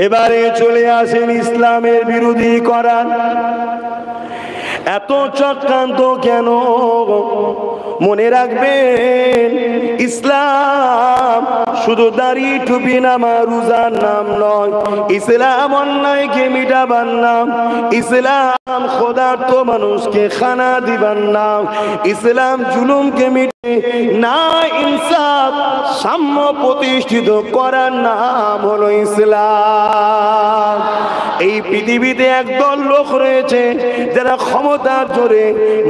এবারে চলে আসেন ইসলামের বিরোধী করার। এত চক্রান্ত কেন? মনে রাখবেন, ইসলাম শুধু দাড়ি টুপি নামা রোজার নাম নয়। ইসলাম অন্যায়কে মিটাবার নাম। ইসলাম ক্ষুধার্ত মানুষকে খানা দিবার নাম। ইসলাম জুলুমকে মিটে না ইনসাফ সাম্য প্রতিষ্ঠিত করার নাম হলো ইসলাম। এই পৃথিবীতে একদল লোক রয়েছে যারা ক্ষমতার জোরে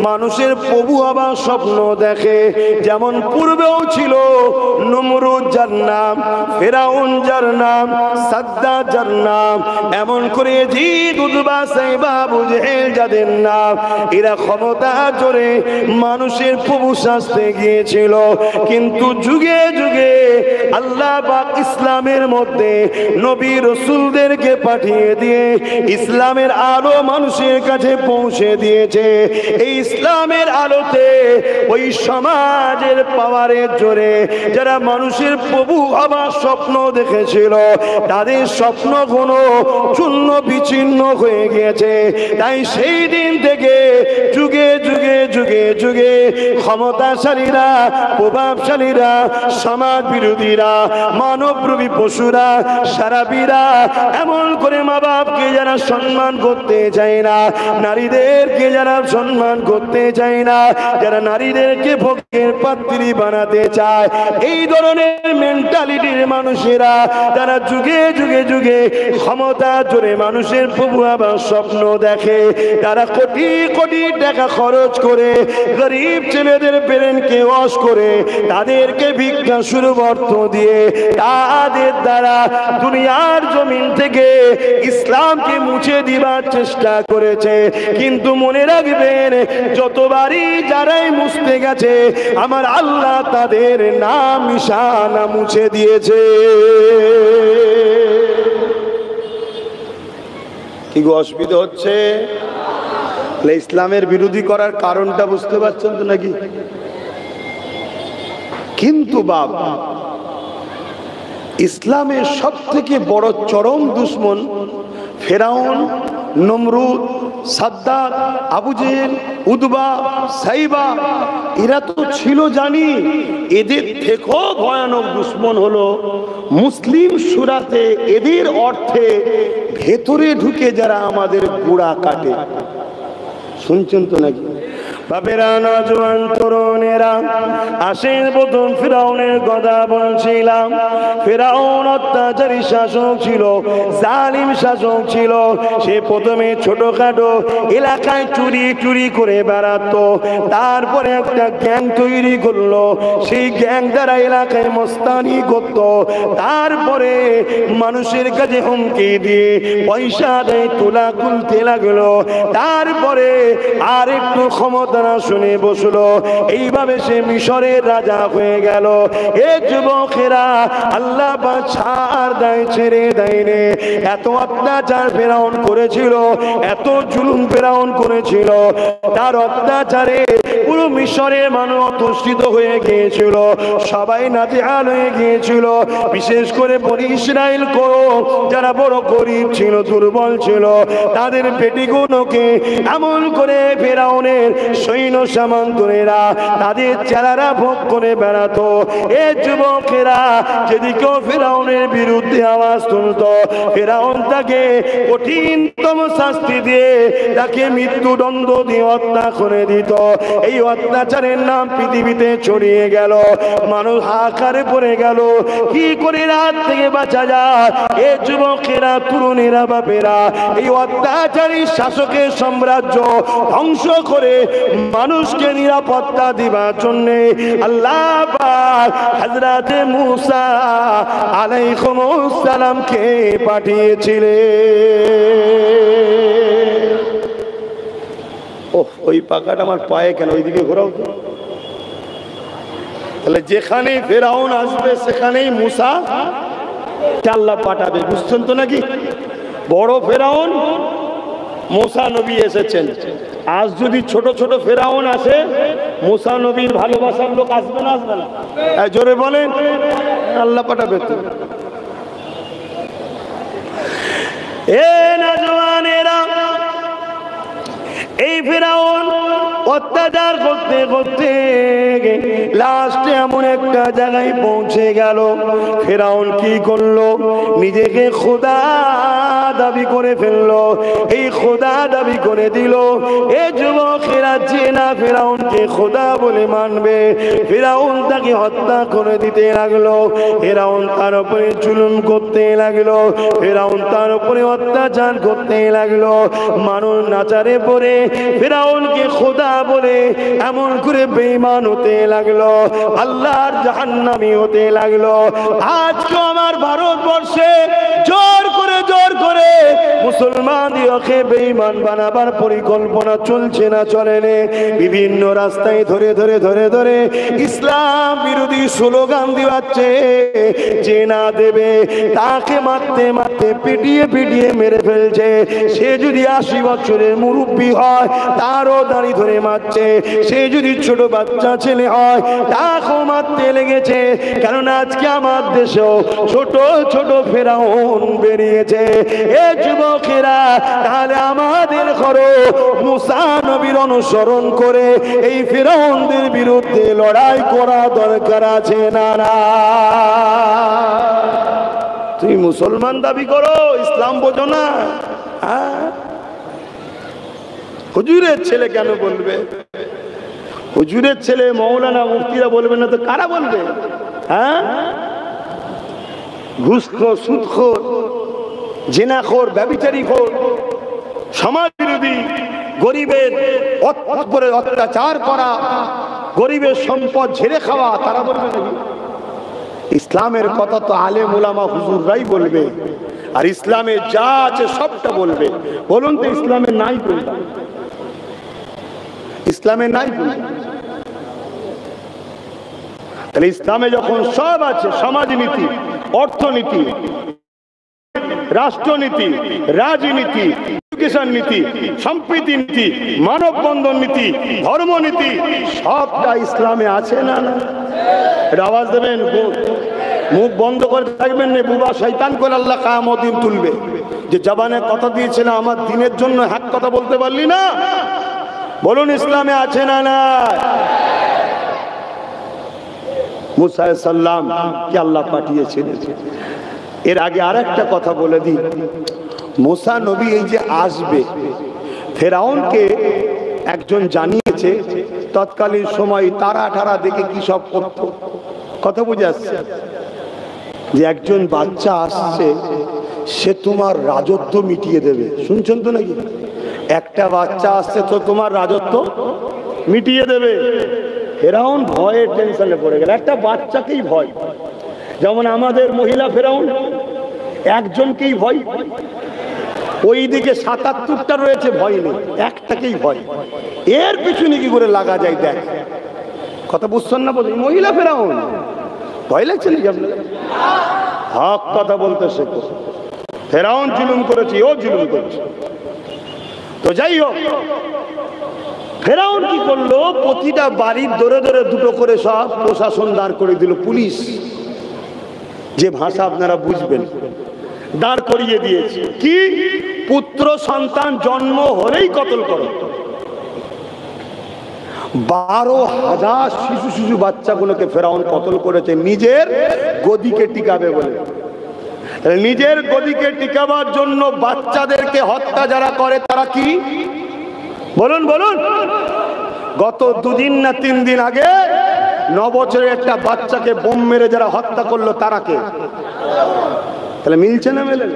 মানুষের প্রভু হবার স্বপ্ন দেখে। যেমন পূর্বেও ছিল নমরুদ যার নাম, ফেরাউন যার নাম, সাদ্দাত যার নাম, এমন করে ইয়াজিদ, উতবা, সাইবা, আবু জেহেল যাদের নাম, এরা ক্ষমতার জোরে মানুষের প্রভু সাজতে গিয়েছিল। কিন্তু যুগে যুগে আল্লাহ পাক ইসলামের মধ্যে নবী রাসূলদেরকে পাঠিয়ে দিয়ে ইসলামের আলো মানুষের কাছে পৌঁছে দিয়েছে। এই ইসলামের আলোতে ওই সমাজের পাওয়ারের জোরে যারা মানুষের প্রভু হবার স্বপ্ন দেখেছিল, তাদের স্বপ্নগুলো চূর্ণ বিচ্ছিন্ন হয়ে গিয়েছে। তাই সেই দিন থেকে যুগে যুগে যুগে যুগে ক্ষমতাশালীরা, প্রভাবশালীরা, সমাজ বিরোধীরা, মানবরূপী পশুরা, সারাবিরা এমন করে মা বাপকে যারা সম্মান করতে চায় না, নারীদেরকে যারা সম্মান করতে চায় না, যারা নারীদেরকে ভোগের পাত্রী বানাতে চায়, এই ধরনের মেন্টালিটির মানুষেরা তারা যুগে যুগে যুগে ক্ষমতা জোরে মানুষের প্রভু হবার স্বপ্ন দেখে। তারা কোটি কোটি টাকা খরচ করে গরিব ছেলেদের ব্রেনকে ওয়াশ করে তাদেরকে ভিক্ষা শুরুবর্ত দিয়ে তাদের দ্বারা দুনিয়ার জমিন থেকে ইসলামকে মুছে দিবার চেষ্টা করেছে। কিন্তু মনে রাখবেন, যতবারই যারাই মুছতে গেছে আমার আল্লাহ তাদের নাম নিশানা মুছে দিয়েছে। কি গো অসুবিধা হচ্ছে? ইসলামের বিরোধী করার কারণটা বুঝতে পারছেন তো নাকি? কিন্তু বাবা, ইসলামের সব থেকে বড় চরম দুশ্মন ফেরাউন, নমরুদ, সাদ্দাত, আবু জেহেল, উতবা, সাইবা, এরা তো ছিল জানি। এদের থেকেও ভয়ানক দুশ্মন হলো মুসলিম সুরাতে এদের অর্থে ভেতরে ঢুকে যারা আমাদের গোড়া কাটে। শুনছেন তো নাকি? বাপেরা, নজওয়ান তরুণেরা, আসেন প্রথম ফিরাউনের কথা বলছিলাম। ফিরাউন অত্যাচারী শাসক ছিল, জালিম শাসক ছিল। সে প্রথমে ছোটখাটো এলাকায় চুরি চুরি করে বেড়াতো, তারপরে একটা গ্যাং তৈরি করলো, সেই গ্যাং দ্বারা এলাকায় মস্তানি করত। তারপরে মানুষের কাছে হুমকি দিয়ে পয়সা দেয় তোলা খুলতে লাগলো। তারপরে আর একটু ক্ষমতা শুনে বসলো। এইভাবে সে মিশরের রাজা হয়ে গেল। এ যুবকেরা, আল্লাহ পাক ছাড় দেয়, ছেড়ে দেয়নি। এত অত্যাচার ফেরাউন করেছিল, এত জুলুম ফেরাউন করেছিল, তার অত্যাচারে পুরো মিশরের মানুষ অতুষ্টিত হয়ে গিয়েছিল, সবাই নাজেহাল হয়ে গিয়েছিল। বিশেষ করে বনি ইসরাইল করো, যারা বড় গরিব ছিল, দুর্বল ছিল, তাদের পেটিগুলোকে এমন করে ফেরাউনের সৈন্য সামন্তরা তাদের চেলারা ভোগ করে বেড়াতো। এ যুবকেরা, যেদিকেও ফেরাউনের বিরুদ্ধে আওয়াজ তুলত, ফেরাউন তাকে কঠিনতম শাস্তি দিয়ে তাকে মৃত্যুদণ্ড দিয়ে হত্যা করে দিত। এই অত্যাচারের নাম পৃথিবীতে ছড়িয়ে গেল, মানুষ হাহাকারে পড়ে গেল। কি করে রাত থেকে বাঁচা যায়? এ যুবকেরা, তরুণেরা, বাপেরা, এই অত্যাচারী শাসকের সাম্রাজ্য ধ্বংস করে মানুষকে নিরাপত্তা দিবার জন্য আল্লাহ পাক হযরতে মুসা আলাইহিস সালামকে পাঠিয়েছিলেন। ওই পাকাটা আমার পায়ে কেন? ওইদিকে ঘোরাও তো। তাহলে যেখানে ফেরাউন আসবে সেখানেই মুসা আল্লাহ পাঠাবে। বুঝছেন তো নাকি? বড় ফেরাউন মুসা নবী এসেছেন। আজ যদি ছোট ছোট ফেরাউন আসে, মুসা নবীর ভালোবাসার লোক আসবে না? আসবে না? জোরে বলেন, আল্লাহ পাঠাবে তো। এ নওজওয়ানেরা, এই ফিরাউন অত্যাচার করতে করতে লাস্টে এমন একটা জায়গায় পৌঁছে গেল। ফিরাউন কি করলো? নিজেকে খোদা দাবি করে ফেললো। এই খোদা দাবি করে দিল। এ যুবকেরা যে না ফিরাউনকে খোদা বলে মানবে, ফিরাউন তাকে হত্যা করে দিতে লাগলো। ফিরাউন তার উপরে জুলুম করতে লাগলো। ফিরাউন তার উপরে অত্যাচার করতে লাগলো। মানুষ নাচারে পড়ে ফিরাউনকে খোদা বলে এমন করে বেঈমান হতে লাগলো, আল্লাহর জাহান্নামী হতে লাগলো। আজকে আমার ভারতবর্ষে জোর করে মুসলমানদেরকে বেঈমান বানাবার পরিকল্পনা চলছে না চলে না? বিভিন্ন রাস্তায় ধরে ইসলাম বিরোধী স্লোগান দিচ্ছে। যে না দেবে তাকে মারতে পিটিয়ে মেরে ফেলছে। সে যদি 80 বছরের মুরব্বী হয় তারও দাড়ি ধরে মারছে। সে যদি ছোট বাচ্চা ছেলে হয় তাকেও মারতে লেগেছে। কারণ আজকে আমার দেশেও ছোট ছোট ফেরাউন বেরিয়েছে। এ যুবকেরা, তাহলে আমাদের করো মুসা নবীর অনুসরণ করে এই ফেরাউনদের বিরুদ্ধে লড়াই করা দরকার আছে না? তুমি মুসলমান দাবি করো, ইসলাম বোঝো না? হুজুরের ছেলে কেন বলবে? হুজুরের ছেলে মৌলানা মুফতিরা বলবে না তো কারা বলবে? ঘুষখোর, সুদখোর, জিনাখোর, ব্যভিচারীখোর, সমাজ বিরোধী, গরিবের উপরে অত্যাচার করা, গরিবের সম্পদ ঝেড়ে খাওয়া, তারা বলবে নাকি? ইসলামের কথা তো আলেম উলামা হুজুররাই বলবে। আর ইসলামে যা আছে সবটা বলবে। বলুন তো ইসলামে নাই কোনটা? ইসলামে নাই কোনটা? তাহলে ইসলামে যখন সব আছে, সমাজনীতি, অর্থনীতি, রাষ্ট্রনীতি, রাজনীতি, এডুকেশন নীতি, সম্প্রীতি নীতি, মানববন্ধন নীতি, ধর্মনীতি, সবটা ইসলামে আছে না? আওয়াজ দেবেন, মুখ বন্ধ করে থাকবেন না। বুবা শয়তান করে আল্লাহ কিয়ামত দিন তুলবে যে জবানে কথা দিয়েছিল আমার দিনের জন্য হক কথা বলতে পারলি না। বলুন ইসলামে আছে না? না। মুসা আলাইহিস সালাম কে আল্লাহ পাঠিয়েছিলেন। এর আগে আরেকটা কথা বলে দিই, মুসা নবী এই যে আসবে, ফেরাউনকে একজন জানিয়েছে তৎকালীন সময় তারা দেখে কি সব করত। কথা বুঝে আসছে যে একজন বাচ্চা আসছে, সে তোমার রাজত্ব মিটিয়ে দেবে। শুনছেন তো নাকি? একটা বাচ্চা আসছে তো তোমার রাজত্ব মিটিয়ে দেবে। ফেরাউন ভয়ে টেনশনে পড়ে গেল। একটা বাচ্চাকেই ভয়, যেমন আমাদের মহিলা ফেরাউন একজনকেই ভয়, ওইদিকে ৭৭টা রয়েছে ভয় নেই, একটাকেই ভয়। এর পিছনে কি করে লাগা যায় দেখ। কথা বুঝছেন না? বলি মহিলা ফেরাউন ভয় লাগছে নাকি আপনার? হক কথা বলতে শেখো। ফেরাউন জুলুম করেছে, ও জুলুম করেছে। তো যাই হোক, ফেরাউন কি করলো? প্রতিটা বাড়ির ধরে দুটো করে সব প্রশাসন দাঁড় করে দিল, পুলিশ, যে ভাষা আপনারা বুঝবেন, দাঁড় করিয়ে দিয়েছে। কি? পুত্র সন্তান জন্ম হলেই কতল করো। 12,000 শিশু বাচ্চাগুলোকে ফেরাউন কতল করেছে নিজের গদিকে টিকাবে বলে। নিজের গদিকে টিকাবার জন্য বাচ্চাদেরকে হত্যা যারা করে তারা কি? বলুন। গত 2 দিন না 3 দিন আগে 9 বছরের একটা বাচ্চাকে বোম মেরে যারা হত্যা করলো তারা কে? তাহলে মিলছে না? মেলে?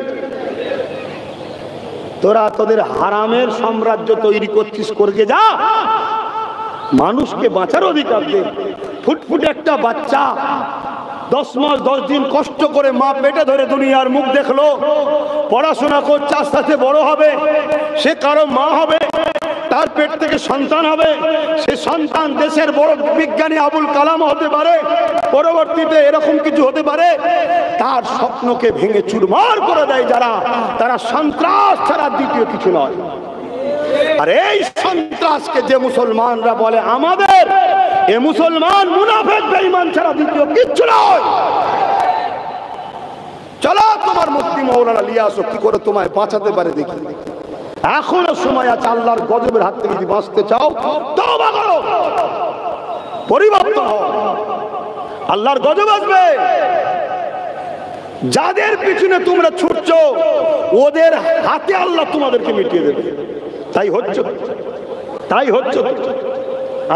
তোরা তোদের হারামের সাম্রাজ্য তৈরি করছিস, করে যা। মানুষকে বাঁচার অধিকার দে। ফুটফুটে একটা বাচ্চা 10 মাস 10 দিন কষ্ট করে মা পেটে ধরে দুনিয়ার মুখ দেখলো, পড়াশোনা করছে, আস্তে আস্তে বড় হবে, সে কারো মা হবে, তার পেট থেকে সন্তান হবে, সে সন্তান দেশের বড় বিজ্ঞানী আবুল কালাম হতে পারে, পরবর্তীতে এরকম কিছু হতে পারে। তার স্বপ্নকে ভেঙে চুরমার করে দেয় যারা, তারা সন্ত্রাস ছাড়া দ্বিতীয় কিছু নয়। আর এই সন্ত্রাসকে যে মুসলমানরা বলে আমাদের, এ মুসলমান মুনাফিক বেঈমান ছাড়া দ্বিতীয় কিচ্ছু নয়। চলো তোমার মুফতি মাওলানা নিয়ে আসো, কি করে তোমায় বাঁচাতে পারে দেখি। এখনো সময় আছে, আল্লাহর গজবের হাত থেকে যদি বাঁচতে চাও তওবা করো, পরিবর্তন হও, আল্লাহর গজব আসবে। যাদের পিছনে তোমরা ছুটছো ওদের হাতে আল্লাহ তোমাদেরকে মিটিয়ে দেবে। তাই হচ্ছে, তাই হচ্ছে।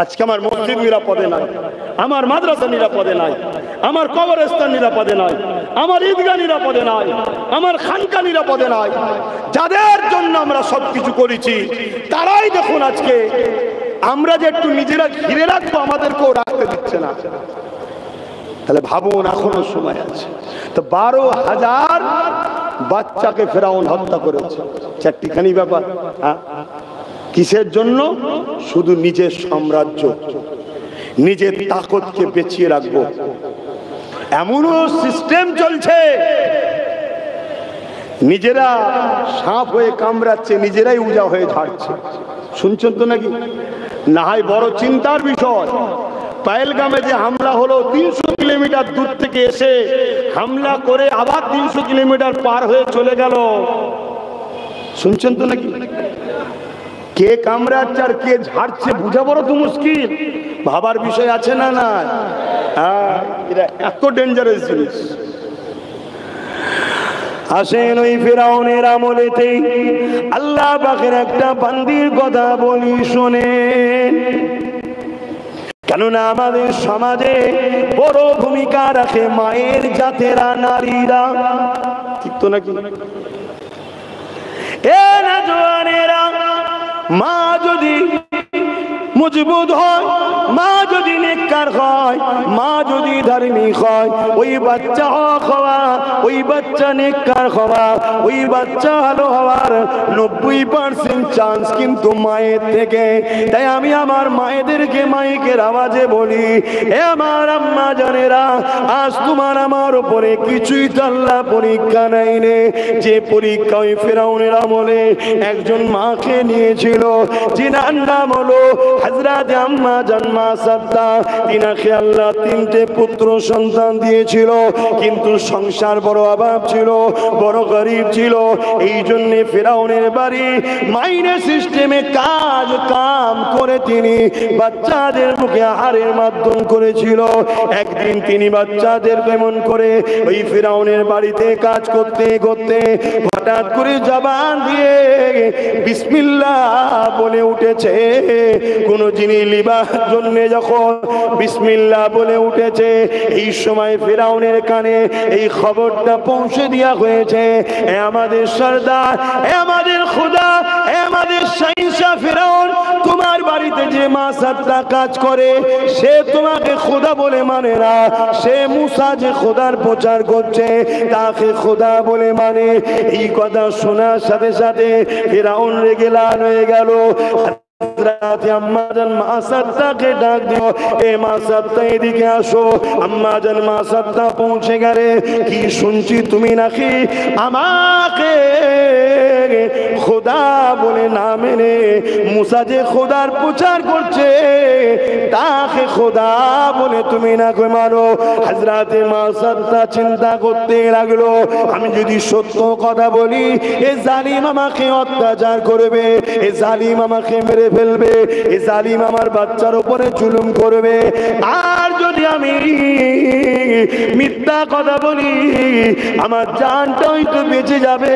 আজকে আমার মসজিদ নিরাপদে নাই, আমার মাদ্রাসা নিরাপদে নাই, আমার কবরস্থান নিরাপদে নাই, আমার ঈদগাহ নিরাপদে নাই, আমার খানকা নিরাপদে নাই। যাদের জন্য আমরা সবকিছু করেছি তারাই দেখুন আজকে আমরা যে একটু নিজেরা ঘিরে রাখবো আমাদেরকেও রাখতে দিচ্ছে না। তাহলে ভাবুন এখনো সময় আছে। তো 12,000 বাচ্চাকে ফেরাউন হত্যা করেছে, চারটিখানি ব্যাপার। কিসের জন্য? শুধু নিজের সাম্রাজ্য, নিজের তাকতকে বেঁচিয়ে রাখবো। এমনও সিস্টেম চলছে, নিজেরা সাপ হয়ে কামড়াচ্ছে, নিজেরাই উজা হয়ে ঝাড়ছে। শুনছেন তো নাকি? না হয় বড় চিন্তার বিষয়। পহেলগামে যে হামলা হলো, 300 কিলোমিটার দূর থেকে এসে হামলা করে আবার 300 কিলোমিটার পার হয়ে চলে গেল। শুনছেন তো নাকি? কে কামড়াচ্ছে আর কে ঝাড়ছে বুঝা বড় তো মুশকিল। ভাবার বিষয় আছে না? না, এটা এত ডেঞ্জারাস জিনিস। আসেন ওই ফিরাউনের আমলেতেই আল্লাহ পাকের একটা বান্দির কথা বলি শোনেন। কেননা আমাদের সমাজে বড় ভূমিকা রাখে মায়ের জাতেরা, নারীরা। ঠিক তো নাকি? এ না জওয়ানেরা, মা যদি মজবুত হয়, মা যদি নেককার হয়, মা যদি ধার্মিক হয়, ওই বাচ্চা হওয়া, ওই বাচ্চা নেককার হওয়া, ওই বাচ্চা ভালো হওয়ার 90% চান্স কিন্তু মায়ের থেকে। তাই আমি আমার মায়েদেরকে মাইকের আওয়াজে বলি, এ আমার আম্মা জানেরা, আজ তোমার আমার উপরে কিছুই তো আল্লাহ পরীক্ষা নেয়নি। যে পরীক্ষা ওই ফিরাউনের আমলে একজন মাকে নিয়েছিল, যিনার নাম হলো হযরত আম্মা জান মা সাদ্দা। তিনাকে আল্লাহ 3টে পুত্র সন্তান দিয়েছিল, কিন্তু সংসার বড় অভাব ছিল, বড় গরিব ছিল। এই জন্য ফিরাউনের বাড়ি মাইনে সিস্টেমে কাম করে তিনি বাচ্চাদের মুখে আহারের মাধ্যম করেছিল। একদিন তিনি বাচ্চাদের কেমন করে ওই ফিরাউনের বাড়িতে কাজ করতে করতে হঠাৎ করে জবান দিয়ে বিসমিল্লাহ বলে উঠেছে। কোন জিনিস লিবার জন্য যখন বিসমিল্লাহ বলে উঠেছে, এই সময় ফিরাউনের কানে এই খবরটা পৌঁছে দেওয়া হয়েছে, এ আমাদের সরদার, এ আমাদের খোদা, এ আমাদের শাহিনশাহ ফিরাউন, তোমার বাড়িতে যে মা সাদ্দা কাজ করে সে তোমাকে খোদা বলে মানে না। সে মুসা যে খোদার প্রচার করছে তাকে খোদা বলে মানে। এই কথা শোনার সাথে সাথে ফিরাউন রেগে লাল হয়ে গেল। আম্মা জান মা সাদ্দাকে ডাক দিও, এ মা সাদ্দা এদিকে আসো। আম্মা জান মা সাদ্দা পৌঁছে গেলে, কি শুনছি তুমি নাকি আমাকে খোদা বলে না মেনে মুসা যে খোদার প্রচার করছে তাকে খোদা বলে তুমি না মানো। হযরতে মা সাদ্দা চিন্তা করতে লাগলো, আমি যদি সত্য কথা বলি এ জালিম আমাকে অত্যাচার করবে, এ জালিম আমাকে মেরে ফেলবে, এ জালিম আমার বাচ্চার উপরে জুলুম করবে। আর যদি আমি মিথ্যা কথা বলি আমার জানটা হয়তো বেঁচে যাবে,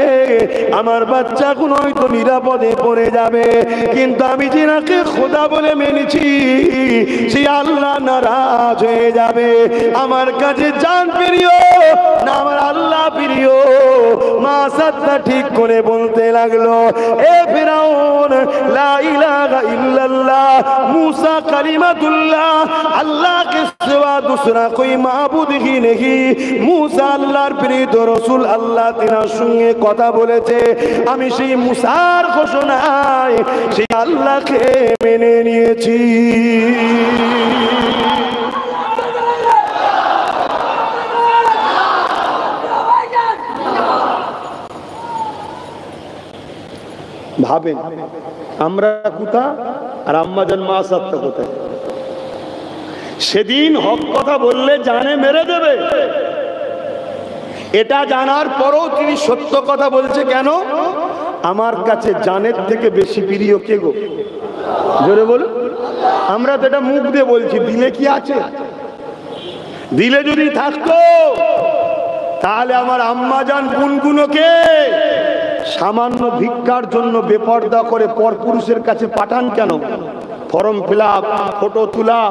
আমার বাচ্চা কোন হয়তো নিরাপদে পড়ে যাবে। কিন্তু আমি যিনাকে খোদা বলে মেনেছি সেই আল্লাহ নারাজ হয়ে যাবে। আমার কাছে জান প্রিয় না আমার আল্লাহ প্রিয়? মা সাদ্দা ঠিক করে বলতে লাগলো, এ ফিরাউন, লা ইলাহা ইল্লাল্লাহ मूसा कलिमातुल्लाह, अल्लाह के सिवा दूसरा कोई माबूद ही नहीं। मूसा আল্লাহর প্রেরিত রাসূল, আল্লাহ তিনার সঙ্গে কথা বলেছে। আমি সেই মুসার ঘোষণায় সেই আল্লাহকে মেনে নিয়েছি। ভাবেন আমরা কোথা আর আম্মা জান মা সাদ্দা কোথায়? সেদিন হক কথা বললে জানে মেরে দেবে, এটা জানার পরও তিনি সত্য কথা বলছে। কেন? আমার কাছে জানের থেকে বেশি প্রিয় কে গো? জোরে বলুন। আমরা তো এটা মুখ দিয়ে বলছি, দিলে কি আছে? দিলে যদি থাকতো তাহলে আমার আম্মা জান গুনগুনোকে সামান্য ভিক্ষার জন্য বেপর্দা করে পরপুরুষের কাছে পাঠান কেন? ফর্ম ফিল আপ, ফটো তোলা,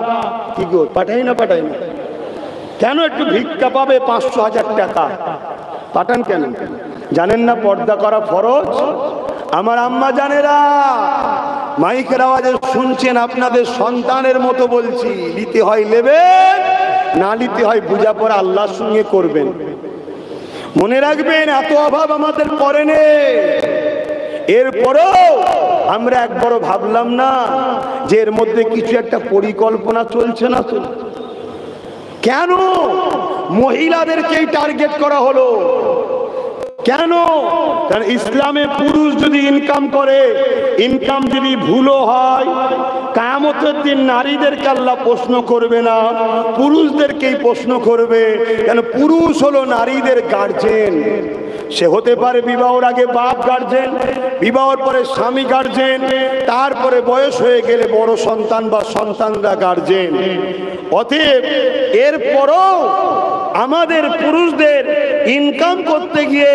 কি গো পাঠাই না? কেন? একটু ভিক্ষা পাবে 500-1000 টাকা, পাঠান কেন? জানেন না পর্দা করা ফরজ? আমার আম্মা জানেরা, মাইকের আওয়াজে শুনছেন, আপনাদের সন্তানের মতো বলছি, নিতে হয় নেবেন, না নিতে হয় বুঝা পড়া আল্লাহর সঙ্গে করবেন। মনে রাখবেন, এত অভাব আমাদের পরে নেই। এরপরেও আমরা একবারও ভাবলাম না যে এর মধ্যে কিছু একটা পরিকল্পনা চলছে না তো? কেন মহিলাদেরকেই টার্গেট করা হলো? কেন? কারণ ইসলামে পুরুষ যদি ইনকাম করে, ইনকাম যদি ভুলও হয়, কিয়ামতের দিন নারীদেরকে আল্লাহ প্রশ্ন করবে না, পুরুষদেরকেই প্রশ্ন করবে। কেন? পুরুষ হলো নারীদের গার্জেন। সে হতে পারে বিবাহের আগে বাপ গার্জেন, বিবাহের পরে স্বামী গার্জেন, তারপরে বয়স হয়ে গেলে বড় সন্তান বা সন্তানরা গার্জেন। অতএব এরপরও আমাদের পুরুষদের ইনকাম করতে গিয়ে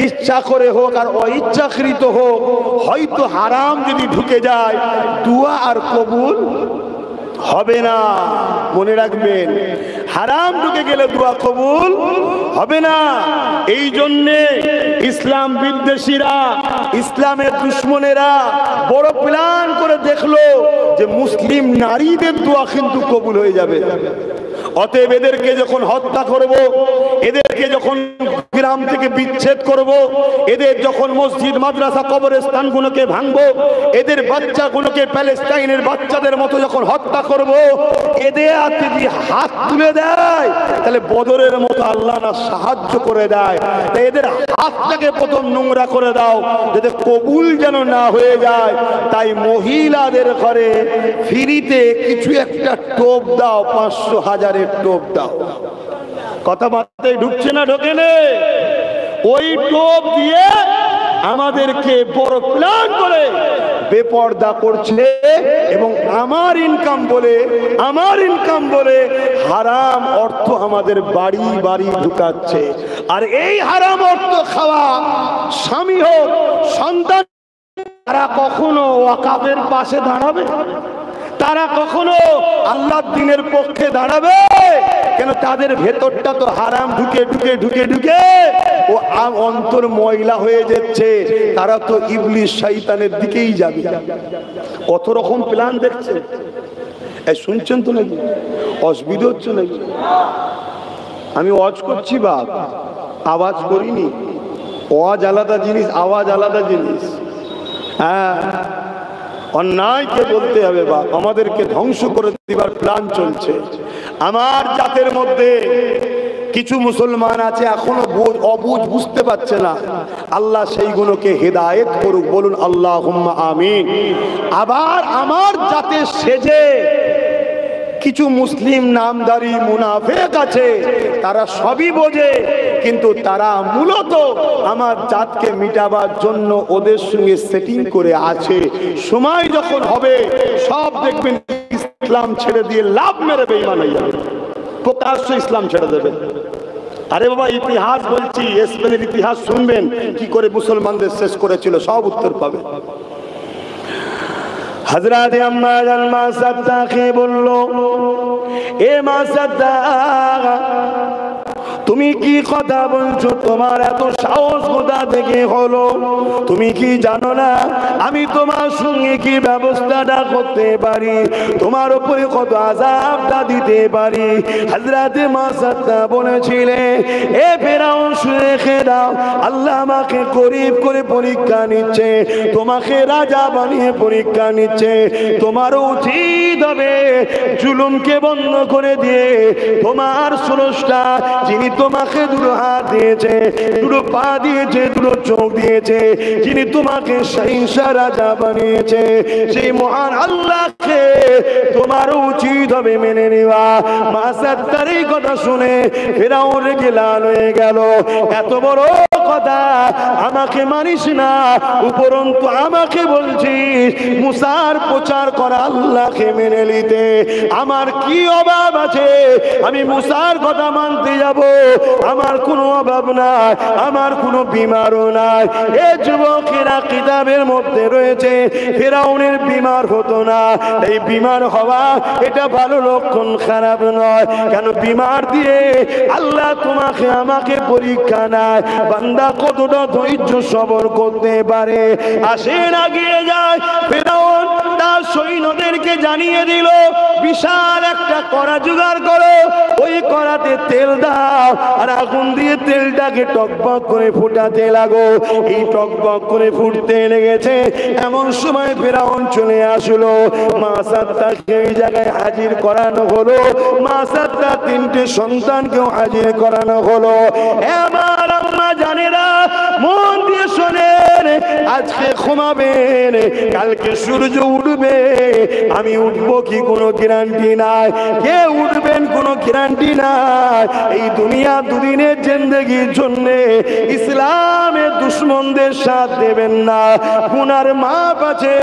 ইচ্ছা করে হোক আর অইচ্ছাকৃত হোক, হয়তো হারাম যদি ঢুকে যায়, দুয়া আর কবুল হবে না। মনে রাখবেন, হারাম ঢুকে গেলে দোয়া কবুল হবে না। এই জন্যে ইসলাম বিদ্বেষীরা, ইসলামের দুশ্মনেরা বড় প্ল্যান করে দেখলো যে মুসলিম নারীদের দোয়া কিন্তু কবুল হয়ে যাবে। অতএব এদেরকে যখন হত্যা করব, এদেরকে যখন গ্রাম থেকে বিচ্ছেদ করব, এদের যখন মসজিদ মাদ্রাসা কবরস্থানগুলোকে ভাঙবো, এদের বাচ্চাগুলোকে প্যালেস্টাইনের বাচ্চাদের মতো যখন হত্যা করব, এদের হাতে যদি হাত তুলে দেয় তাহলে বদরের মতো আল্লাহ না সাহায্য করে দেয়। তাই এদের হাতটাকে প্রথম নোংরা করে দাও, যাতে কবুল যেন না হয়ে যায়। তাই মহিলাদের ঘরে ফ্রিতে কিছু একটা টোপ দাও, 500-1000 টোপ দাও। কথা মাথায় ঢুকছে না? ঢোকে না? ওই টোপ দিয়ে আমাদেরকে বড় প্ল্যান করে বেপর্দা করছে এবং আমার ইনকাম বলে হারাম অর্থ আমাদের বাড়ি বাড়ি ঢুকাচ্ছে। আর এই হারাম অর্থ খাওয়া স্বামী হোক, সন্তান, তারা কখনো ওয়াকাফের পাশে দাঁড়াবে? তারা কখনো আল্লাহর দ্বীনের পক্ষে দাঁড়াবে? কেন? তাদের ভেতরটা তো হারাম ঢুকে ঢুকে ঢুকে ঢুকে ও অন্তর ময়লা হয়ে যাচ্ছে। তারা তো ইবলিস শয়তানের দিকেই যাবে। কত রকম প্ল্যান দেখছে। এই শুনছেন তো নাকি? অসুবিধা হচ্ছে নাকি? আমি ওয়াজ করছি বাপ, আওয়াজ করিনি। ওয়াজ আলাদা জিনিস, আওয়াজ আলাদা জিনিস। হ্যাঁ, অন্যায়কে বলতে হবে বাপ। আমাদেরকে ধ্বংস করে দিবার প্ল্যান চলছে। আমার জাতের মধ্যে কিছু মুসলমান আছে এখনো অবুঝ, বুঝতে পারছে না। আল্লাহ সেইগুলোকে হেদায়েত করুক, বলুন আল্লাহুম্মা আমিন। আবার আমার জাতে সেজে কিছু মুসলিম নামদারি মুনাফিক আছে, তারা সবই বোঝে, কিন্তু তারা মূলত আমার জাতকে মিটাবার জন্য ওদের সঙ্গে সেটিং করে আছে। সময় যখন হবে সব দেখবেন ইসলাম ছেড়ে দিয়ে লাভ মেরে বেঈমান হয়ে যাবে, প্রকাশ্য ইসলাম ছেড়ে দেবে। আরে বাবা, ইতিহাস বলছি, স্পেনের ইতিহাস শুনবেন কি করে মুসলমানদের শেষ করেছিল, সব উত্তর পাবে। হযরত আম্মা জান মা সাদ্দাকে বলল, এ মা সাদ্দাক, তুমি কি কথা বলছো? তোমার এত সাহস কোথা থেকে হলো? তুমি কি জানো না আমি তোমার সঙ্গে কি ব্যবস্থাটা করতে পারি, তোমার উপরে কত আযাবটা দিতে পারি? হযরত মা সাদ্দা বলেছিলেন, এ ফেরাউন শুনে দাও, আল্লাহ আমাকে গরীব করে পরীক্ষা নিচ্ছে, তোমাকে রাজা বানিয়ে পরীক্ষা নিচ্ছে। তোমার উচিত হবে জুলুমকে বন্ধ করে দিয়ে তোমার স্রষ্টা যিনি তোমাকে দুটো হাত দিয়েছে, দুটো পা দিয়েছে, দুটো চোখ দিয়েছে, যিনি তোমাকে শাহিনশাহ রাজা বানিয়েছে, সেই মহান আল্লাহকে তোমার উচিত হবে মেনে নেওয়া। মা সাত্তার এই কথা শুনে ফেরাউন রেগে লাল হয়ে গেল। এত বড় কথা, আমাকে মানিস না, উপরন্তু আমাকে বলছিস মুসার প্রচার করা আল্লাহকে মেনে নিতে আমার কি অভাব আছে? আমি মুসার কথা মানতে যাব, আমার কোনো অভাব নাই, আমার কোনো বিমারও নাই। এ যুবকেরা কিতাবের মধ্যে রয়েছে ফেরাউনের বিমার হতো না। এই বিমার হওয়া এটা ভালো লক্ষণ, খারাপ নয়। কেন বিমার দিয়ে আল্লাহ তোমাকে আমাকে পরীক্ষা নেয়, বান্দা কতটা ধৈর্য সবর করতে পারে। আসেন আগিয়ে যায়। ফেরাউন তার সৈন্যদেরকে জানিয়ে দিল, বিশাল একটা কড়া জোগাড় করো, ওই কড়াতে তেল দাও আর আগুন দিয়ে তেলটাকে টকবক করে ফুটাতে লাগো। এই টকবক করে ফুটতে লেগেছে, এমন সময় ফেরাউন চলে আসলো। মা সাত্তারকে এই জায়গায় হাজির করানো হলো। মা সাত্তার তিনটে সন্তানকেও হাজির করানো হলো। আমার আম্মা জানেরা, মন দিয়ে শোনেন, আজকে ঘুমাবেন, কালকে সূর্য উঠবে, আমি উঠবো কি কোনো গ্যারান্টি নাই, কে উঠবেন কোনো গ্যারান্টি নাই। এই দুনিয়া দুদিনের জিন্দেগির জন্য ইসলামের দুশ্মনদের সাথ দেবেন না। গুনার মাপ আছে,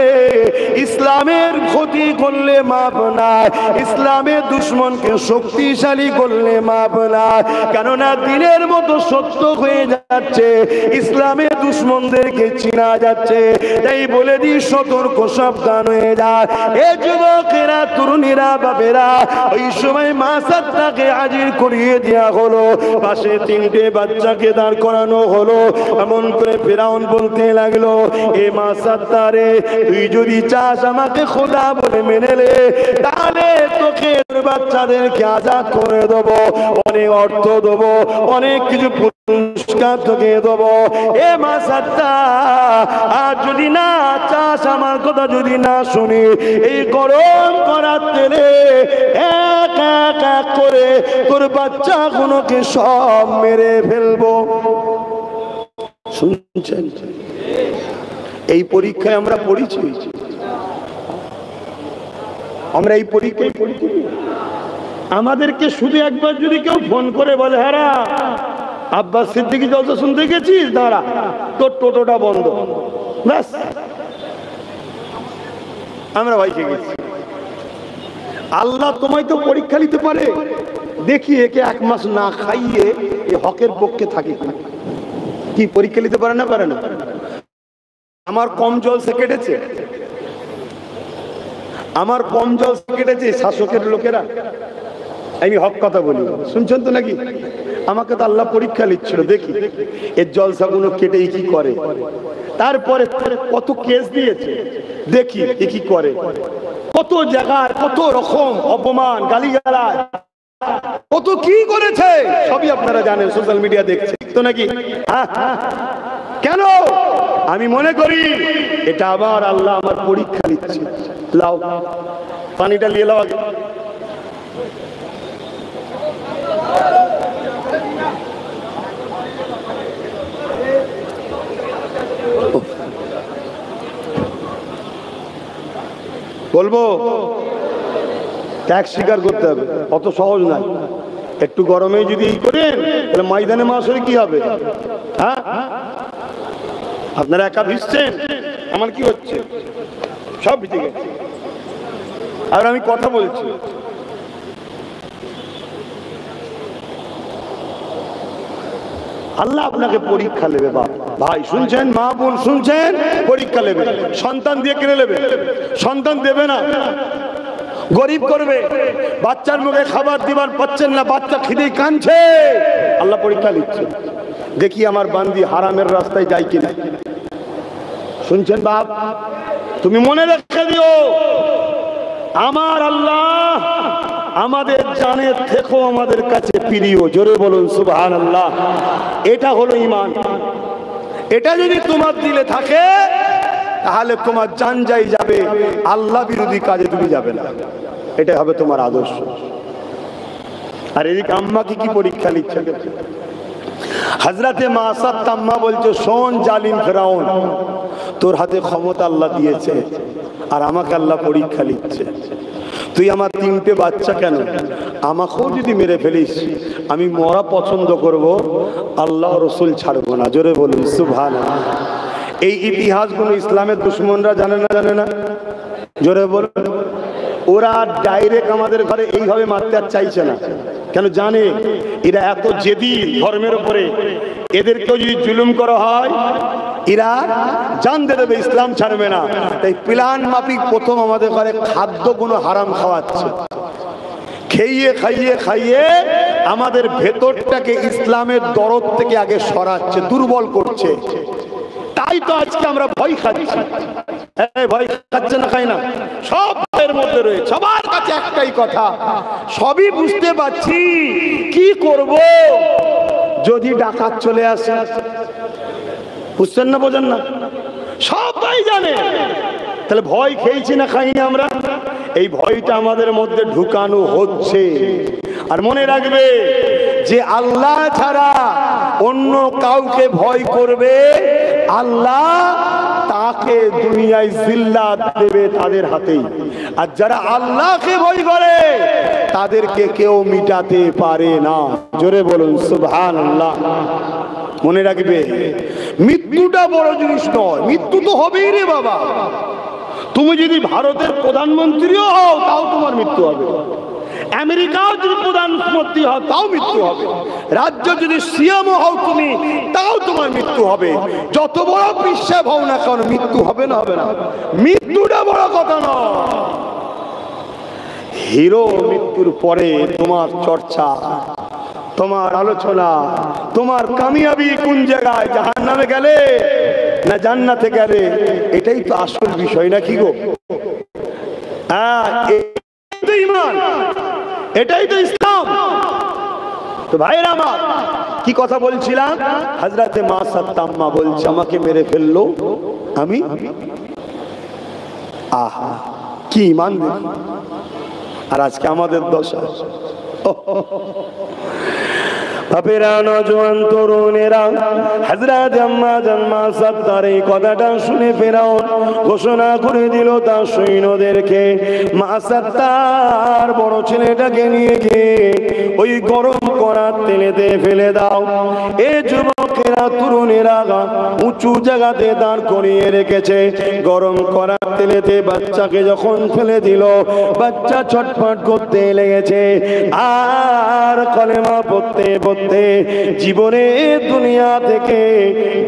ইসলামের ক্ষতি করলে মাপ নাই, ইসলামের দুশ্মনকে শক্তিশালী করলে মাপ নাই। কেননা দিনের মতো সত্য হয়ে যাচ্ছে, ইসলামের দুশ্মনদেরকে চিনা যাচ্ছে। তাই বলে দিই, সতর্ক সাবধান হয়ে যায়। এ যুবকেরা, তরুণীরা, বাপেরা, ওই সময় মা সাত্তারকে হাজির করিয়ে দেওয়া হলো। পাশে তিনটে বাচ্চাকে দাঁড় করানো হলো। এমন করে ফেরাউন বলতে লাগলো, এ মা সাত্তারে, তুই যদি চাস আমাকে খোদা বলে মেনে নে, তাহলে তোকে বাচ্চাদেরকে আজাদ করে দেবো, অনেক অর্থ দেবো, অনেক কিছু পুরস্কার তোকে দেবো। এ মা সাত্তার, আর যদি না চাস, আমার কথা যদি না শুনি, এই গরম করার তেলে এক এক এক করে তোর বাচ্চাগুলোকে সব মেরে ফেলবো। শুনছেন? এই পরীক্ষায় আমরা পড়েছি, আমরা এই পরীক্ষায় পড়েছি। আমাদেরকে শুধু একবার যদি কেউ ফোন করে বলে, হ্যাঁ আব্বাস সিদ্দিকী জলসা শুনতে গেছিস, দাঁড়া তোর টোটোটা বন্ধ, ব্যাস আমরা ভাইকে গেছি। আল্লাহ তোমায় তো পরীক্ষা নিতে পারে, দেখি একে এক মাস না খাইয়ে এ হকের পক্ষে থাকে কি পরীক্ষা নিতে পারে না, পারে না? আমার কম জলসা কেটেছে, আমার কম জলসা কেটেছে শাসকের লোকেরা। আমি হক কথা বলি, শুনছেন তো নাকি? আমাকে তো আল্লাহ পরীক্ষা নিচ্ছিল, দেখি এর জলসাগুলো কেটেই কি করে। তারপরে কত কেস দিয়েছে, দেখি এ কি করে। কত জায়গার কত রকম অপমান, গালিগালাজ, কত কি করেছে, সবই আপনারা জানেন, সোশ্যাল মিডিয়া দেখছে তো নাকি? কেন? আমি মনে করি এটা আবার আল্লাহ আমার পরীক্ষা নিচ্ছে। লাও পানিটা নিয়ে লাও আগে। বলবো ত্যাগ স্বীকার করতে হবে, অত সহজ নয়। একটু গরমে যদি করেন তাহলে ময়দানে মাসরে কি হবে? হ্যাঁ, আপনারা একা ভিজছেন, আমার কি হচ্ছে? সব ভিজে গেছে। আর আমি কথা বলছি, আল্লাহ আপনাকে পরীক্ষা নেবে। বাপ ভাই শুনছেন, মা বোন শুনছেন, পরীক্ষা নেবে। সন্তান দিয়ে কিনে নেবে, সন্তান দেবে না, গরিব করবে। বাচ্চার মুখে খাবার দিবার পাচ্ছেন না, বাচ্চা খিদেই কাঁদছে, আল্লাহ পরীক্ষা নিচ্ছে। দেখি আমার বান্দি হারামের রাস্তায় যায় কিনা। শুনছেন বাপ? তুমি মনে রেখে দিও, আমার আল্লাহ আমাদের জানের থেকেও আমাদের কাছে প্রিয়। জোরে বলুন সুবহানাল্লাহ। এটা হলো ঈমান। এটা যদি তোমার দিলে থাকে তাহলে তোমার জান যাই যাবে, আল্লাহ বিরোধী কাজে তুমি যাবে না। এটা হবে তোমার আদর্শ। আর এদিকে আম্মাকে কি পরীক্ষা নিচ্ছে। হযরতে মাসাদ তাম্মা বলছে, শোন জালিম ফেরাউন, তোর হাতে ক্ষমতা আল্লাহ দিয়েছে আর আমাকে আল্লাহ পরীক্ষা নিচ্ছে। তুই আমার 3টে বাচ্চা কেন, আমাকেও যদি মেরে ফেলিস আমি মরা পছন্দ করব, আল্লাহ রসুল ছাড়বো না। জোরে বলুন সুবহানাল্লাহ। এই ইতিহাসগুলো ইসলামের দুশ্মনরা জানে না, জানে না? জোরে বলুন। ওরা ডাইরেক্ট আমাদের ঘরে এইভাবে মারতে আর চাইছে না, কেন জানে এরা এত জেদি ধর্মের উপরে, এদেরকেও যদি জুলুম করা হয় এরা জানতে দেবে, ইসলাম ছাড়বে না। তাই প্ল্যান মাফিক প্রথম আমাদের ঘরে খাদ্যগুলো হারাম খাওয়াচ্ছে, খেয়ে খাইয়ে খাইয়ে আমাদের ভেতরটাকে ইসলামের দরদ থেকে আগে সরাচ্ছে, দুর্বল করছে। তাই তো আজকে আমরা ভয় খাচ্ছি। ভয় খাচ্ছে না, খাই না, সব ভয়ের মধ্যে রয়েছে। সবার কাছে একটাই কথা, সবই বুঝতে পারছি, কি করব যদি ডাকাত চলে আসে? বুঝছেন না, বোঝেন না? সবাই জানে, তাহলে ভয় খেয়েছি না খাইনি আমরা? এই ভয়টা আমাদের মধ্যে ঢুকানো হচ্ছে। আর মনে রাখবে যে আল্লাহ ছাড়া অন্য কাউকে ভয় করবে, আল্লাহ তাকে দুনিয়ায় জিল্লাত দেবে তাদের হাতেই। আর যারা আল্লাহকে ভয় করে তাদেরকে কেউ মিটাতে পারে না। জোরে বলুন সুবহানাল্লাহ। মনে রাখবে, মৃত্যুটা বড় জিনিস নয়, মৃত্যু তো হবেই রে বাবা। তুমি যদি ভারতের প্রধানমন্ত্রীও হও তাও তোমার মৃত্যু হবে, আমেরিকাও যদি প্রধানমন্ত্রী হও তাও মৃত্যু হবে, রাজ্য যদি সিএম হও তুমি তাও তোমার মৃত্যু হবে। যত বড় বিশ্বাস হও না কেন মৃত্যু হবে না, হবে না। মৃত্যুটা বড় কথা নয়। হিরো মৃত্যুর পরে তোমার চর্চা, তোমার আলোচনা, তোমার কামিয়াবি কোন জায়গায়, জাহান্নামে গেলে না জান্নাতে গেলে, এটাই তো আসল বিষয়, নাকি গো? ঈমান, এটাই তো ইসলাম। তো ভাইরা আমার, কি কথা বলছিলাম? হযরতে মাসাদ তাম্মা বলছে, আমাকে মেরে ফেললো, আমি আহা কি ঈমান দেখুন। আর আজকে আমাদের দশা, বাপেরা, নওজোয়ান তরুণেরা, হযরত আম্মা জান মাসাদ তার এই কথাটা শুনে ফেরাউন ঘোষণা করে দিল তার সৈন্যদেরকে, মাসাদ তার বড় ছেলেটাকে নিয়ে গিয়ে ওই গরম করা তেলেতে ফেলে দাও। এ যুবকেরা, তরুণেরা উঁচু জায়গাতে দাঁড় করিয়ে রেখেছে। গরম করা তেলেতে বাচ্চাকে যখন ফেলে দিল, বাচ্চা ছটফট করতে লেগেছে আর কলেমা পড়তে পড়তে জীবনে দুনিয়া থেকে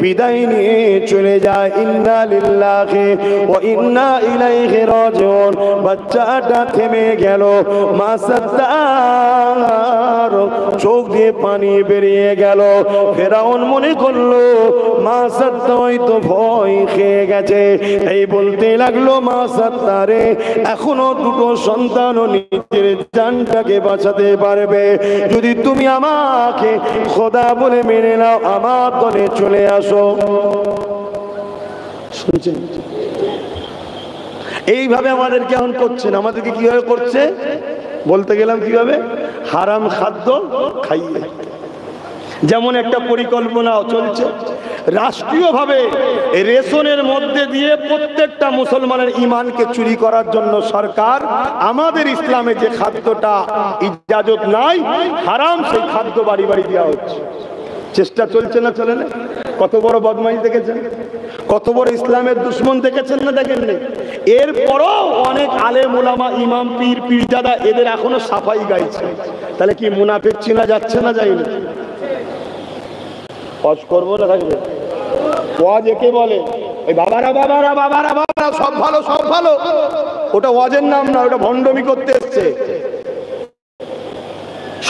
বিদায় নিয়ে চলে যায়। ইন্না লিল্লাহি ওয়া ইন্না ইলাইহি রাজিউন। বাচ্চাটা থেমে গেল, মাসাদ চোখ দিয়ে পানি বেরিয়ে গেল। ফেরাউন মনে করলো মাসাদ হয়তো ভয় খেয়ে গেছে, এই বলতে লাগলো, মাসাদ তারে এখনো দুটো সন্তানও নিজের জানটাকে বাঁচাতে পারবে, যদি তুমি আমাকে খোদা বলে মেনে নাও, আমার দলে চলে আসো। শুনছেন? এইভাবে আমাদেরকে এখন করছেন। আমাদেরকে কিভাবে করছে বলতে গেলাম, কিভাবে? হারাম খাদ্য খাইয়ে। যেমন একটা পরিকল্পনা চলছে রাষ্ট্রীয়ভাবে, রেশনের মধ্যে দিয়ে প্রত্যেকটা মুসলমানের ইমানকে চুরি করার জন্য সরকার আমাদের ইসলামে যে খাদ্যটা ইজাজত নাই, হারাম, সেই খাদ্য বাড়ি বাড়ি দেওয়া হচ্ছে। চেষ্টা চলছে না, চলে না? কত বড় বদমাইশ দেখেছেন, কত বড় ইসলামের দুশ্মন দেখেছেন না, দেখেননি? এরপরও অনেক আলেম ওলামা, ইমাম, পীর, পীরজাদা এদের এখনো সাফাই গাইছে। তাহলে কি মুনাফিক চিনা যাচ্ছে না, যায়নি? ওয়াজ করবো না থাকবে? ওয়াজ একে বলে, ওই বাবারা বাবারা বাবারা বাবারা সব ভালো সব ভালো, ওটা ওয়াজের নাম না, ওটা ভণ্ডমি করতে এসছে।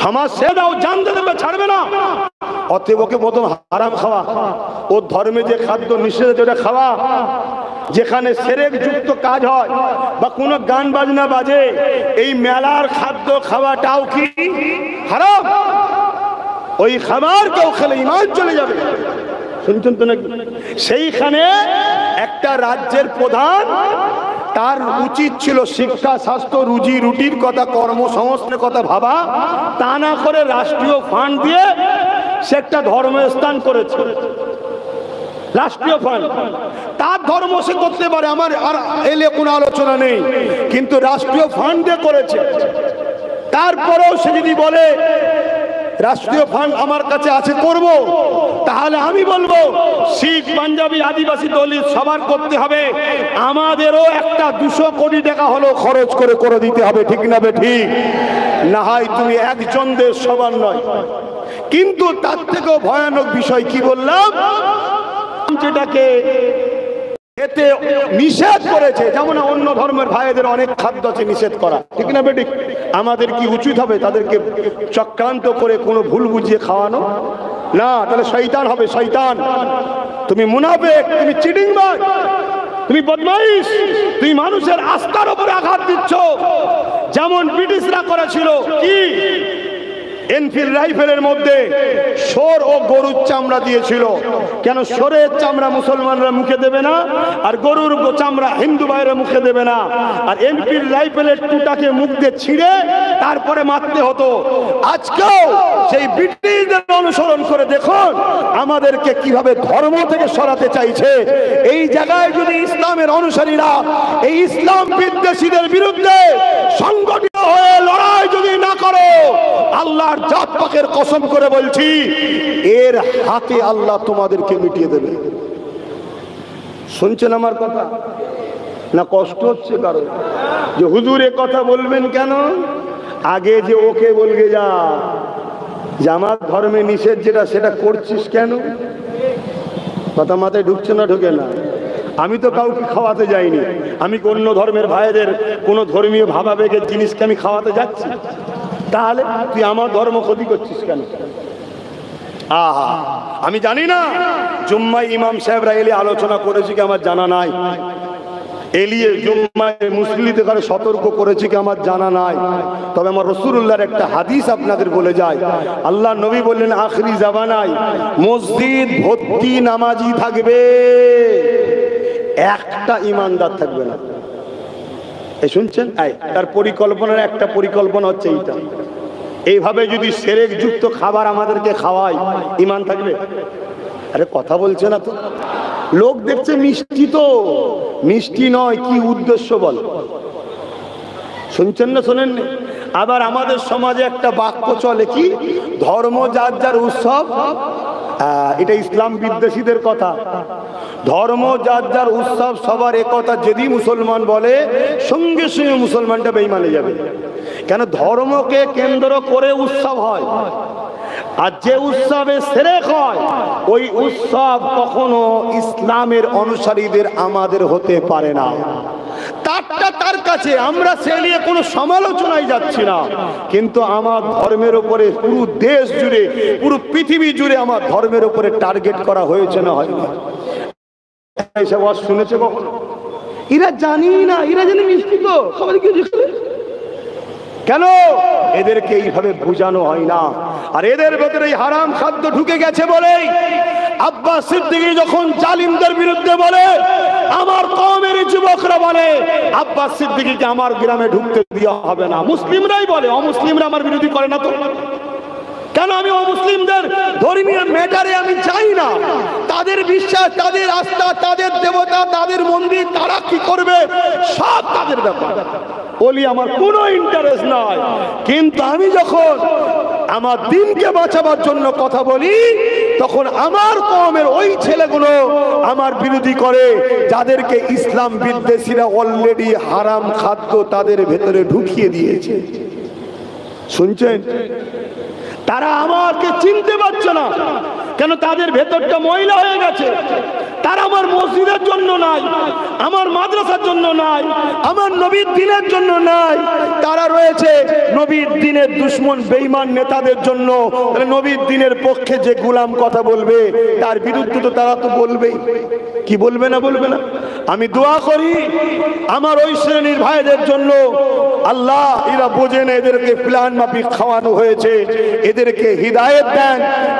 সমাজ সে দাও, জানতে দেবে, ছাড়বে না। অতএব ওকে প্রথম হারাম খাওয়া, ওর ধর্মে যে খাদ্য নিষেধ ওটা খাওয়া, যেখানে শিরক যুক্ত কাজ হয় বা কোনো গান বাজনা বাজে, এই মেলার খাদ্য খাওয়াটাও কি হারাম। ওই খাবার কেউ খেলে ঈমান চলে যাবে। শুনছেন তো নাকি? সেইখানে একটা রাজ্যের প্রধান তার উচিত ছিল শিক্ষা, স্বাস্থ্য, রুজি রুটির কথা, কর্মসংস্থানের কথা ভাবা। তা না করে রাষ্ট্রীয় ফান্ড দিয়ে সে একটা ধর্মস্থান করেছে। রাষ্ট্রীয় ফান্ড, তার ধর্ম সে করতে পারে, আমার আর এলে কোনো আলোচনা নেই, কিন্তু রাষ্ট্রীয় ফান্ড দিয়ে করেছে। তারপরেও সে যদি বলে রাষ্ট্রীয় ফান্ড আমার কাছে আছে করব, তাহলে আমি বলবো শিখ, পাঞ্জাবি, আদিবাসী, দলিত সবার করতে হবে, আমাদেরও একটা 200 কোটি টাকা হলো খরচ করে দিতে হবে। ঠিক না বে ঠিক? না হয় তুমি একজনদের সবার নয়। কিন্তু তার থেকেও ভয়ানক বিষয় কি বললাম, যেটাকে এতে নিষেধ করেছে, যেমন অন্য ধর্মের ভাইদের অনেক খাদ্য আছে নিষেধ করা, ঠিক না বেঠিক? আমাদের কি উচিত হবে তাদেরকে চক্রান্ত করে কোনো ভুল বুঝিয়ে খাওয়ানো? না, তাহলে শয়তান হবে, শয়তান। তুমি মুনাফিক, তুমি চিটিংবাজ, তুমি বদমাইশ, তুমি মানুষের আস্থার উপরে আঘাত দিচ্ছ। যেমন ব্রিটিশরা করেছিল কি, এনফিল্ড রাইফেলের মধ্যে শোর ও গরুর চামড়া দিয়েছিল। কেন শোরের চামড়া মুসলমানরা মুখে দেবে না, আর গরুর চামড়া হিন্দু ভাইরা মুখে দেবে না? আর এনফিল্ড রাইফেলের টুটাকে মুখ দিয়ে ছিঁড়ে তারপরে মারতে হতো। আজকেও সেই ব্রিটিশদের অনুসরণ করে দেখুন আমাদেরকে কিভাবে ধর্ম থেকে সরাতে চাইছে। এই জায়গায় যদি ইসলামের অনুসারীরা এই ইসলাম বিদ্বেষীদের বিরুদ্ধে সংগঠিত হয়ে লড়াই যদি না করো, আল্লাহর জাত পাকের কসম করে বলছি, এর হাতে আল্লাহ তোমাদেরকে মিটিয়ে দেবে। শুনছেন আমার কথা? না কষ্ট হচ্ছে কারো? যে হুজুর এ কথা বলবেন কেন? আগে যে ওকে বলবে যা, যে আমার ধর্মে নিষেধ যেটা সেটা করছিস কেন? কথা মাথায় ঢুকছে না? ঢুকে না? আমি তো কাউকে খাওয়াতে যাইনি, আমি অন্য ধর্মের ভাইদের কোনো ধর্মীয় ভাবাবেগের জিনিসকে আমি খাওয়াতে যাচ্ছি, তাহলে তুই আমার ধর্ম ক্ষতি করছিস কেন? আহা, আমি জানি না জুম্মায় ইমাম সাহেবরা এলে আলোচনা করেছে কি আমার জানা নাই, এলিয়ে জুম্মায় মুসলিমদের কাছে সতর্ক করেছে কি আমার জানা নাই। তবে আমার রাসূলুল্লাহর একটা হাদিস আপনাদের বলে যায়। আল্লাহ নবী বললেন আখরি জামানায় মসজিদ ভর্তি নামাজি থাকবে, একটা ইমানদার থাকবে না। এই শুনছেন? তার পরিকল্পনার একটা পরিকল্পনা হচ্ছে এইটা। এইভাবে যদি সেরেক যুক্ত খাবার আমাদেরকে খাওয়ায়, ঈমান থাকবে? আরে কথা বলছে না তো। লোক দেখছে মিষ্টি, তো মিষ্টি নয়, কি উদ্দেশ্য বল? শুনছেন না শোনেন? আবার আমাদের সমাজে একটা বাক্য চলে কি, ধর্ম যার যার উৎসব। এটা ইসলাম বিদ্বেষীদের কথা। ধর্ম যার যার উৎসব সবার একথা যদি মুসলমান বলে, সঙ্গে সঙ্গে মুসলমানটা বেঈমানে যাবে। কেন? ধর্মকে কেন্দ্র করে উৎসব হয়, আর যে উৎসবে শিরক হয় ওই উৎসব কখনো ইসলামের অনুসারীদের আমাদের হতে পারে না। তারটা তার কাছে, আমরা সে নিয়ে কোনো সমালোচনায় যাচ্ছি না, কিন্তু আমার ধর্মের উপরে পুরো দেশ জুড়ে, পুরো পৃথিবী জুড়ে আমার ধর্মের উপরে টার্গেট করা হয়েছে না হয়নি? এসব ওয়াজ শুনেছে কখনো? এরা জানি না, এরা জানি মিষ্টি তো সবাই কি কেন? এদেরকে এইভাবে বুঝানো হয় না। আর এদের ভেতরে হারাম খাদ্য ঢুকে গেছে বলেই আব্বাস সিদ্দিকী যখন জালিমদের বিরুদ্ধে বলে, আমার কওমের যুবকরা বলে আব্বাস সিদ্দিকীকে আমার গ্রামে ঢুকতে দেওয়া হবে না। মুসলিমরাই বলে, অমুসলিমরা আমার বিরোধী করে না তো। কেন? আমি অমুসলিমদের ধর্মীয় ম্যাটারে আমি যাই না। তাদের বিশ্বাস, তাদের আস্থা, তাদের দেবতা, তাদের মন্দির, তারা কি করবে সব তাদের ব্যাপার, বলি আমার কোনো ইন্টারেস্ট নাই। কিন্তু আমি যখন আমার দিনকে বাঁচাবার জন্য কথা বলি, তখন আমার কওমের ওই ছেলেগুলো আমার বিরোধী করে, যাদেরকে ইসলাম বিদ্বেষীরা অলরেডি হারাম খাদ্য তাদের ভেতরে ঢুকিয়ে দিয়েছে। শুনছেন? তারা আমাকে চিনতে পারছে না। কেন? তাদের ভেতরটা ময়লা হয়ে গেছে। তারা আমার মসজিদের জন্য নাই, আমার মাদ্রাসার জন্য নাই, আমার নবীর দিনের জন্য নাই। তারা রয়েছে নবীর দিনের দুশমন বেঈমান নেতাদের জন্য। নবীর দিনের পক্ষে যে গোলাম কথা বলবে তার বিরুদ্ধে তো তারা তো বলবেই। কি বলবে না? বলবে না? আমি দোয়া করি আমার ওই শ্রেণীর ভাইদের জন্য, আল্লাহ এরা বোঝেন, এদেরকে প্ল্যান মাফিক খাওয়ানো হয়েছে, এদেরকে হিদায়েত দেন,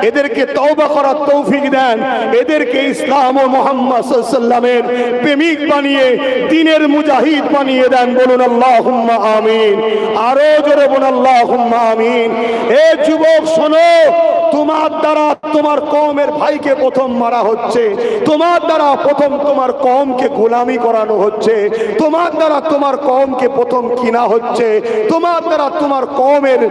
এদেরকে তওবা করার তৌফিক দেন, এদেরকে ইসলাম ও মুহাম্মদ সাল্লাল্লাহু আলাইহি ওয়াসাল্লামের প্রেমিক বানিয়ে দ্বীনের মুজাহিদ বানিয়ে দেন। বলুন আল্লাহুম্মা আমিন। আরো জোরে বলুন আল্লাহুম্মা আমিন। এ যুবক শোনো, তোমার দ্বারা তোমার কওমের ভাইকে প্রথম মারা হচ্ছে, তোমার দ্বারা প্রথম তোমার কওমকে গোলামি করানো হচ্ছে, তোমার দ্বারা তোমার কওমকে প্রথম কিনা হচ্ছে, তোমার দ্বারা তোমার কওমের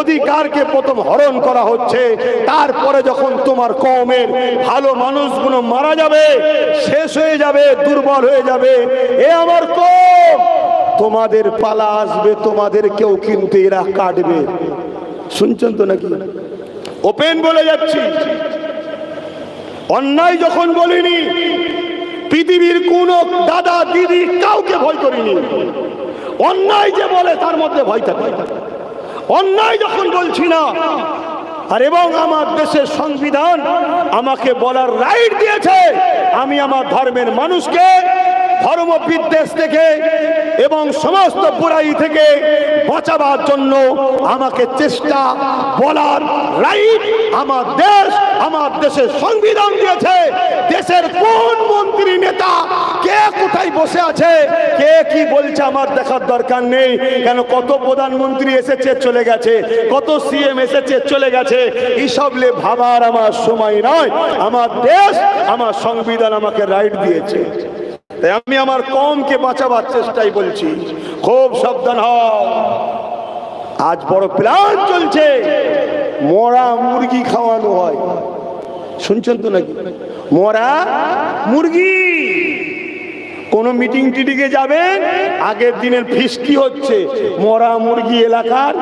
অধিকারকে প্রথম হরণ করা হচ্ছে। তারপরে যখন তোমার কওমের ভালো মানুষগুলো মারা যাবে, শেষ হয়ে যাবে, দুর্বল হয়ে যাবে, এ আমার কওম, তোমাদের পালা আসবে, তোমাদের কেউ কিন্তু এরা কাটবে। শুনছেন তো নাকি? ওপেন বলে যাচ্ছি, অন্যায় যখন বলিনি, পৃথিবীর কোন দাদা দিদি কাউকে ভয় করিনি। অন্যায় যে বলে তার মধ্যে ভয় থাকে। অন্যায় যখন বলছি না, আর এবং আমার দেশের সংবিধান আমাকে বলার রাইট দিয়েছে, আমি আমার ধর্মের মানুষকে ধর্ম বিদ্বেষ থেকে এবং সমস্ত বুরাই থেকে বাঁচাবার জন্য আমাকে চেষ্টা বলার রাইট আমার দেশ, আমার দেশের সংবিধান দিয়েছে। দেশের কোন মন্ত্রী নেতা কে কোথায় বসে আছে, কে কি বলছে আমার দেখার দরকার নেই। কেন কত প্রধানমন্ত্রী এসেছে চলে গেছে, কত সিএম এসেছে চলে গেছে, এইসব লে ভাবার আমার সময় নয়। আমার দেশ, আমার সংবিধান আমাকে রাইট দিয়েছে। তাই আমি আমার কওমকে বাঁচাবার চেষ্টাই বলছি, খুব সাবধান হও। আজ বড় প্ল্যান চলছে, মরা মুরগি খাওয়ানো হয়। শুনছেন তো নাকি? মরা মুরগি। কোন মিটিং টিটিংয়ে যাবেন, আগের দিনের ফিস্টি হচ্ছে, মরা মুরগি এলাকার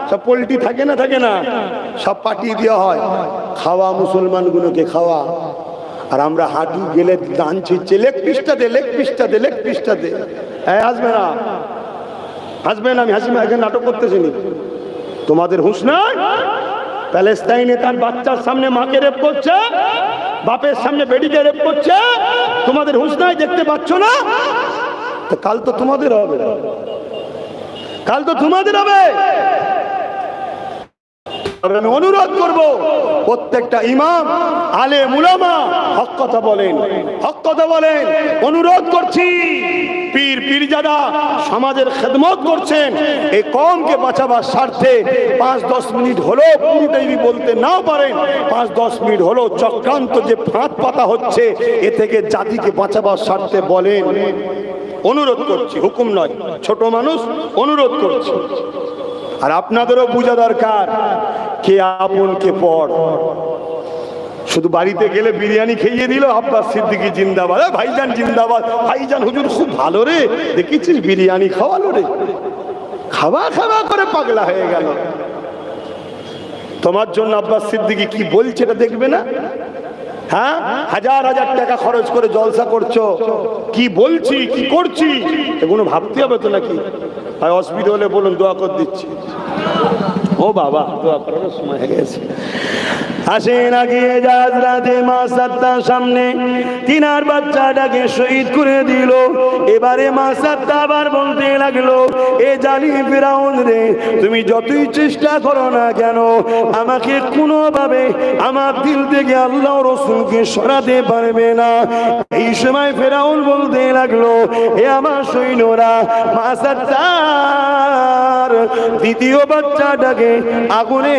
সব পোল্ট্রি থাকে না, থাকে না, সব পাঠিয়ে দেওয়া হয়, খাওয়া মুসলমানগুলোকে খাওয়া। আর আমরা হাঁটু গেলে দাঁড়ছে, লেগ পিসটা দে, লেগ পিসটা দে, লেগ পিসটা দে। হ্যাঁ, আসবে না, আসবে না, আমি হাসিমা এখানে নাটক করতেছি। তোমাদের হুঁশ নাই? প্যালেস্তাইনে তার বাচ্চার সামনে মাকে রেপ করছে, বাপের সামনে বেডিকে রেপ করছে, তোমাদের হুঁশ নাই? দেখতে পাচ্ছ না? তো কাল তো তোমাদের হবে, কাল তো তোমাদের হবে। আমি অনুরোধ করব, প্রত্যেকটা ইমাম, আলেম উলামা হক কথা বলেন, হক কথা বলেন। অনুরোধ করছি, পীর পীরজাদা সমাজের খেদমত করছেন, এই কওমকে বাঁচাবার স্বার্থে 5-10 মিনিট হলো, পুরোটাই বলতে নাও পারেন, 5-10 মিনিট হলো চক্রান্ত যে ফাঁদ পাতা হচ্ছে, এ থেকে জাতিকে বাঁচাবার স্বার্থে বলেন। অনুরোধ করছি, হুকুম নয়, ছোট মানুষ, অনুরোধ করছি। আর আপনাদেরও বোঝা দরকার, কে আপন কে পর। শুধু বাড়িতে গেলে বিরিয়ানি খেয়ে দিল, আব্বাস সিদ্দিকী জিন্দাবাদ, ভাইজান জিন্দাবাদ, ভাইজান হুজুর খুব ভালো রে, দেখেছিস বিরিয়ানি খাওয়ালো রে, খাওয়া খাওয়া করে পাগলা হয়ে গেল। তোমার জন্য আব্বাস সিদ্দিকী কি বলছে এটা দেখবে না? হ্যাঁ, হাজার হাজার টাকা খরচ করে জলসা করছো, কি বলছি কি করছি এগুলো ভাবতে হবে তো নাকি? আর অসুবিধা হলে বলুন, দোয়া করে দিচ্ছি। ও বাবা, দোয়া করার সময় হয়ে গেছে। আসেন আগিয়ে যাজ রাতে মা সাত্তার সামনে তিনার বাচ্চাটাকে শহীদ করে দিল। এবারে মা সাত্তা আবার বলতে লাগলো, এ জালিম ফিরাউন রে, তুমি যতই চেষ্টা করো না কেন, আমাকে কোনোভাবে আমার দিল থেকে আল্লাহ রসুলকে সরাতে পারবে না। এই সময় ফিরাউন বলতে লাগলো, এ আমার সৈন্যরা, মা সাত্তার দ্বিতীয় বাচ্চাটাকে আগুনে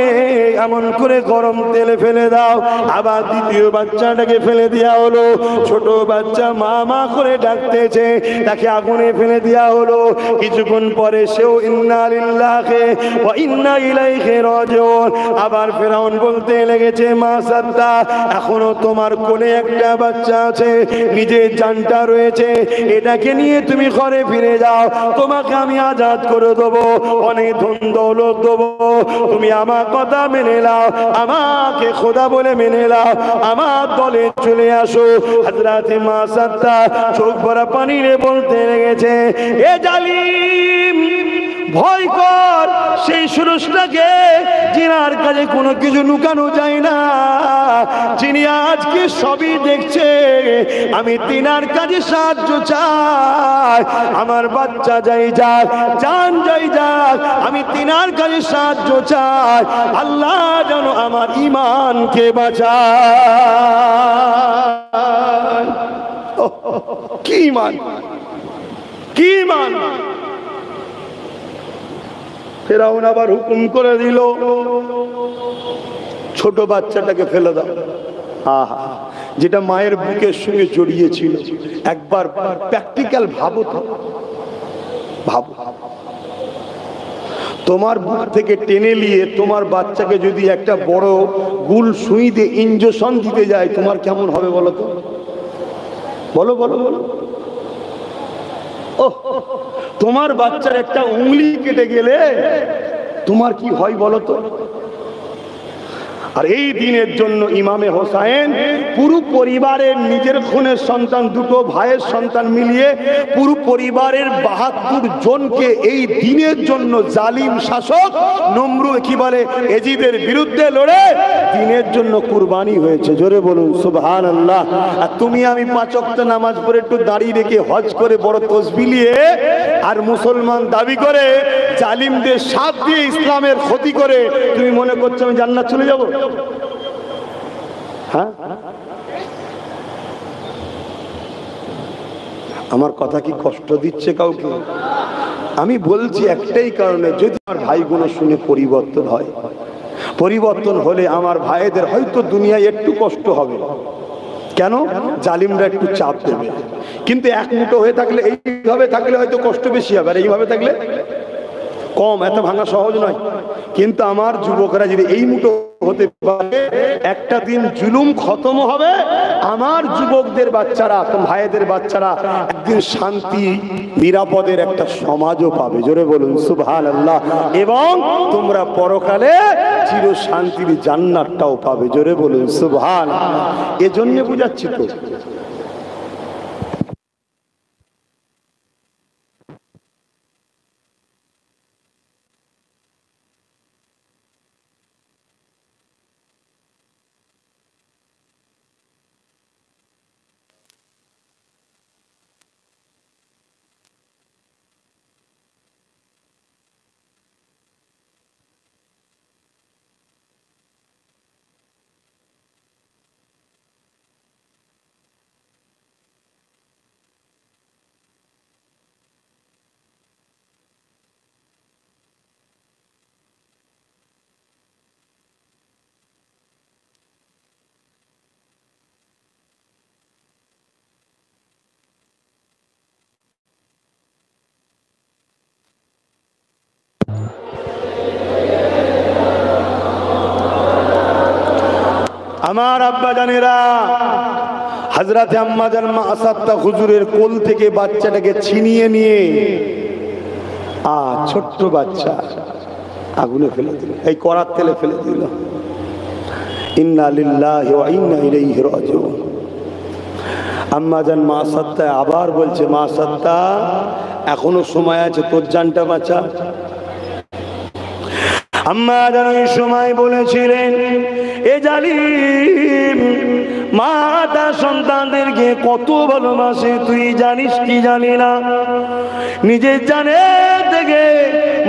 এমন করে গরম তেলে ফেলে দাও। আবার দ্বিতীয় বাচ্চাটাকে ফেলে দেওয়া হলো। ছোট বাচ্চা মা মা করে ডাকতেছে, তাকে আগুনে ফেলে দেওয়া হলো। কিছুক্ষণ পরে সেও ইন্না লিল্লাহি ওয়া ইন্না ইলাইহি রাজিউন। আবার ফিরাউন বলতে লেগেছে, মা সাত্তা, এখনো তোমার কোলে একটা বাচ্চা আছে, নিজের জানটা রয়েছে, এটাকে নিয়ে তুমি ঘরে ফিরে যাও, তোমাকে আমি আজাদ করে দেবো, অনেক ধন দৌলত দেবো, তুমি আমার কথা মেনে নাও, আমাকে খোদা বলে মেনে নাও, আমার দলে চলে আসো। হযরত মা সাত্তা চোখ ভরা পানি রে বলতে লেগেছে, এ জালিম, ভয় কর সেই সুরজটাকে, যিনার কাছে কোনো কিছু লুকানো যায় না, যিনি আজকে সবই দেখছে। আমি তিনার কাছে সাহায্য চাই, আমার বাচ্চা যাই যাক, জান যাই যাক, আমি তিনার কাছে সাহায্য চাই। আল্লাহ যেন আমার ঈমানকে বাঁচায়। কি ঈমান, কি ঈমান। ফেরাউন আবার হুকুম করে দিল ছোট বাচ্চাটাকে ফেলে দাও। আহা, যেটা মায়ের বুকের সঙ্গে জড়িয়েছিল। একবার প্র্যাকটিক্যাল ভাবো তো, ভাবো তোমার বুক থেকে টেনে নিয়ে তোমার বাচ্চাকে যদি একটা বড় গুল সুই দিয়ে ইঞ্জেকশন দিতে যায়, তোমার কেমন হবে বলো তো? বলো বলো বলো। ও, তোমার বাচ্চার একটা উংলি কেটে গেলে তোমার কি হয় বলো তো? আর এই দিনের জন্য ইমামে হোসাইন পুরো পরিবারের নিজের খুনের সন্তান, দুটো ভাইয়ের সন্তান মিলিয়ে পুরো পরিবারের ৭২ জনকে এই দিনের জন্য জালিম শাসক নমরুদ কি বলে এজিদের বিরুদ্ধে লড়ে দিনের জন্য কুরবানি হয়েছে। জোরে বলুন সুবহানাল্লাহ। আর তুমি আমি ৫ ওয়াক্ত নামাজ পড়ে একটু দাঁড়িয়ে রেখে হজ করে বড় তসবিহ নিয়ে আর মুসলমান দাবি করে জালিমদের সাথ দিয়ে ইসলামের ক্ষতি করে তুমি মনে করছো আমি জান্নাত চলে যাব? হ্যাঁ, আমার কথা কি কষ্ট দিচ্ছে কাউকে? আমি বলছি একটাই কারণে, যদি আমার ভাইগুলো শুনে পরিবর্তন হয়, পরিবর্তন হলে আমার ভাইদের হয়তো দুনিয়ায় একটু কষ্ট হবে। কেন? জালিমরা একটু চাপ দেবে। কিন্তু এক মুঠো হয়ে থাকলে, এইভাবে থাকলে হয়তো কষ্ট বেশি হবে, আর এইভাবে থাকলে কম। এত ভাঙা সহজ নয়। কিন্তু আমার যুবকরা যদি এই মুঠো হতে পারে, একটা দিন জুলুম খতম হবে। আমার যুবকদের বাচ্চারা, ভাইদের বাচ্চারা একদিন শান্তি নিরাপদের একটা সমাজও পাবে। জোরে বলুন সুবহানাল্লাহ। এবং তোমরা পরকালে চির শান্তির জান্নাতটাও পাবে। জোরে বলুন সুবহানাল্লাহ। এজন্য বুঝাচ্ছি তো। আমার আব্বা জানেরা, হযরত আম্মাজান মা আসাদা হুজুরের কোল থেকে বাচ্চাটাকে ছিনিয়ে নিয়ে ছোট্ট বাচ্চা আগুনে ফেলে দিল, এই কড়ার তেলে ফেলে দিল। ইন্না লিল্লাহি ওয়া ইন্না ইলাইহি রাজিউন। আম্মাজান মা আসাদা আবার বলছে, মা আসাদা এখনো সময় আছে, তোর জানটা বাঁচা। আম্মা যেন এই সময় বলেছিলেন, এ জালিম মা তার সন্তানদেরকে কত ভালোবাসে তুই জানিস কি জানি না? নিজের জানে থেকে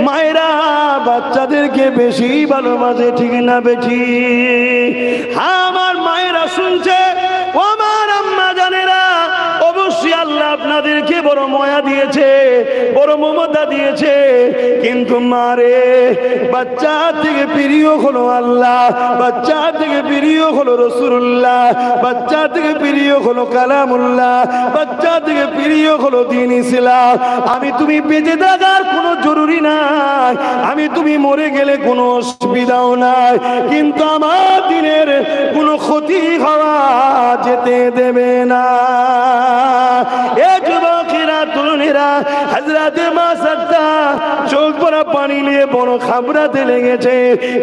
মায়েরা বাচ্চাদেরকে বেশি ভালোবাসে, ঠিক না বেঠি? আমার মায়েরা শুনছে, ও আমার আম্মা জানেরা, অবশ্যই আল্লাহ আপনাদেরকে বড় মায়া দিয়েছে, বড় মমতা দিয়েছে। কিন্তু মারে বাচ্চা থেকে প্রিয় হলো আল্লাহ, বাচ্চা থেকে প্রিয় হলো রাসূলুল্লাহ, বাচ্চা থেকে প্রিয় হলো কালামুল্লাহ, বাচ্চা থেকে প্রিয় হলো দ্বীন ইসলাম। আমি তুমি বেঁচে থাকার কোনো জরুরি নাই, আমি তুমি মরে গেলে কোনো অসুবিধাও নাই, কিন্তু আমার দিনের কোনো ক্ষতি হওয়া যেতে দেবে না। এ যুবকেরা, তরুণীরা, হযরতে মা আসাদা চোখ ভরা পানি নিয়ে বড় ঘাবড়াতে লেগেছে।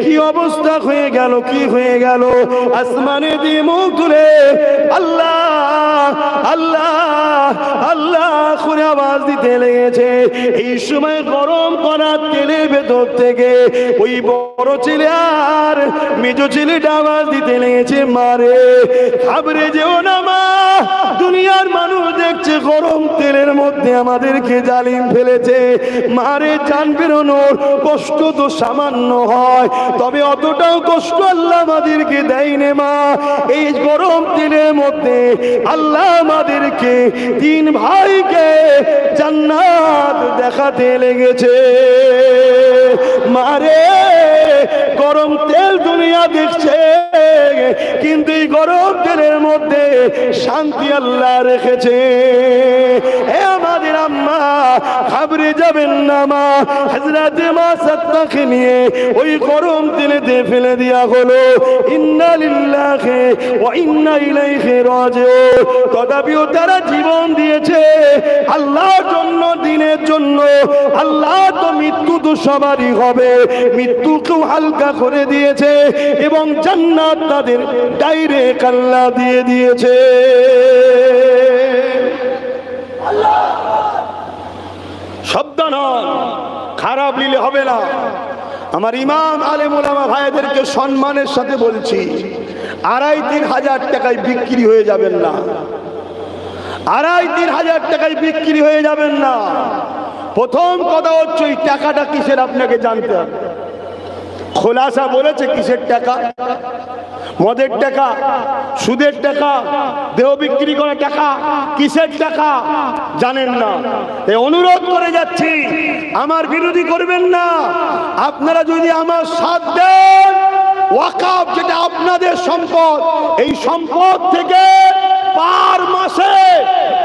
কি অবস্থা হয়ে গেল, কি হয়ে গেল? আসমানে দিয়ে মুখ তুলে আল্লাহ আল্লাহ আল্লাহ করে আওয়াজ দিতে লেগেছে। এই সময় গরম করা তেলের ভেতর থেকে ওই বড় ছেলে আর মেজো ছেলেটা আওয়াজ দিতে লেগেছে, মারে ঘাবড়ে যেও না মা, দুনিয়ার মানুষ দেখছে গরম তেলের দিনের মধ্যে আমাদেরকে জালিম ফেলেছে। মারে জান বেরোনোর কষ্ট তো সামান্য হয়, তবে অতটাও কষ্ট আল্লাহ আমাদেরকে দেয়নি মা। এই গরম দিনের মধ্যে আল্লাহ আমাদেরকে তিন ভাইকে জান্নাত দেখাতে লেগেছে। মারে গরম তেল দুনিয়া দেখছে, কিন্তু এই গরম তেলের মধ্যে শান্তি আল্লাহ রেখেছে। হে আমাদের আম্মা, ঘাবড়ে যাবেন না মা। হযরতে মা সাত্তাকে নিয়ে ওই গরম তেলেতে ফেলে দেয়া হলো। ইন্না লিল্লাহি ওয়া ইন্না ইলাইহি রাজিউন। তথাপিও তারা জীবন দিয়েছে আল্লাহর জন্য, দিনের জন্য। আল্লাহ তো মৃত্যু তো সবারই হবে, মৃত্যুকেও হালকা করে দিয়েছে এবং জান্নাত তাদের ডাইরেক্ট আল্লাহ দিয়ে দিয়েছে। সাবধান হন, খারাপ নিলে হবে না। আমার ইমাম আলেম ওলামা ভাইদেরকে সম্মানের সাথে বলছি, 2,5-3 হাজার টাকায় বিক্রি হয়ে যাবেন না। 2,5-3 হাজার টাকায় বিক্রি হয়ে যাবেন না। প্রথম কথা হচ্ছে এই টাকাটা কিসের আপনাকে জানতে হবে। খোলাসা বলেছে কিসের টাকা? মদের টাকা, সুদের টাকা, দেহ বিক্রি করা টাকা, কিসের টাকা জানেন না। এই অনুরোধ করে যাচ্ছি, আমার বিরোধী করবেন না। আপনারা যদি আমার সাথ দেন, ওয়াকাফ যেটা আপনাদের সম্পদ, এই সম্পদ থেকে পার মাসে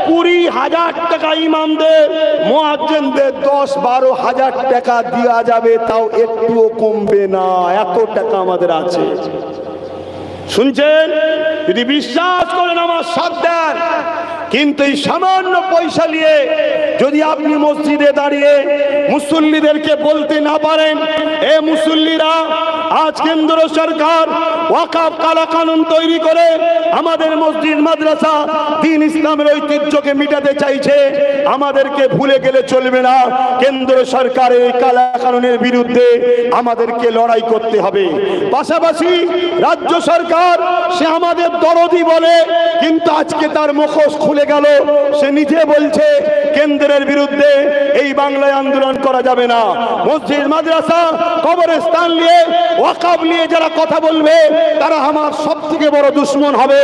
20,000 টাকা ইমামদের, মুয়াজ্জিনদের 10-12 হাজার টাকা দেওয়া যাবে, তাও একটুও কমবে না। এত টাকা আমাদের আছে। শুনছেন? যদি বিশ্বাস করেন আমার সাথ দেন। কিন্তু এই সামান্য পয়সা নিয়ে যদি আপনি মসজিদে দাঁড়িয়ে মুসল্লিদেরকে বলতে না পারেন, এ মুসল্লিরা, আজ কেন্দ্র সরকার ওয়াকফ কালা কানুন তৈরি করে আমাদের মসজিদ মাদ্রাসা দ্বীন ইসলামের ঐতিহ্যকে মিটাতে চাইছে, আমাদেরকে ভুলে গেলে চলবে না। কেন্দ্র সরকারের এই কালা কানুনের বিরুদ্ধে আমাদেরকে লড়াই করতে হবে। পাশাপাশি রাজ্য সরকার, সে আমাদের দরদি বলে, কিন্তু আজকে তার মুখোশ খুলে গেল। সে নিজে বলছে কেন্দ্রের বিরুদ্ধে এই বাংলায় আন্দোলন করা যাবে না। মসজিদ মাদ্রাসা কবরস্থান নিয়ে, ওয়াকফ নিয়ে যারা কথা বলবে, তারা আমার সবথেকে বড় দুশমন হবে।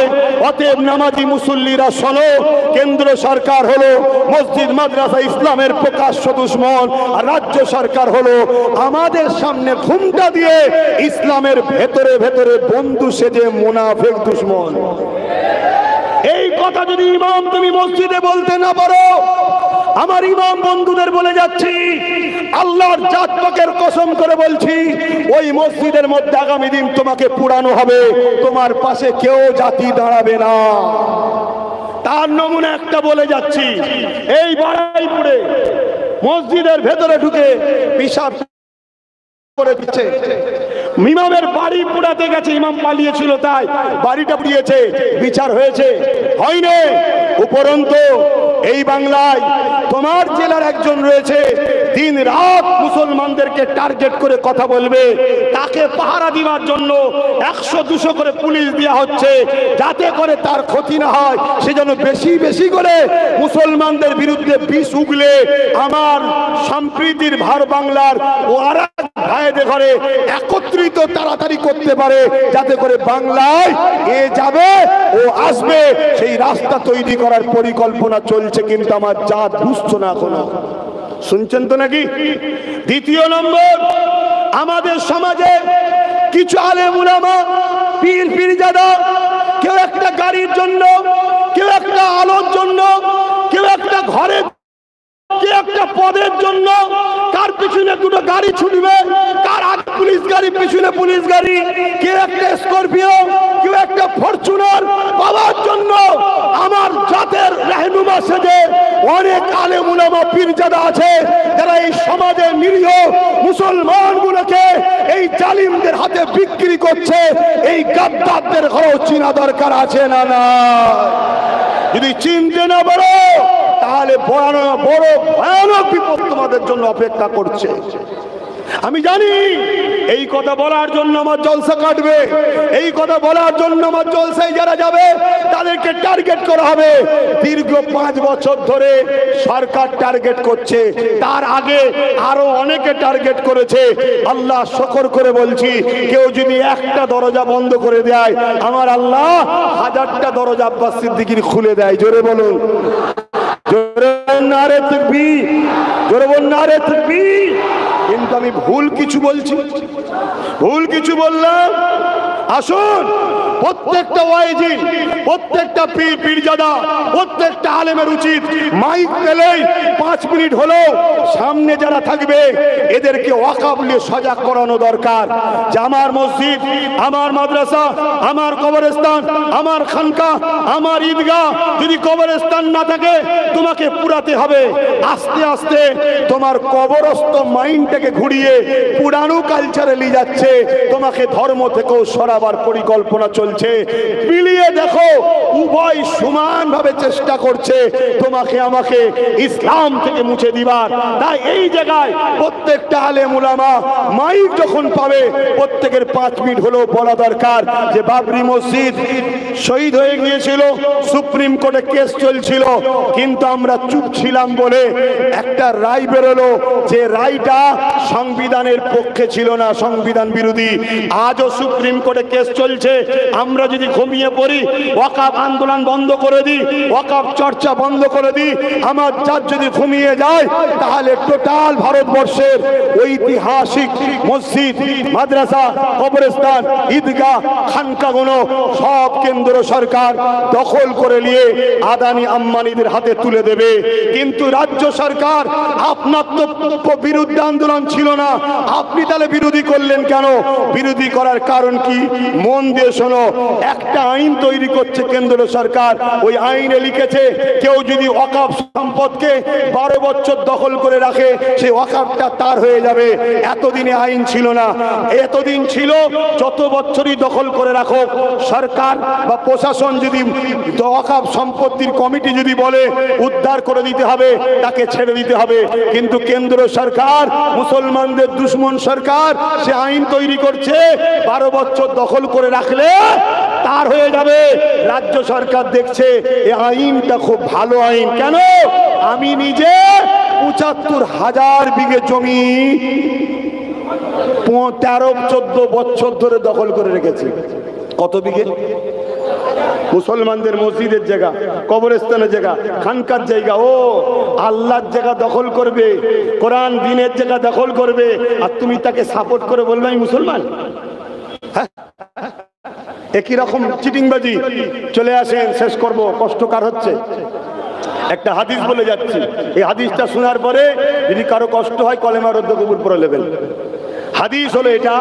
অতএব নামাজি মুসল্লিরা শোনো, কেন্দ্র সরকার হলো মসজিদ মাদ্রাসা ইসলামের প্রকাশ্য দুশমন, আর রাজ্য সরকার হলো আমাদের সামনে ঘুমটা দিয়ে ইসলামের ভেতরে ভেতরে বন্ধু সেজে মুনাফিক দুশমন। এই কথা যদি ইমাম তুমি মসজিদে বলতে না পারো, আমার ইমাম বন্ধুদের বলে যাচ্ছি, আল্লাহর জাত পাকের কসম করে বলছি, ওই মসজিদের মধ্যে আগামী দিন তোমাকে পুরানো হবে, তোমার পাশে কেউ জাতি দাঁড়াবে না। তার নমুনা একটা বলে যাচ্ছি, এই বাড়াইপুরে মসজিদের ভেতরে ঢুকে পেশাব করে দিচ্ছে। ইমামের বাড়ি পুড়াতে গেছে, ইমাম পালিয়েছিল তাই বাড়িটা পুড়িয়েছে, বিচার হয়েছে? হয়নি। উপরন্তু এই বাংলায় তোমার জেলার একজন রয়েছে, দিন রাত মুসলমানদেরকে টার্গেট করে কথা বলবে, তাকে পাহারা দেওয়ার জন্য 100-200 করে পুলিশ দেওয়া হচ্ছে, যাতে করে তার ক্ষতি না হয়। সেজন্য বেশি বেশি করে মুসলমানদের বিরুদ্ধে বিষ উগলে আমার সম্প্রীতির ভার বাংলার ওরা ভাইদের ঘরে একত্রিত তাড়াতাড়ি করতে পারে, যাতে করে বাংলায় এ যাবে ও আসবে, সেই রাস্তা তৈরি করার পরিকল্পনা চলছে। কিন্তু আমার জাত বুঝছো না এখনো। শুনছেন তো নাকি? দ্বিতীয় নম্বর, আমাদের সমাজে কিছু আলেম উলামা, পীর পীরজাদা, কেউ একটা গাড়ির জন্য, কেউ একটা আলোর জন্য, কেউ একটা ঘরের, কেউ একটা পদের জন্য কার পিছনে দুটো গাড়ি ছুটবে, কার আগে পুলিশ গাড়ি, পিছনে পুলিশ গাড়ি, কেউ একটা স্করপিও, কেউ একটা ফরচুনার পাওয়ার জন্য আমার জাতের রাহনুমা সেজে অনেক আলেম উলামা পীরজাদা আছে, যারা এই সমাজের নিরীহ মুসলমানগুলোকে এই জালিমদের হাতে বিক্রি করছে। এই গাদ্দারদের ঘরেও চিনা দরকার আছে না? না, যদি চিনতে না পারো তাহলে বড় ভয়ানক বিপদ তোমাদের জন্য অপেক্ষা করছে। আমি জানি এই কথা বলার জন্য আমার জলসা কাটবে, এই কথা বলার জন্য আমার জলসায় যারা যাবে তাদেরকে টার্গেট করা হবে। দীর্ঘ 5 বছর ধরে সরকার টার্গেট করছে, তার আগে আরো অনেকে টার্গেট করেছে। আল্লাহ শুকর করে বলছি, কেউ যদি একটা দরজা বন্ধ করে দেয়, আমার আল্লাহ 1000টা দরজা আব্বাস সিদ্দিকীর খুলে দেয়। জোরে বলুন, জোরে নারে তাকবীর, জোরে বলুন নারে তাকবীর। কিন্তু আমি ভুল কিছু বলছি, ভুল কিছু বললাম। আসুন প্রত্যেকটা ওয়াইজিন, প্রত্যেকটা পীর পীরজাদা, প্রত্যেকটা আলেমের উচিত মাইক পেলেই 5 মিনিট হলো সামনে যারা থাকবে এদেরকে ওয়াকফ নিয়ে সজাগ করানো দরকার যে আমার মসজিদ, আমার মাদ্রাসা, আমার কবরস্থান, আমার খানকা, আমার ঈদগাহ যদি কবরস্থান না থাকে তোমাকে পুরাতে হবে। আস্তে আস্তে তোমার কবরস্থ মাইন্ডটাকে ঘুরিয়ে পুরানো কালচারে নিয়ে যাচ্ছে, তোমাকে ধর্ম থেকেও সরাবার পরিকল্পনা চলছে। মিলিয়ে দেখো, উভয় সমানভাবে চেষ্টা করছে তোমাকে আমাকে ইসলাম থেকে মুছে দিবার। তাই এই জায়গায় প্রত্যেকটা আলেম উলামা মাইক যখন পাবে প্রত্যেকের 5 মিনিট হলেও বলা দরকার যে বাবরি মসজিদ শহীদ হয়ে গিয়েছিল, সুপ্রিম কোর্টে কেস চলছিল, কিন্তু আমরা চুপ ছিলাম বলে একটা রায় বেরোলো যে রায়টা সংবিধানের পক্ষে ছিল না, সংবিধান বিরোধী। আজও সুপ্রিম কোর্টে কেস চলছে। আমরা যদি ঘুমিয়ে পড়ি, ওয়াকফ আন্দোলন বন্ধ করে দিই, ওয়াকফ চর্চা বন্ধ করে দিই, আমার জাত যদি ঘুমিয়ে যায়, তাহলে টোটাল ভারতবর্ষের ঐতিহাসিক মসজিদ, মাদ্রাসা, কবরস্থান, ঈদগাহ, খানকাগুলো সব কেন্দ্র সরকার দখল করে নিয়ে আদানি আম্বানিদের হাতে তুলে দেবে। কিন্তু রাজ্য সরকার, আপনার তো বিরুদ্ধে আন্দোলন ছিল না, আপনি তাহলে বিরোধী করলেন কেন? বিরোধী করার কারণ কি? মন দিয়ে শোনো, একটা আইন তৈরি করছে কেন্দ্র সরকার। ওই আইনে লিখেছে কেউ যদি ওয়াকফ সম্পদকে 12 বছর দখল করে রাখে, সেই ওয়াকফটা তার হয়ে যাবে। এতদিনে আইন ছিল না, এতদিন ছিল যত বছরই দখল করে রাখো, সরকার বা প্রশাসন যদি ওয়াকফ সম্পত্তির কমিটি যদি বলে উদ্ধার করে দিতে হবে, তাকে ছেড়ে দিতে হবে। কিন্তু কেন্দ্র সরকার, মুসলমানদের দুশ্মন সরকার, সে আইন তৈরি করছে 12 বছর দখল করে রাখলে তার হয়ে যাবে। রাজ্য সরকার দেখছে এই আইনটা খুব ভালো আইন। কেন? আমি নিজে ৭৫,০০০ বিঘে জমি 13-14 বছর ধরে দখল করে রেখেছি। কত বিঘে? মুসলমানদের মসজিদের জায়গা, কবরস্থানের জায়গা, খানকার জায়গা, ও আল্লাহর জায়গা দখল করবে, কোরআন দ্বীনের জায়গা দখল করবে, আর তুমি তাকে সাপোর্ট করে বলবে আমি মুসলমান? একই রকম চিটিংবাজি। চলে আসেন, শেষ করব, কষ্ট কার হচ্ছে। একটা হাদিস বলে যাচ্ছি, এই হাদিসটা শোনার পরে যদি কারো কষ্ট হয় কলেমা রদ্দ কবুল পড়ে নেবেন। হাদিস হলো এটা,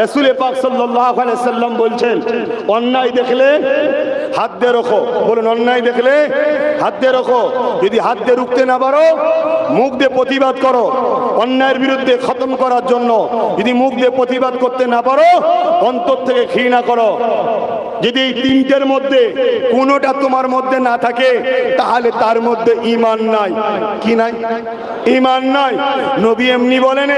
রাসূল পাক সাল্লাল্লাহু আলাইহি সাল্লাম বলছেন, অন্যায় দেখলে হাত দিয়ে রাখো। বলুন, অন্যায় দেখলে হাত দিয়ে রাখো। যদি হাত দিয়ে রুখতে না পারো, মুখ দিয়ে প্রতিবাদ করো। অন্যায়ের বিরুদ্ধে খতম করার জন্য যদি মুখ দিয়ে প্রতিবাদ করতে না পারো, অন্তর থেকে ঘৃণা করো। যদি এই তিনটের মধ্যে কোনোটা তোমার মধ্যে না থাকে, তাহলে তার মধ্যে ঈমান নাই। কি নাই? ঈমান নাই। নবী এমনি বলেন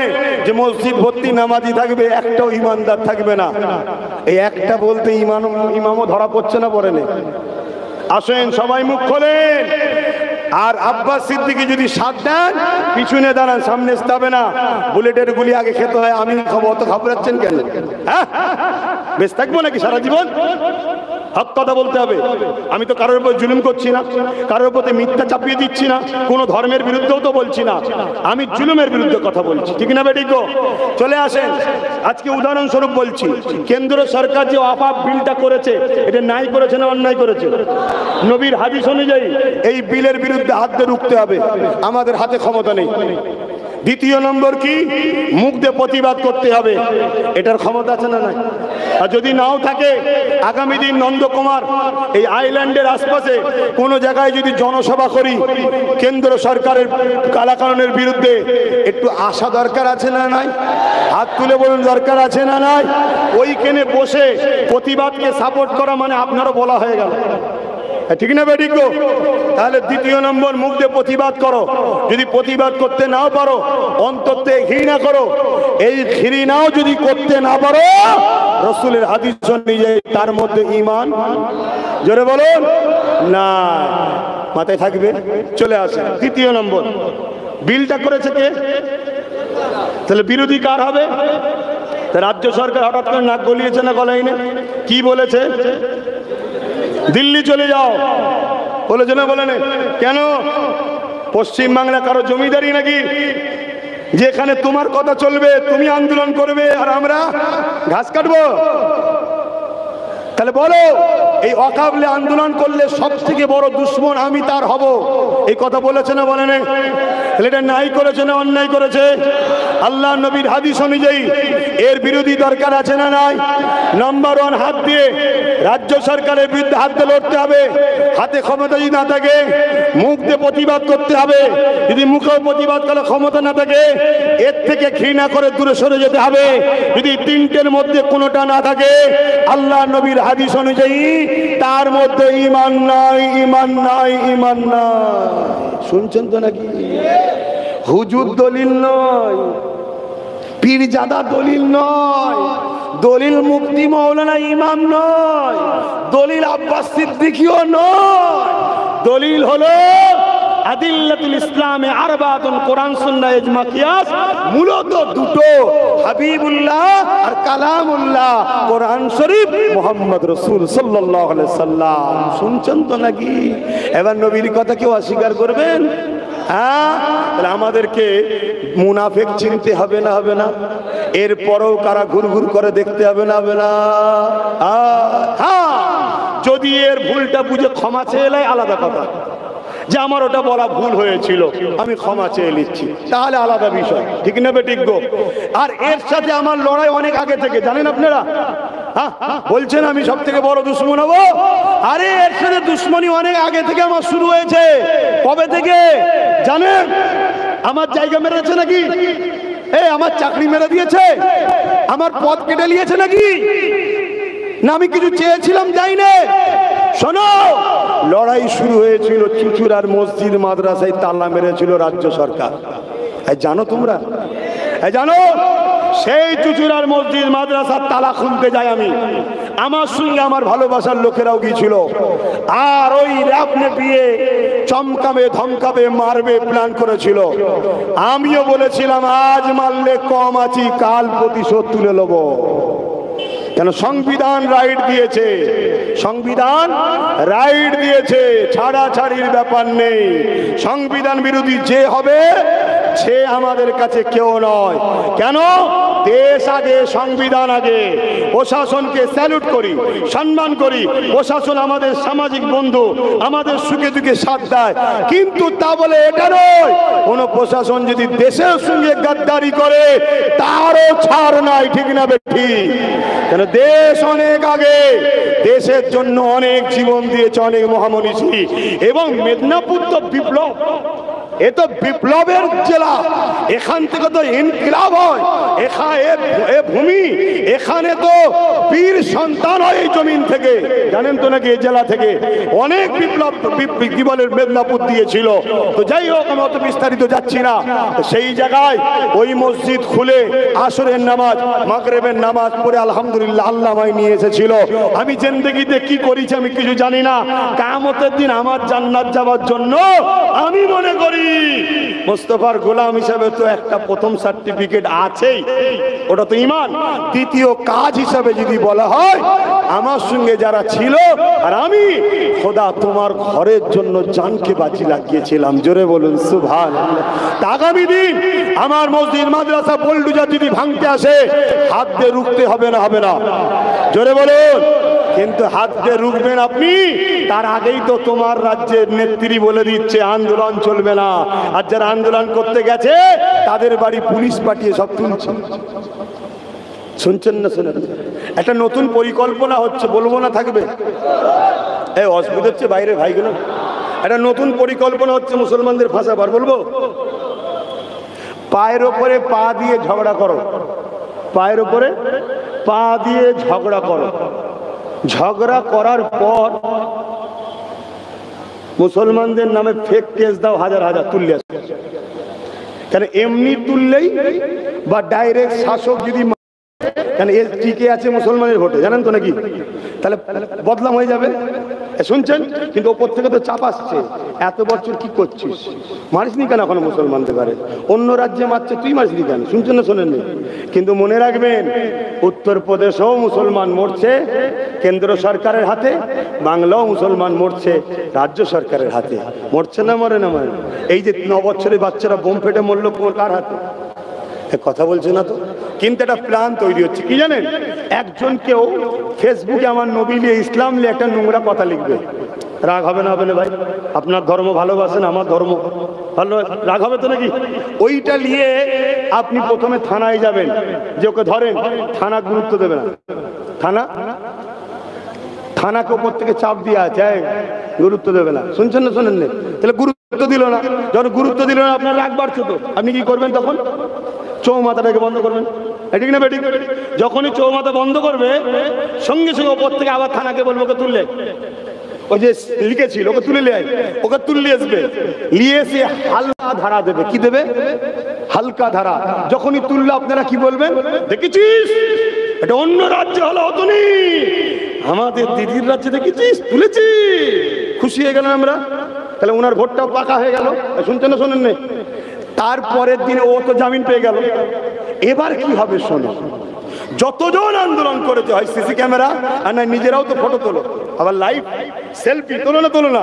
যে মসজিদ ভর্তি নামাজি থাকবে, একটাও ঈমানদার থাকবে না। এই একটা বলতে ইমামও ধরা পড়ছে না, পড়ে নেই। আসেন সবাই মুখ খোলেন। আর আব্বাস সিদ্দিকী যদি সাথ দেন, পিছনে দাঁড়ান, সামনে আসতে না। বুলেটের গুলি আগে খেতে হয়, আমি খাবো, অত ঘাবড়াচ্ছেন কেন? হ্যাঁ, বেশ থাকবো নাকি সারা জীবন? হক কথা বলতে হবে। আমি তো কারোর উপর জুলুম করছি না, কারোর উপর মিথ্যা চাপিয়ে দিচ্ছি না, কোনো ধর্মের বিরুদ্ধেও তো বলছি না, আমি জুলুমের বিরুদ্ধে কথা বলছি। ঠিক না বেঠিক? চলে আসেন। আজকে উদাহরণস্বরূপ বলছি, কেন্দ্র সরকার যে ওয়াকফ বিলটা করেছে, এটা ন্যায় করেছে না অন্যায় করেছে? নবীর হাদিস অনুযায়ী এই বিলের বিরুদ্ধে হাত দিয়ে রুখতে হবে, আমাদের হাতে ক্ষমতা নেই। দ্বিতীয় নম্বর কি? মুখ দিয়ে প্রতিবাদ করতে হবে, এটার ক্ষমতা আছে না নাই? আর যদি নাও থাকে, আগামী দিন নন্দকুমার এই আইল্যান্ডের আশপাশে কোনো জায়গায় যদি জনসভা করি, কেন্দ্র সরকারের কালাকানুনের বিরুদ্ধে, একটু আসা দরকার আছে না নাই? হাত তুলে বলুন, দরকার আছে না নাই? ওইখানে বসে প্রতিবাদকে সাপোর্ট করা মানে আপনারও বলা হয়ে গেল। ঠিক না বেঠিক গো? তাহলে দ্বিতীয় নম্বর, মুখ দিয়ে প্রতিবাদ করো। যদি প্রতিবাদ করতে নাও পারো, অন্তত ঘৃণা করো। এই ঘৃণাও যদি করতে না পারো, রাসূলের হাদিস অনুযায়ী তার মধ্যে ঈমান, জোরে বলুন, না। মাথায় থাকবে। চলে আসে তৃতীয় নম্বর, বিলটা করেছে কে? তাহলে বিরোধী কার হবে? রাজ্য সরকার হঠাৎ করে নাক গলিয়েছে না গলায়নি? কি বলেছে? দিল্লি চলে যাও বলেছে না, বলে না? কেন? পশ্চিম বাংলা কারো জমিদারি নাকি যেখানে তোমার কথা চলবে, তুমি আন্দোলন করবে আর আমরা ঘাস কাটবো? তাহলে বলো, এই অকাবলে আন্দোলন করলে সব থেকে বড় দুশ্মন আমি তার হব, এই কথা বলেছে না বলে না? তাহলে এটা নাই করেছে না অন্যায় করেছে? আল্লাহ নবীর হাদিস অনুযায়ী এর বিরোধী দরকার আছে না নাই? নাম্বার ওয়ান, হাত দিয়ে রাজ্য সরকারের বিরুদ্ধে হাত দিয়ে লড়তে হবে। হাতে ক্ষমতা যদি না থাকে, মুখ দিয়ে প্রতিবাদ করতে হবে। যদি মুখেও প্রতিবাদ করে ক্ষমতা না থাকে, এর থেকে ঘৃণা করে দূরে সরে যেতে হবে। যদি তিনটের মধ্যে কোনোটা না থাকে, আল্লাহ নবীর হাদিস অনুযায়ী তার মধ্যে ঈমান নাই, ঈমান নাই, ঈমান নাই। শুনছেন তো নাকি? হুজুর দলিল নয়, পীরজাদা দলিল নয়, দলিল মুফতি মাওলানা ইমাম নয়, দলিল আব্বাস সিদ্দিকীও নয়। দলিল হলো আদিল্লাতুল ইসলামে আরবাতুন, কোরআন সুন্নাহ ইজমা কিয়াস। মূলত দুটো, হাবিবুল্লাহ আর কালামুল্লাহ, কোরআন শরীফ, মুহাম্মদ রাসূল সাল্লাল্লাহু আলাইহি সাল্লাম। শুনছেন তো নাকি? এবার নবীর কথা কেউ অস্বীকার করবেন? হ্যাঁ, তাহলে আমাদেরকে মুনাফিক চিনতে হবে না, হবে না? এরপরেও কারা ঘুরঘুর করে দেখতে হবে না, হবে না? হ্যাঁ, যদি এর ভুলটা বুঝে ক্ষমা চেয়ে নেয় আলাদা কথা, যে আমার ওটা বলা ভুল হয়েছিল, আমি ক্ষমা চেয়ে নিচ্ছি, তাহলে আলাদা বিষয়। ঠিক না বেঠিক গো? আর এর সাথে আমার লড়াই অনেক আগে থেকে, জানেন আপনারা? হ্যাঁ, বলছেন আমি সব থেকে বড় দুশ্মন হবো। আরে এর সাথে দুশ্মনী অনেক আগে থেকে আমার শুরু হয়েছে। কবে থেকে জানেন? আমার জায়গা মেরেছে নাকি? আমার চাকরি মেরে দিয়েছে? আমার পদ কেটে নিয়েছে নাকি? না আমি কিছু চেয়েছিলাম, যাই না। শোনো, লড়াই শুরু হয়েছিল চুচুড়ার মসজিদ মাদ্রাসায় তালা মেরেছিল রাজ্য সরকার। জানো তোমরা? জানো? সেই চুচুড়ার মসজিদ মাদ্রাসার তালা খুলতে যাই আমি, আমার সঙ্গে আমার ভালোবাসার লোকেরাও গিয়েছিল। আর ওই র্যাব নেপিয়ে চমকাবে, ধমকাবে, মারবে প্ল্যান করেছিল। আমিও বলেছিলাম আজ মারলে কম আছি, কাল প্রতিশোধ তুলে নেব। কেন? সংবিধান রাইট দিয়েছে, সংবিধান রাইট দিয়েছে, ছাড়াছাড়ির ব্যাপার নেই। সংবিধান বিরোধী যে হবে সে আমাদের কাছে কেউ নয়। কেন? দেশ আগে, সংবিধান আগে। প্রশাসনকে স্যালুট করি, সম্মান করি। প্রশাসন আমাদের সামাজিক বন্ধু, আমাদের সুখে দুঃখে সাথ দেয়। কিন্তু তা বলে এটা নয়, কোন প্রশাসন যদি দেশের সঙ্গে গাদ্দারি করে তারও ছাড় নাই। ঠিক না বেঠি? কেন? দেশ অনেক আগে, দেশের জন্য অনেক জীবন দিয়েছে অনেক মহামনীষী। এবং মেদিনীপুর তো বিপ্লব, এ তো বিপ্লবের জেলা, এখান থেকে তো ইনকিলাব হয়। এ ভূমি, এখানে তো বীর সন্তান হয় এই জমিন থেকে, জানেন তো নাকি? এই জেলা থেকে অনেক বিপ্লব, কি বলে, মেদিনীপুর দিয়েছিল। তো যাই হোক, আমি অত বিস্তারিত যাচ্ছি না। সেই জায়গায় ওই মসজিদ খুলে আসরের নামাজ, মাগরিবের নামাজ পড়ে আলহামদুলিল্লাহ আল্লাহ আমায় নিয়ে এসেছিল। আমি জিন্দেগিতে কি করেছি আমি কিছু জানি না। কিয়ামতের দিন আমার জান্নাত যাওয়ার জন্য আমি মনে করি মুস্তাফার গোলাম হিসাবে তো একটা প্রথম সার্টিফিকেট আছেই, ওটা তো ঈমান। দ্বিতীয় কাজ হিসাবে যদি বলা হয়, আমার সঙ্গে যারা ছিল আর আমি, খোদা তোমার ঘরের জন্য জানকে বাজি লাগিয়েছিলাম। জোরে বলুন সুবহানাল্লাহ। আগামী দিন আমার মসজিদ মাদ্রাসা বল্ডুজা যদি ভাঙতে আসে, হাত দিয়ে রুখতে হবে না, হবে না? জোরে বলুন। কিন্তু হাত দিয়ে রুখবেন আপনি, তার আগেই তো তোমার রাজ্যের নেত্রী বলে দিচ্ছে আন্দোলন চলবে না। আর যারা আন্দোলন করতে গেছে তাদের বাড়ি পুলিশ পাঠিয়ে সব তুলছে। শুনছেন না? শুনেন, একটা নতুন পরিকল্পনা হচ্ছে, বলবো না থাকবে? এই অসুবিধা হচ্ছে বাইরে ভাইগুলো। একটা নতুন পরিকল্পনা হচ্ছে মুসলমানদের ভাষাবার, বলবো? পায়ের ওপরে পা দিয়ে ঝগড়া করো, পায়ের ওপরে পা দিয়ে ঝগড়া করো। ঝগড়া করার পর মুসলমানদের নামে ফেক কেস দাও, হাজার হাজার তুললে আসবে। কেন এমনি তুললেই বা ডাইরেক্ট শাসক যদি কেন এর টিকে আছে মুসলমানের ভোটে, জানেন তো নাকি? তাহলে বদলাম হয়ে যাবে। শুনছেন? কিন্তু ওপর থেকে তো চাপ আসছে, এত বছর কি করছিস, মারিসনি কেন এখনো মুসলমানদের পারে? অন্য রাজ্যে মারছে, তুই মারিসনি কেন? শুনছেন না শোনেননি? কিন্তু মনে রাখবেন, উত্তরপ্রদেশেও মুসলমান মরছে কেন্দ্র সরকারের হাতে, বাংলাও মুসলমান মরছে রাজ্য সরকারের হাতে। মরছে না মরে না মরে? এই যে 9 বছরের বাচ্চারা বোম ফেটে মরলো কার হাতে? কথা বলছে না তো। কিন্তু একটা প্ল্যান তৈরি হচ্ছে, কি জানেন? একজন কেউ ফেসবুকে আমার নবী নিয়ে ইসলাম নিয়ে একটা নোংরা কথা লিখবে, রাগ হবে না? হবে না ভাই? আপনার ধর্ম ভালোবাসেন, আমার ধর্ম ভালো, রাগ হবে তো নাকি? ওইটা নিয়ে আপনি প্রথমে থানায় যাবেন, যে ওকে ধরেন। থানা গুরুত্ব দেবে না, থানাকে ওপর থেকে চাপ দিয়ে আছে, গুরুত্ব দেবে না। শুনছেন না শোনেন না? তাহলে গুরুত্ব দিল না, যখন গুরুত্ব দিল না আপনার রাগ বাড়ছে তো, আপনি কি করবেন তখন? চৌমাথাটাকে বন্ধ করবেন, ঠিক না বেঠিক? যখনই চৌমাথা বন্ধ করবে, সঙ্গে সঙ্গে ওপর থেকে আবার থানাকে বলবো ওকে তুললে, ওই যে লিখেছিল ওকে তুলে নিয়ে ওকে তুললে আসবে, নিয়ে এসে হালকা ধারা দেবে। কি দেবে? হালকা ধারা। যখনই তুললে আপনারা কি বলবেন? দেখেছিস এটা অন্য রাজ্য হলো, হতো নি, আমাদের দিদির রাজ্যে দেখেছিস, তুলেছি, খুশি হয়ে গেলাম আমরা। তাহলে ওনার ভোটটাও পাকা হয়ে গেল। শুনছেন না শোনেন না? তারপরের দিনে ও তো জামিন পেয়ে গেল। এবার কি হবে শোনো, যতজন আন্দোলন করেছে, হয় সিসি ক্যামেরা আর না নিজেরাও তো ফটো তোলো, আবার লাইভ সেলফি তোলো না,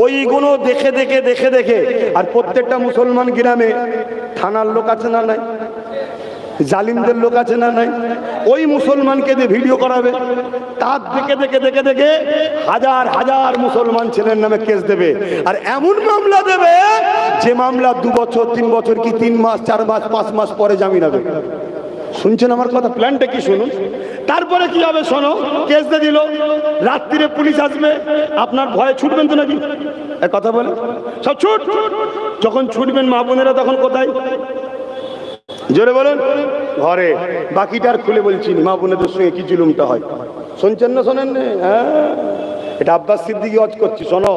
ওইগুলো দেখে দেখে দেখে দেখে। আর প্রত্যেকটা মুসলমান গ্রামে থানার লোক আছে না নাই? জালিমদের লোক আছে না নাই? ওই মুসলমানকে দিয়ে ভিডিও করাবে, তার দেখে দেখে দেখে দেখে হাজার হাজার মুসলমান ছেলের নামে কেস দেবে। আর এমন মামলা দেবে যে মামলা 2 বছর 3 বছর কি 3 মাস 4 মাস 5 মাস পরে জামিন হবে। শুনছেন আমার কথা? প্ল্যানটা কি শুনুন। তারপরে কি হবে শোনো, কেস দিয়ে দিল, রাত্রিরে পুলিশ আসবে, আপনার ভয়ে ছুটবেন তো নাকি? কথা বলে সব ছুট। যখন ছুটবেন মা বোনেরা তখন কোথায়? জোরে বলুন, ঘরে। বাকিটার খুলে বলছি, মা বোনেদের সঙ্গে কি জুলুমটা হয়। শুনছেন না শোনেন না? হ্যাঁ, এটা আব্বাস সিদ্দিকী ওয়াজ করছি, শোনো।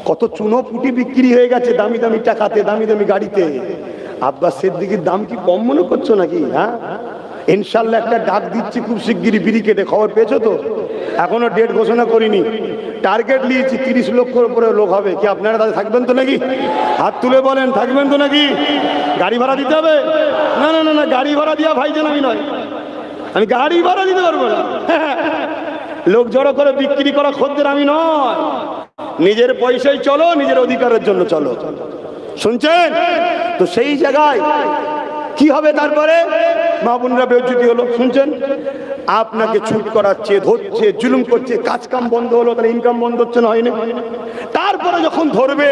কত চুনো পুটি বিক্রি হয়ে গেছে দামি দামি টাকাতে, দামি দামি গাড়িতে। আব্বাস সিদ্দিকীর দাম কি কম মনে করছো নাকি? হ্যাঁ, ইনশাল্লাহ একটা ডাক দিচ্ছি খুব শিগগিরই ব্রিকেটে, খবর পেয়েছো তো? এখনো ডেট ঘোষণা করিনি, টার্গেট নিয়েছি 30 লক্ষর উপরে লোক হবে। কি আপনারা তাদের থাকবেন তো নাকি? হাত তুলে বলেন, থাকবেন তো নাকি? গাড়ি ভাড়া দিতে হবে? না না না না, গাড়ি ভাড়া দিয়া ভাইজান আমি নয়, আমি গাড়ি ভাড়া দিতে পারবো না। লোক জড়ো করে বিক্রি করা খদ্দের আমি নয়। নিজের পয়সায় চলো, নিজের অধিকারের জন্য চলো। শুনছেন তো? সেই জায়গায় কি হবে তারপরে? মা বোনরা বেজ্জতি হলো। শুনছেন? আপনাকে ছুট করাচ্ছে, ধরছে, জুলুম করছে, কাজ কাম বন্ধ হলো, তাহলে ইনকাম বন্ধ হচ্ছে না? হয়নি? তারপরে যখন ধরবে,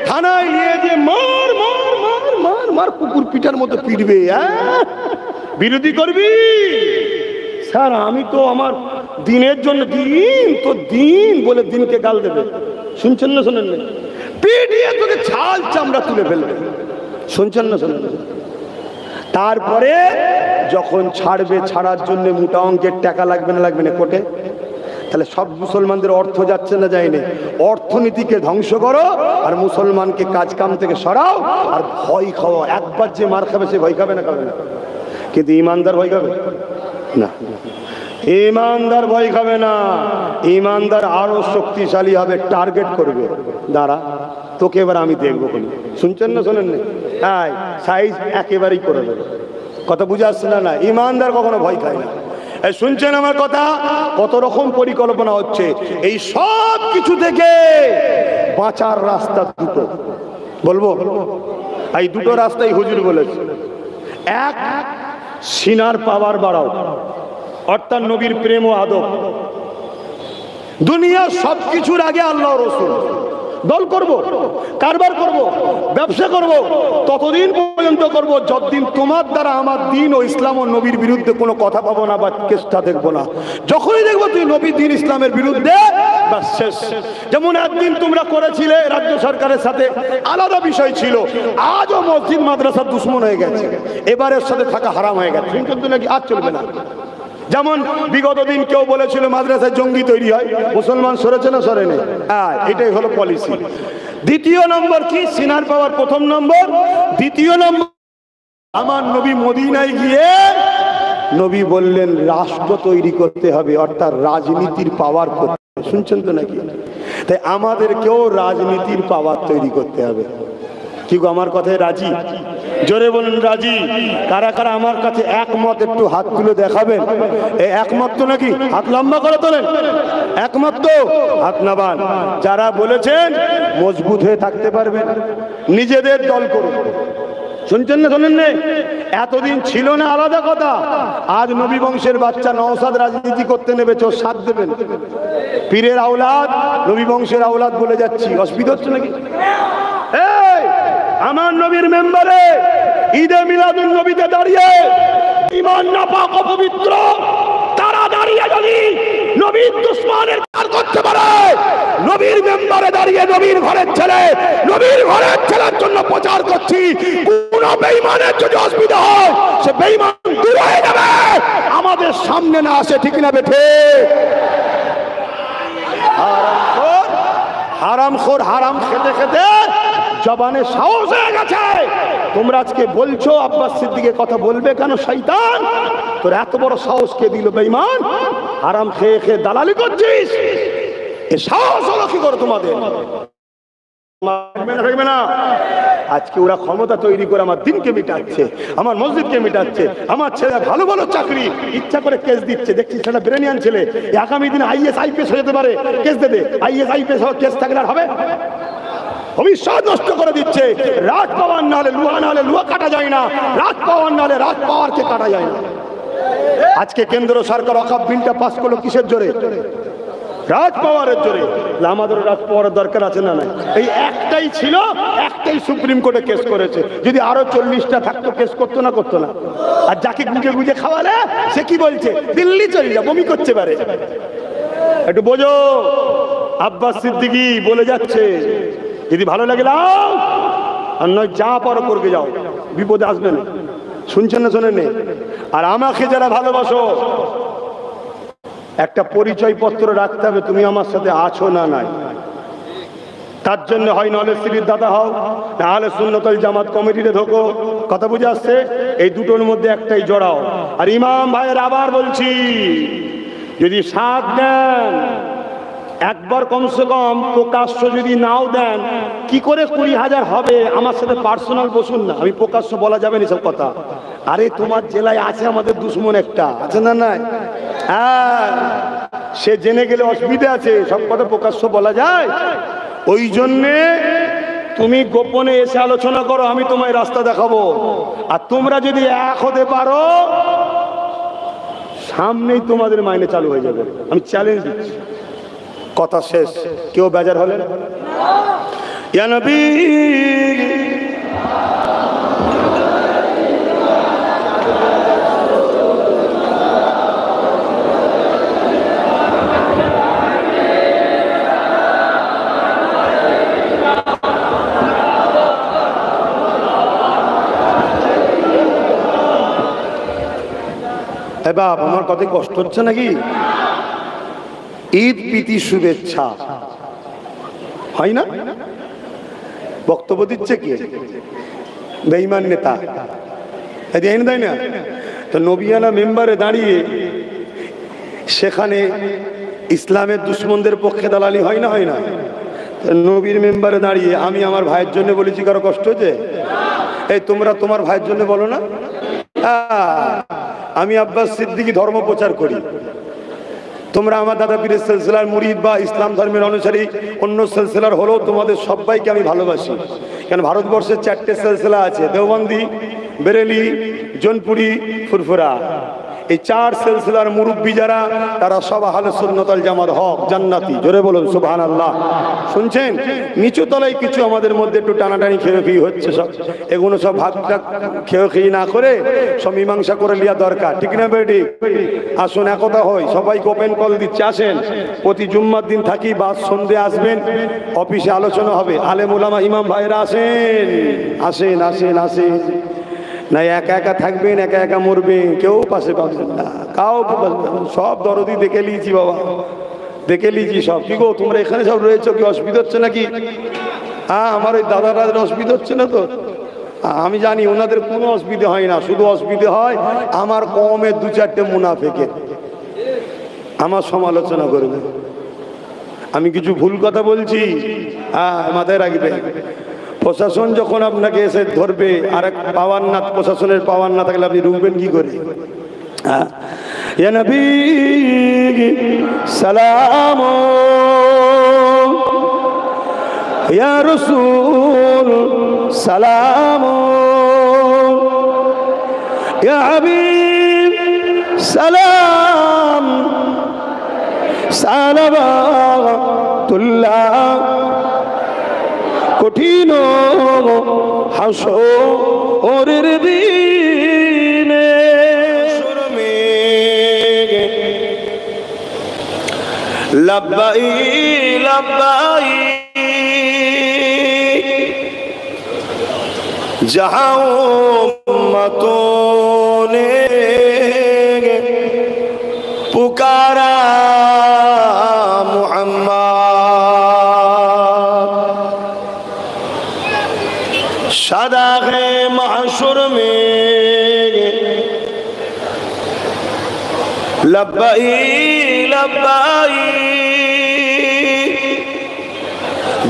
থানায় নিয়ে যে মার মার মার মার মার কুকুর পিঠার মতো পিটবে। বিরোধী করবি? স্যার আমি তো আমার দিনের জন্য, দিন তো দিন বলে দিনকে গাল দেবে। শুনছেন না শোনেন না? পিটিয়ে তোকে ছাল চামড়া তুলে ফেলবে। শুনছেন না শোনেন? তারপরে যখন ছাড়বে, ছাড়ার জন্য মোটা অঙ্কের টাকা লাগবে না লাগবে না কোর্টে? তাহলে সব মুসলমানদের অর্থ যাচ্ছে না যায়নি? অর্থনীতিকে ধ্বংস করো আর মুসলমানকে কাজ কাম থেকে সরাও, আর ভয় খাও। একবার যে মার খাবে সে ভয় খাবে না? খাবে না। কিন্তু ইমানদার ভয় খাবে না। ইমানদার ভয় খাবে না। ইমানদার আরো শক্তিশালী হবে, টার্গেট করবে, দাঁড়া তোকে এবার আমি দেখবো। শুনছেন না শোনেন না? হ্যাঁ, সাইজ একেবারেই করে দেবে। কথা বুঝে আসছে না? না, ইমানদার কখনো ভয় খায় না। শুনছেন আমার কথা? কত রকম পরিকল্পনা হচ্ছে। এই সব কিছু থেকে বাঁচার রাস্তা দুটো বলবো। এই দুটো রাস্তাই হুজুর বলেছে। এক, সিনার পাওয়ার বাড়াও, অর্থাৎ নবীর প্রেম ও আদব। দুনিয়ার সব কিছুর আগে আল্লাহ রাসূল। দল করব, কারবার করব, ব্যবসা করব, ততদিন পর্যন্ত করব যতদিন তোমার দ্বারা আমার দিন ও ইসলাম ও নবীর বিরুদ্ধে কোনো কথা পাবো না বা চেষ্টা দেখবো না। যখনই দেখবো তুই নবী দিন ইসলামের বিরুদ্ধে, বাস শেষ। যেমন একদিন তোমরা করেছিলে রাজ্য সরকারের সাথে, আলাদা বিষয় ছিল। আজও মসজিদ মাদ্রাসার দুশ্মন হয়ে গেছে, এবারের সাথে থাকা হারাম হয়ে গেছে। কিন্তু নাকি আজ চলবে না। যেমন বিগত দিন কেউ বলেছিল মাদ্রাসায় জঙ্গি তৈরি হয়, মুসলমান সরেছে না সরেনি? হ্যাঁ, এটাই হলো পলিসি। দ্বিতীয় নম্বর কি? সিনার পাওয়ার প্রথম নম্বর। দ্বিতীয় নম্বর, আমার নবী মদিনায় গিয়ে নবী বললেন রাষ্ট্র তৈরি করতে হবে, অর্থাৎ রাজনীতির পাওয়ার করতে হবে। শুনছেন তো নাকি? তাই আমাদেরকেও রাজনীতির পাওয়ার তৈরি করতে হবে। কি গো, আমার কথায় রাজি? জোরে বলুন রাজি। কারা কারা আমার কাছে একমত? একটু হাত তুলে দেখাবেন। এই একমত তো নাকি? হাত লম্বা করে তোলেন। একমত তো? হাত নামান। যারা বলেছেন মজবুত হয়ে থাকতে পারবেন, নিজেদের দল করুন। শুনছেন না? শোনেন না? এতদিন ছিল না, আলাদা কথা। আজ নবী বংশের বাচ্চা নওশাদ রাজনীতি করতে নেবে, চোর সাথ দেবেন। পীরের আওলাদ, নবী বংশের আওলাদ বলে যাচ্ছি, অসুবিধা হচ্ছে নাকি? এই আমার নবীর মেম্বারে ঈদে মিলাদুন নবীতে দাঁড়িয়ে ঈমান নাপাক অপবিত্র তারা দাঁড়িয়ে যদি নবীর দুশমনের কাজ করতে পারে, নবীর মেম্বারে দাঁড়িয়ে নবীর ঘরের ছেলের জন্য প্রচার করছি, কোন বেঈমানের যদি অসুবিধা হয় সে বেঈমান দূর হয়ে যাবে, আমাদের সামনে না আসে। ঠিক না বেঠে? হারামখোর হারাম খেতে খেতে জবানে সাহস হয়ে গেছে। তোমরা আজকে বলছো আব্বাস সিদ্দিকের কথা বলবে কেন? শয়তান, তোর এত বড় সাহস কে দিল? বেঈমান, হারাম খেয়ে খেয়ে দালালি করছিস। এ সাহস হলো কি করে তোমাদের? না, আজকে ওরা ক্ষমতা তৈরি করে আমার দিনকে মিটাচ্ছে, আমার মসজিদকে মিটাচ্ছে, আমার ছেলে ভালো ভালো চাকরি ইচ্ছা করে কেস দিচ্ছে। দেখছি সেটা ব্রেনিয়ান ছেলে, আগামী দিনে আইএস আইপিএস হয়ে যেতে পারে, কেস দেবে। আইএস আইপিএস কেস থাকলে আর হবে? ভবিষ্যৎ নষ্ট করে দিচ্ছে। রাজ পাওয়ার নাহলে লুহা, নাহলে লুহা কাটা যায় না। রাজ পাওয়ার নাহলে রাজ পাওয়ারকে কাটা যায় না। আজকে কেন্দ্র সরকার ওয়াকফ বিলটা পাস করলো কিসের জোরে? রাজ পাওয়ারের জোরে। আমাদের রাজ পাওয়ারের দরকার আছে না? নাই। এই একটাই ছিল, একটাই সুপ্রিম কোর্টে কেস করেছে। যদি আরো 40টা থাকতো কেস করতো না? করতো না। আর যাকে গুজে গুজে খাওয়ালে সে কি বলছে? দিল্লি চলে যা, বমি করতে পারে। একটু বোঝো, আব্বাস সিদ্দিকী বলে যাচ্ছে, যদি ভালো লাগে লাও, আর নয় যা পারো করবে যাও, বিপদে আসবে না। শুনছেন না? শোনেন? আর আমাকে যারা ভালোবাসো, একটা পরিচয় পত্র রাখতে হবে, তুমি আমার সাথে আছো না নাই। তার জন্য হয় নাহলে সিরির দাদা হও, নাহলে সুন্নতুল জামাত কমিটিতে ঢোকো। কথা বুঝে আসছে? এই দুটোর মধ্যে একটাই জড়াও। আর ইমাম ভাইয়ের আবার বলছি, যদি সাথ দেন, একবার কমসে কম প্রকাশ্য যদি নাও দেন, কি করে 20,000 হবে? আমার সাথে পার্সোনাল বসুন না, আমি প্রকাশ্য বলা যাবে না সব কথা। আরে তোমার জেলায় আছে আমাদের দুশ্মন একটা, আছে না? নাই? হ্যাঁ, সে জেনে গেলে অসুবিধা আছে, সব কথা প্রকাশ্য বলা যায়? ওই জন্যে তুমি গোপনে এসে আলোচনা করো, আমি তোমায় রাস্তা দেখাবো। আর তোমরা যদি এক হতে পারো, সামনেই তোমাদের মাইনে চালু হয়ে যাবে, আমি চ্যালেঞ্জ দিচ্ছি। কথা শেষ। কেউ বেজার হলেন? ইয়া নবী, বাপ, আমার কথায় কষ্ট হচ্ছে নাকি? ঈদ প্রীতি শুভেচ্ছা হয় না? বক্তব্য দিচ্ছে কি? বেঈমান নেতা দেয় না? তো নবিয়ানা মেম্বারে দাঁড়িয়ে সেখানে ইসলামের দুশ্মনদের পক্ষে দালালি হয় না? হয় না? নবীর মেম্বারে দাঁড়িয়ে আমি আমার ভাইয়ের জন্য বলেছি, কারো কষ্ট হচ্ছে? এই তোমরা তোমার ভাইয়ের জন্য বলো না? আমি আব্বাস সিদ্দিকী ধর্ম প্রচার করি, তোমরা আমার দাদা পীরের সিলসিলার মুরিদ বা ইসলাম ধর্মের অনুসারী অন্য সিলসিলার হলেও তোমাদের সবাইকে আমি ভালোবাসি। কেন ভারতবর্ষের 4টে সিলসিলা আছে, দেওবন্দি, বেরেলি, জোনপুরি, ফুরফুরা। এই 4 সিলসিলার মুরব্বী যারা, তারা সব আহলে সুন্নাত ওয়াল জামাত হক, জান্নাতি। জোরে বলুন সুবহানাল্লাহ। শুনছেন? নিচু তলায় কিছু আমাদের মধ্যে একটু টানাটানি খেয়ে হচ্ছে, সব এগুলো সব ভাগটা খেয়ে না করে সব মীমাংসা করে লিয়া দরকার। ঠিক না বেটি? আসুন, একতা হয়। সবাইকে ওপেন কল দিচ্ছে, আসেন। প্রতি জুম্মার দিন থাকি, বাস সন্ধ্যে আসবেন, অফিসে আলোচনা হবে। আলেম ওলামা ইমাম ভাইরা আসেন, আসেন আসেন আসেন। না একা একা থাকবেন, একা একা মরবেন, কেউ পাশে পাবেন না। কাউ সব দরদি দেখে নিয়েছি বাবা, দেখে নিয়েছি সব। কি গো তোমরা এখানে সব রয়েছো, কি অসুবিধা হচ্ছে নাকি? হ্যাঁ, আমার ওই দাদার অসুবিধা হচ্ছে না তো? আমি জানি ওনাদের কোনো অসুবিধা হয় না, শুধু অসুবিধা হয় আমার কমের 2-4টে মুনাফেকের, আমার সমালোচনা করবে। আমি কিছু ভুল কথা বলছি, হ্যাঁ মাথায় রাখবে। প্রশাসন যখন আপনাকে এসে ধরবে, আর এক পাওয়ার না, প্রশাসনের পাওয়ার না থাকলে আপনি রুখবেন কি করে? হ্যাঁ, ইয়া নবী সালাম, ইয়া রাসূল সালাম, ইয়া হাবিব সালাম, সালাওয়াতুল্লাহ। কঠিন হাসরের দিনে লব্বাই লব্বাই जहां उम्मतों ने पुकारा मोहम्मद, शादाग़े महशर में लब्बाई लब्बाई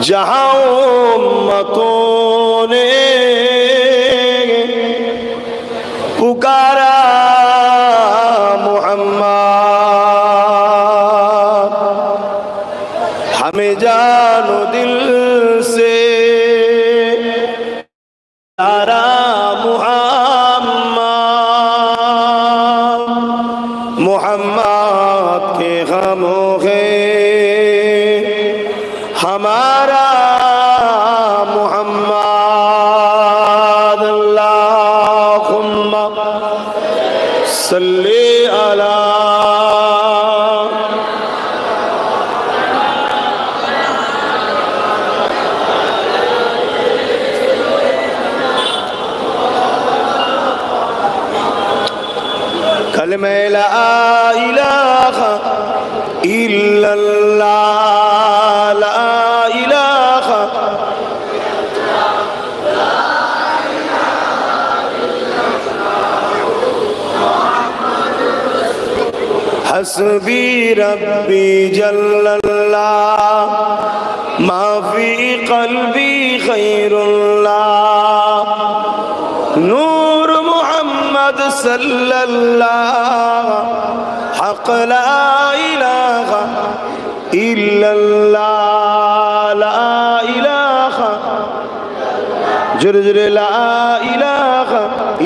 जहां उम्मतों ने पुकारा मोहम्मद, हमें जानो दिल से प्यारा मोहम्मद, मोहम्मद के गमों है हमारा मोहम्मद। अल्लाहुम्मा सल्ली अला कलमे ला इलाहा इल्लल्लाह, ला इलाहा हस्बी रब्बी जल्लल्लाह, माफी क़ल्बी खैरुल्लाह, नूर मोहम्मद सल्लल्लाह, हक़ ला इलाहा इल्लल्लाह, ला इलाहा जुर जुर ला इलाहा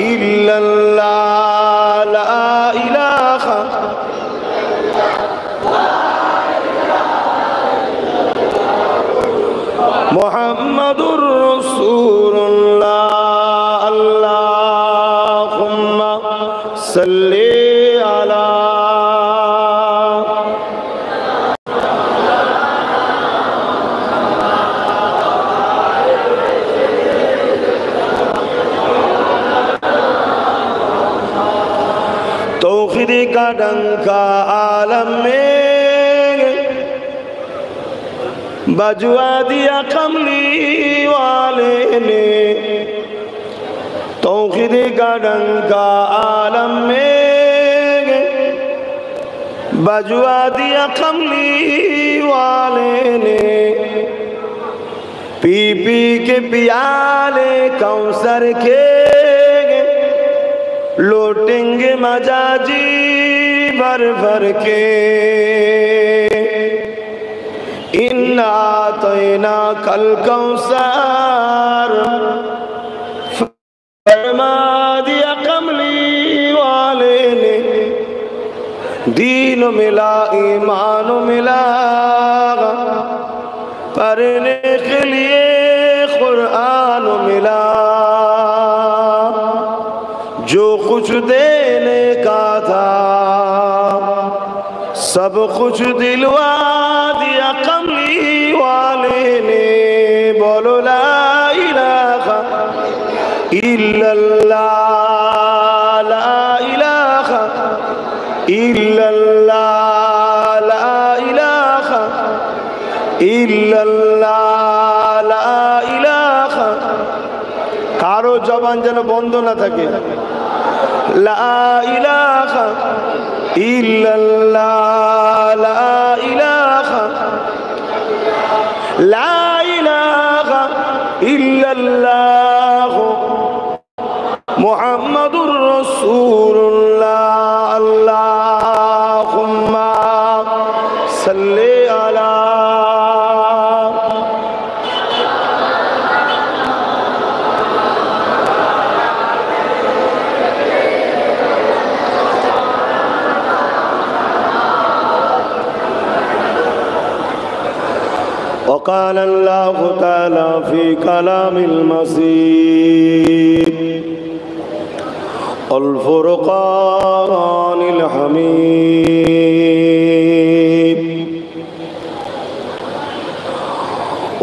इल्लल्लाह, ला इलाहा मुहम्मदुर रसूलुल्लाह। अल्लाहुम्मा सल्ली अला तौहीद का डंका आलम में बजवा दिया कमली वाले ने, तौहीद का डंका आलम में बजवा दिया कमली वाले ने, पी पी के पियाले कौसर के लौटेंगे मजाजी भर भर के, इन्ना तैना कल कौसर फरमा दिया कमली वाले ने, दीन मिला ईमान मिला पढ़ने के लिए कुरान मिला, जो कुछ देने का था सब कुछ दिलवा दिया कमली वाले ने। बोलो ला इलाहा इल्लल्लाह, ला इलाहा জবান যেন বন্ধ না থাকে। লা ইলাহা ইল্লাল্লাহ, লা ইলাহা, লা ইলাহা ইল্লাল্লাহ মুহাম্মাদুর রাসূলুল্লাহ। আল্লাহুম্মা সাল্লি আলা। وقال الله تعالى في كلام المسيح الفرقان الحميد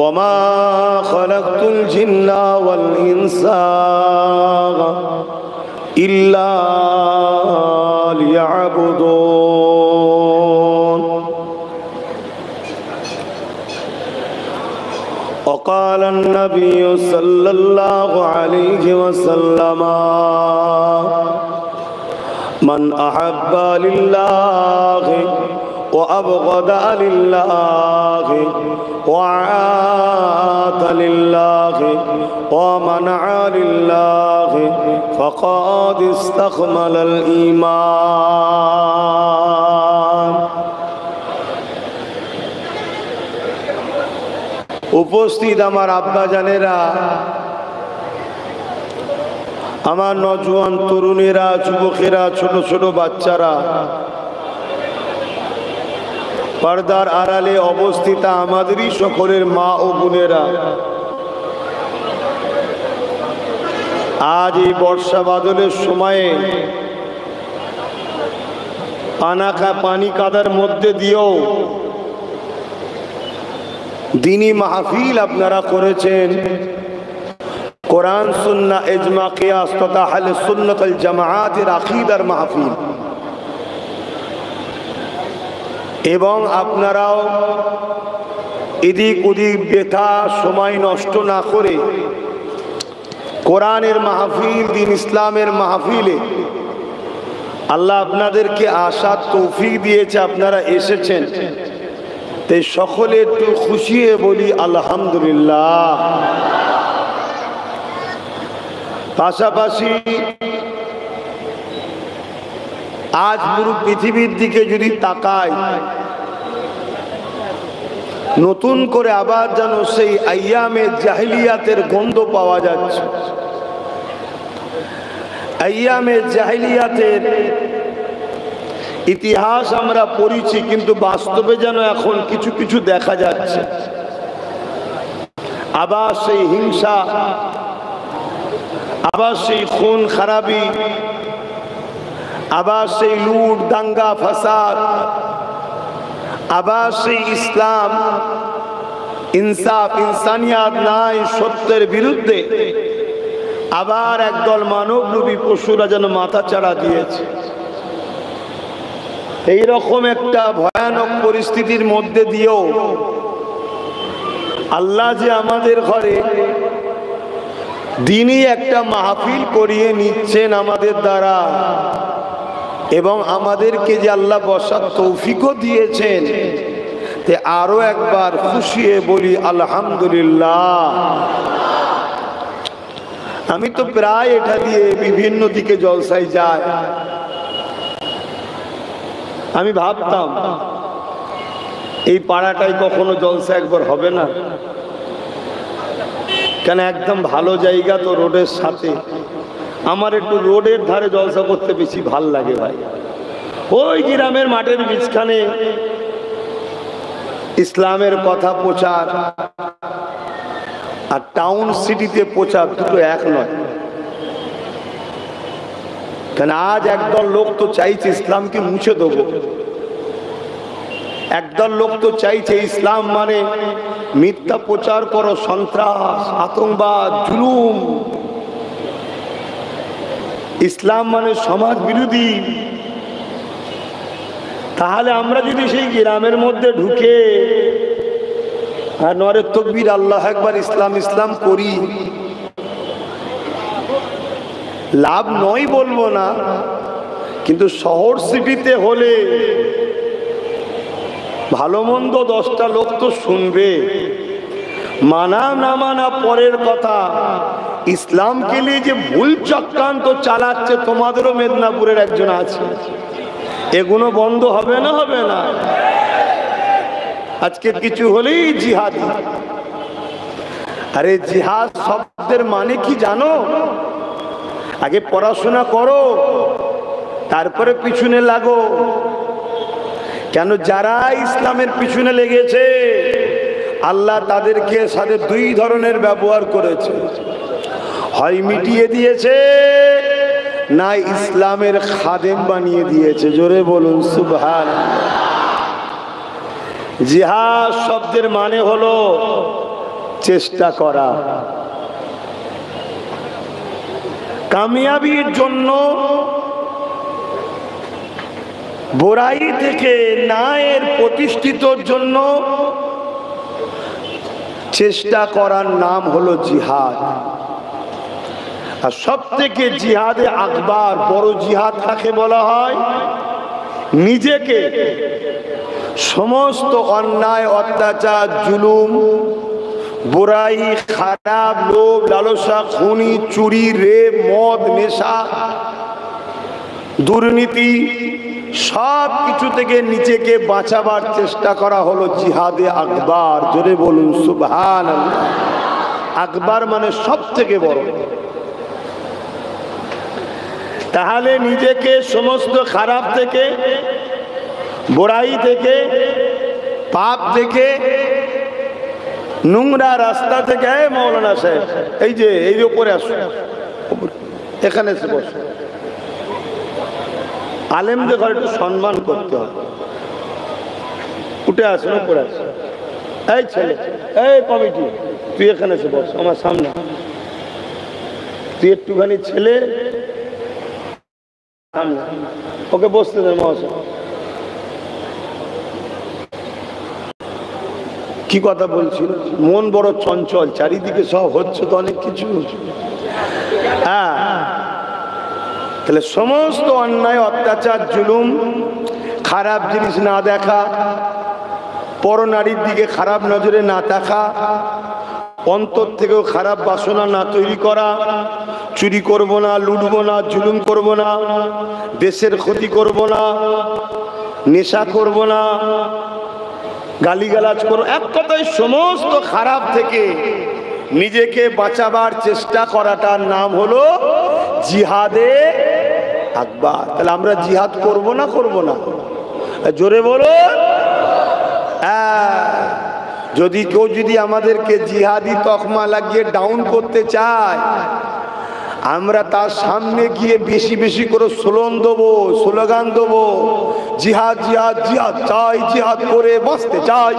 وما خلقت الجن والإنس إلا ليعبدون. وقال النبي صلى الله عليه وسلم من أحب لله وأبغض لله وعاد لله ومنع لله فقد استكمل الإيمان. উপস্থিত আমার আব্বা জানেরা, আমার নওজোয়ান তরুণেরা, যুবকেরা, ছোট ছোট বাচ্চারা, পর্দার আড়ালে অবস্থিত আমাদেরই সকলের মা ও বোনেরা, আজ এই বর্ষা বাদলের সময়ে পানি কাদার মধ্যে দিয়েও দিনী মাহফিল আপনারা করেছেন। কোরআন সুন্নাহ ইজমা কিয়াস তথা আহলে সুন্নাত ওয়াল জামাআতের আকীদার মাহফিল, এবং আপনারাও এদিক ওদিক বেথা সময় নষ্ট না করে কোরআনের মাহফিল, দিন ইসলামের মাহফিলে আল্লাহ আপনাদেরকে আসার তৌফিক দিয়েছে, আপনারা এসেছেন। তাই সকলে একটু খুশি হয়ে বলি আলহামদুলিল্লাহ। পাশাপাশি আজ পুরো পৃথিবীর দিকে যদি তাকাই, নতুন করে আবার যেন সেই আইয়ামে জাহিলিয়াতের গন্ধ পাওয়া যাচ্ছে। আইয়ামে জাহিলিয়াতের ইতিহাস আমরা পড়েছি, কিন্তু বাস্তবে যেন এখন কিছু কিছু দেখা যাচ্ছে। আবার সেই হিংসা, আবার সেই খুন খারাপি, আবার সেই লুট দাঙ্গা ফাসাদ, আবার সেই ইসলাম ইনসাফ ইনসানিয়াত নাই, সত্যের বিরুদ্ধে আবার একদল মানবলোভী পশুরা যেন মাথা চাড়া দিয়েছে। এইরকম একটা ভয়ানক পরিস্থিতির মধ্যে দিয়েও আল্লাহ যে আমাদের ঘরে দিনই একটা মাহফিল করিয়ে নিচ্ছেন আমাদের দ্বারা, এবং আমাদেরকে যে আল্লাহ বসার তৌফিকও দিয়েছেন, তে আরো একবার খুশি হয়ে বলি আলহামদুলিল্লাহ। আমি তো প্রায় এটা দিয়ে বিভিন্ন দিকে জলসায় যাই। আমি ভাবতাম এই পাড়াটাই কখনো জলসা একবার হবে না, কেন একদম ভালো জায়গা তো, রোডের সাথে। আমার একটু রোডের ধারে জলসা করতে বেশি ভাল লাগে ভাই। ওই গ্রামের মাঠের মাঝখানে ইসলামের কথা প্রচার আর টাউন সিটিতে প্রচার দুটো এক নয়। কেন আজ একদল লোক তো চাইছে ইসলামকে মুছে দেবো, একদল লোক তো চাইছে ইসলাম মানে মিথ্যা প্রচার করো, সন্ত্রাস, আতঙ্কবাদ, জুলুম। ইসলাম মানে সমাজ বিরোধী। তাহলে আমরা যদি সেই গ্রামের মধ্যে ঢুকে আর নরে তাকবীর আল্লাহু আকবার ইসলাম ইসলাম করি, লাভ নয় বলবো না, কিন্তু শহর সিটিতে হলে ভালো মন্দ 10টা লোক তো শুনবে। মানা না মানা পরের কথা, ইসলামকে নিয়ে যে ভুল চক্রান্ত চালাচ্ছে, তোমাদেরও মেদিনীপুরের একজন আছে, এগুলো বন্ধ হবে না? হবে না? আজকে কিছু হলেই জিহাদি। আরে জিহাদ শব্দের মানে কি জানো? আগে পড়াশোনা করো, তারপরে পিছনে লাগো। কেন? যারা ইসলামের পিছনে লেগেছে আল্লাহ তাদেরকে সাথে 2 ধরনের ব্যবহার করেছে, হয় মিটিয়ে দিয়েছে, না ইসলামের খাদেম বানিয়ে দিয়েছে। জোরে বলুন সুবহানাল্লাহ। জিহাদ শব্দের মানে হলো চেষ্টা করা। কামিয়াবির জন্য বুরাই থেকে ন্যায়ের প্রতিষ্ঠিতর জন্য চেষ্টা করার নাম হলো জিহাদ। আর সব থেকে জিহাদে আকবার, বড় জিহাদ কাকে বলা হয়? নিজেকে সমস্ত অন্যায়, অত্যাচার, জুলুম, বুরাই, খারাপ, লোভ, লালসা, খুনি, চুরি, রেপ, মদ, নেশা, দুর্নীতি, সব কিছু থেকে নিজেকে বাঁচাবার চেষ্টা করা হলো জিহাদে আকবার। জোরে বলুন সুবহানাল্লাহ। আকবার মানে সব থেকে বড়। তাহলে নিজেকে সমস্ত খারাপ থেকে, বুরাই থেকে, পাপ থেকে, নোংরা রাস্তা থেকে, মৌলানা সাহেব এই যে উপরে আসো, এখানে এসে বসো। আলেমদের ঘরে একটু সম্মান করতে হবে। উঠে আসুন, উপরে আসুন। এই ছেলে, এই কমিটি, তুই এখানে এসে বস আমার সামনে। তুই একটুখানি ছেলে, সামনে ওকে বসতে দেন। মহাশয় কি কথা বলছিল? মন বড় চঞ্চল, চারিদিকে সব হচ্ছে তো অনেক কিছু। হ্যাঁ, তাহলে সমস্ত অন্যায়, অত্যাচার, জুলুম, খারাপ জিনিস না দেখা, পর নারীর দিকে খারাপ নজরে না দেখা, অন্তর থেকেও খারাপ বাসনা না তৈরি করা, চুরি করব না, লুটব না, জুলুম করব না, দেশের ক্ষতি করব না, নেশা করব না, গালিগালাজ করব, এক কথায় সমস্ত খারাপ থেকে নিজেকে বাঁচাবার চেষ্টা করাটার নাম হলো জিহাদে আকবার। তাহলে আমরা জিহাদ করব না? করব না? জোরে বলো। যদি কেউ আমাদেরকে জিহাদি তকমা লাগিয়ে ডাউন করতে চায়, আমরা তার সামনে গিয়ে বেশি বেশি করে স্লোগান দেবো, জিহাদ জিহাদ জিহাদ চাই, জিহাদ করে বাঁচতে চাই।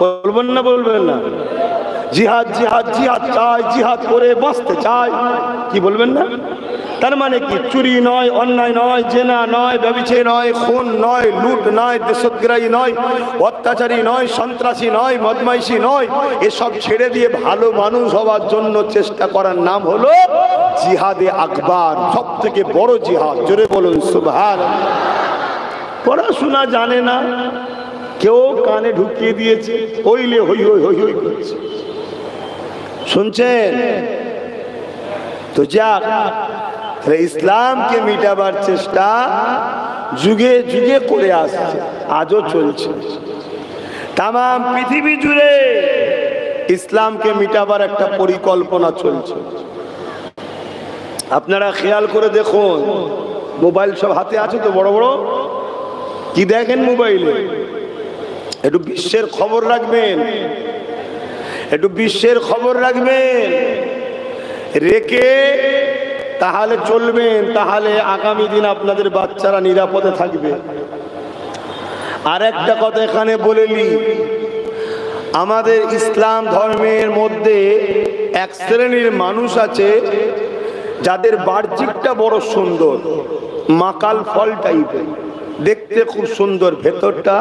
বলবেন না? বলবেন না? জিহাদ জিহাদ জিহাদ চাই, জিহাদ করে বাঁচতে চাই। কি বলবেন না? তার মানে কি? চুরি নয়, অন্যায় নয়, জেনা নয়, ব্যভিচার নয়, খুন নয়, লুট নয়, দেশদ্রোহী নয়, অত্যাচারী নয়, সন্ত্রাসী নয়, বদমাইশি নয়, এসব ছেড়ে দিয়ে ভালো মানুষ হওয়ার জন্য চেষ্টা করার নাম হলো জিহাদে আকবার। সব থেকে বড় জিহাদ। জোরে বলুন সুবহানাল্লাহ। পড়াশোনা জানে না, কেউ কানে ঢুকিয়ে দিয়েছে, হইলে হই হই হই হই করছে। শুনছেন তো? যাক, ইসলামকে মিটাবার চেষ্টা যুগে যুগে করে আসছে, আজও চলছে। তাম পৃথিবী জুড়ে ইসলামকে মিটাবার একটা পরিকল্পনা চলছে। আপনারা খেয়াল করে দেখুন, মোবাইল সব হাতে আছে তো, বড় বড় কি দেখেন মোবাইলে? একটু বিশ্বের খবর রাখবেন, একটু বিশ্বের খবর রাখবেন, রেখে তাহলে চলবেন, তাহলে আগামী দিন আপনাদের বাচ্চারা নিরাপদে থাকবে। আর একটা কথা এখানে বলে নি, আমাদের ইসলাম ধর্মের মধ্যে এক শ্রেণীর মানুষ আছে যাদের বাহ্যিকটা বড় সুন্দর, মাকাল ফল টাইপের, দেখতে খুব সুন্দর, ভেতরটা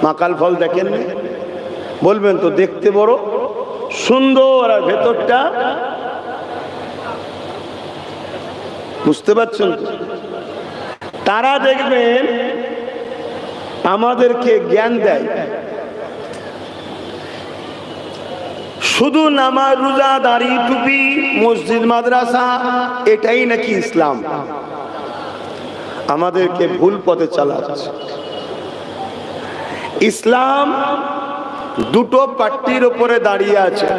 মাকাল ফল দেখেন? বলবেন তো? দেখতে বড় সুন্দর আর ভেতরটা বুঝতে পারছেন? তারা দেখবেন আমাদেরকে জ্ঞান দেয়, শুধু নামাজ রোজা দাড়ি টুপি মসজিদ মাদ্রাসা এটাই নাকি ইসলাম। আমাদেরকে ভুল পথে চালাচ্ছে। ইসলাম দুটো পাট্টির উপরে দাঁড়িয়ে আছে।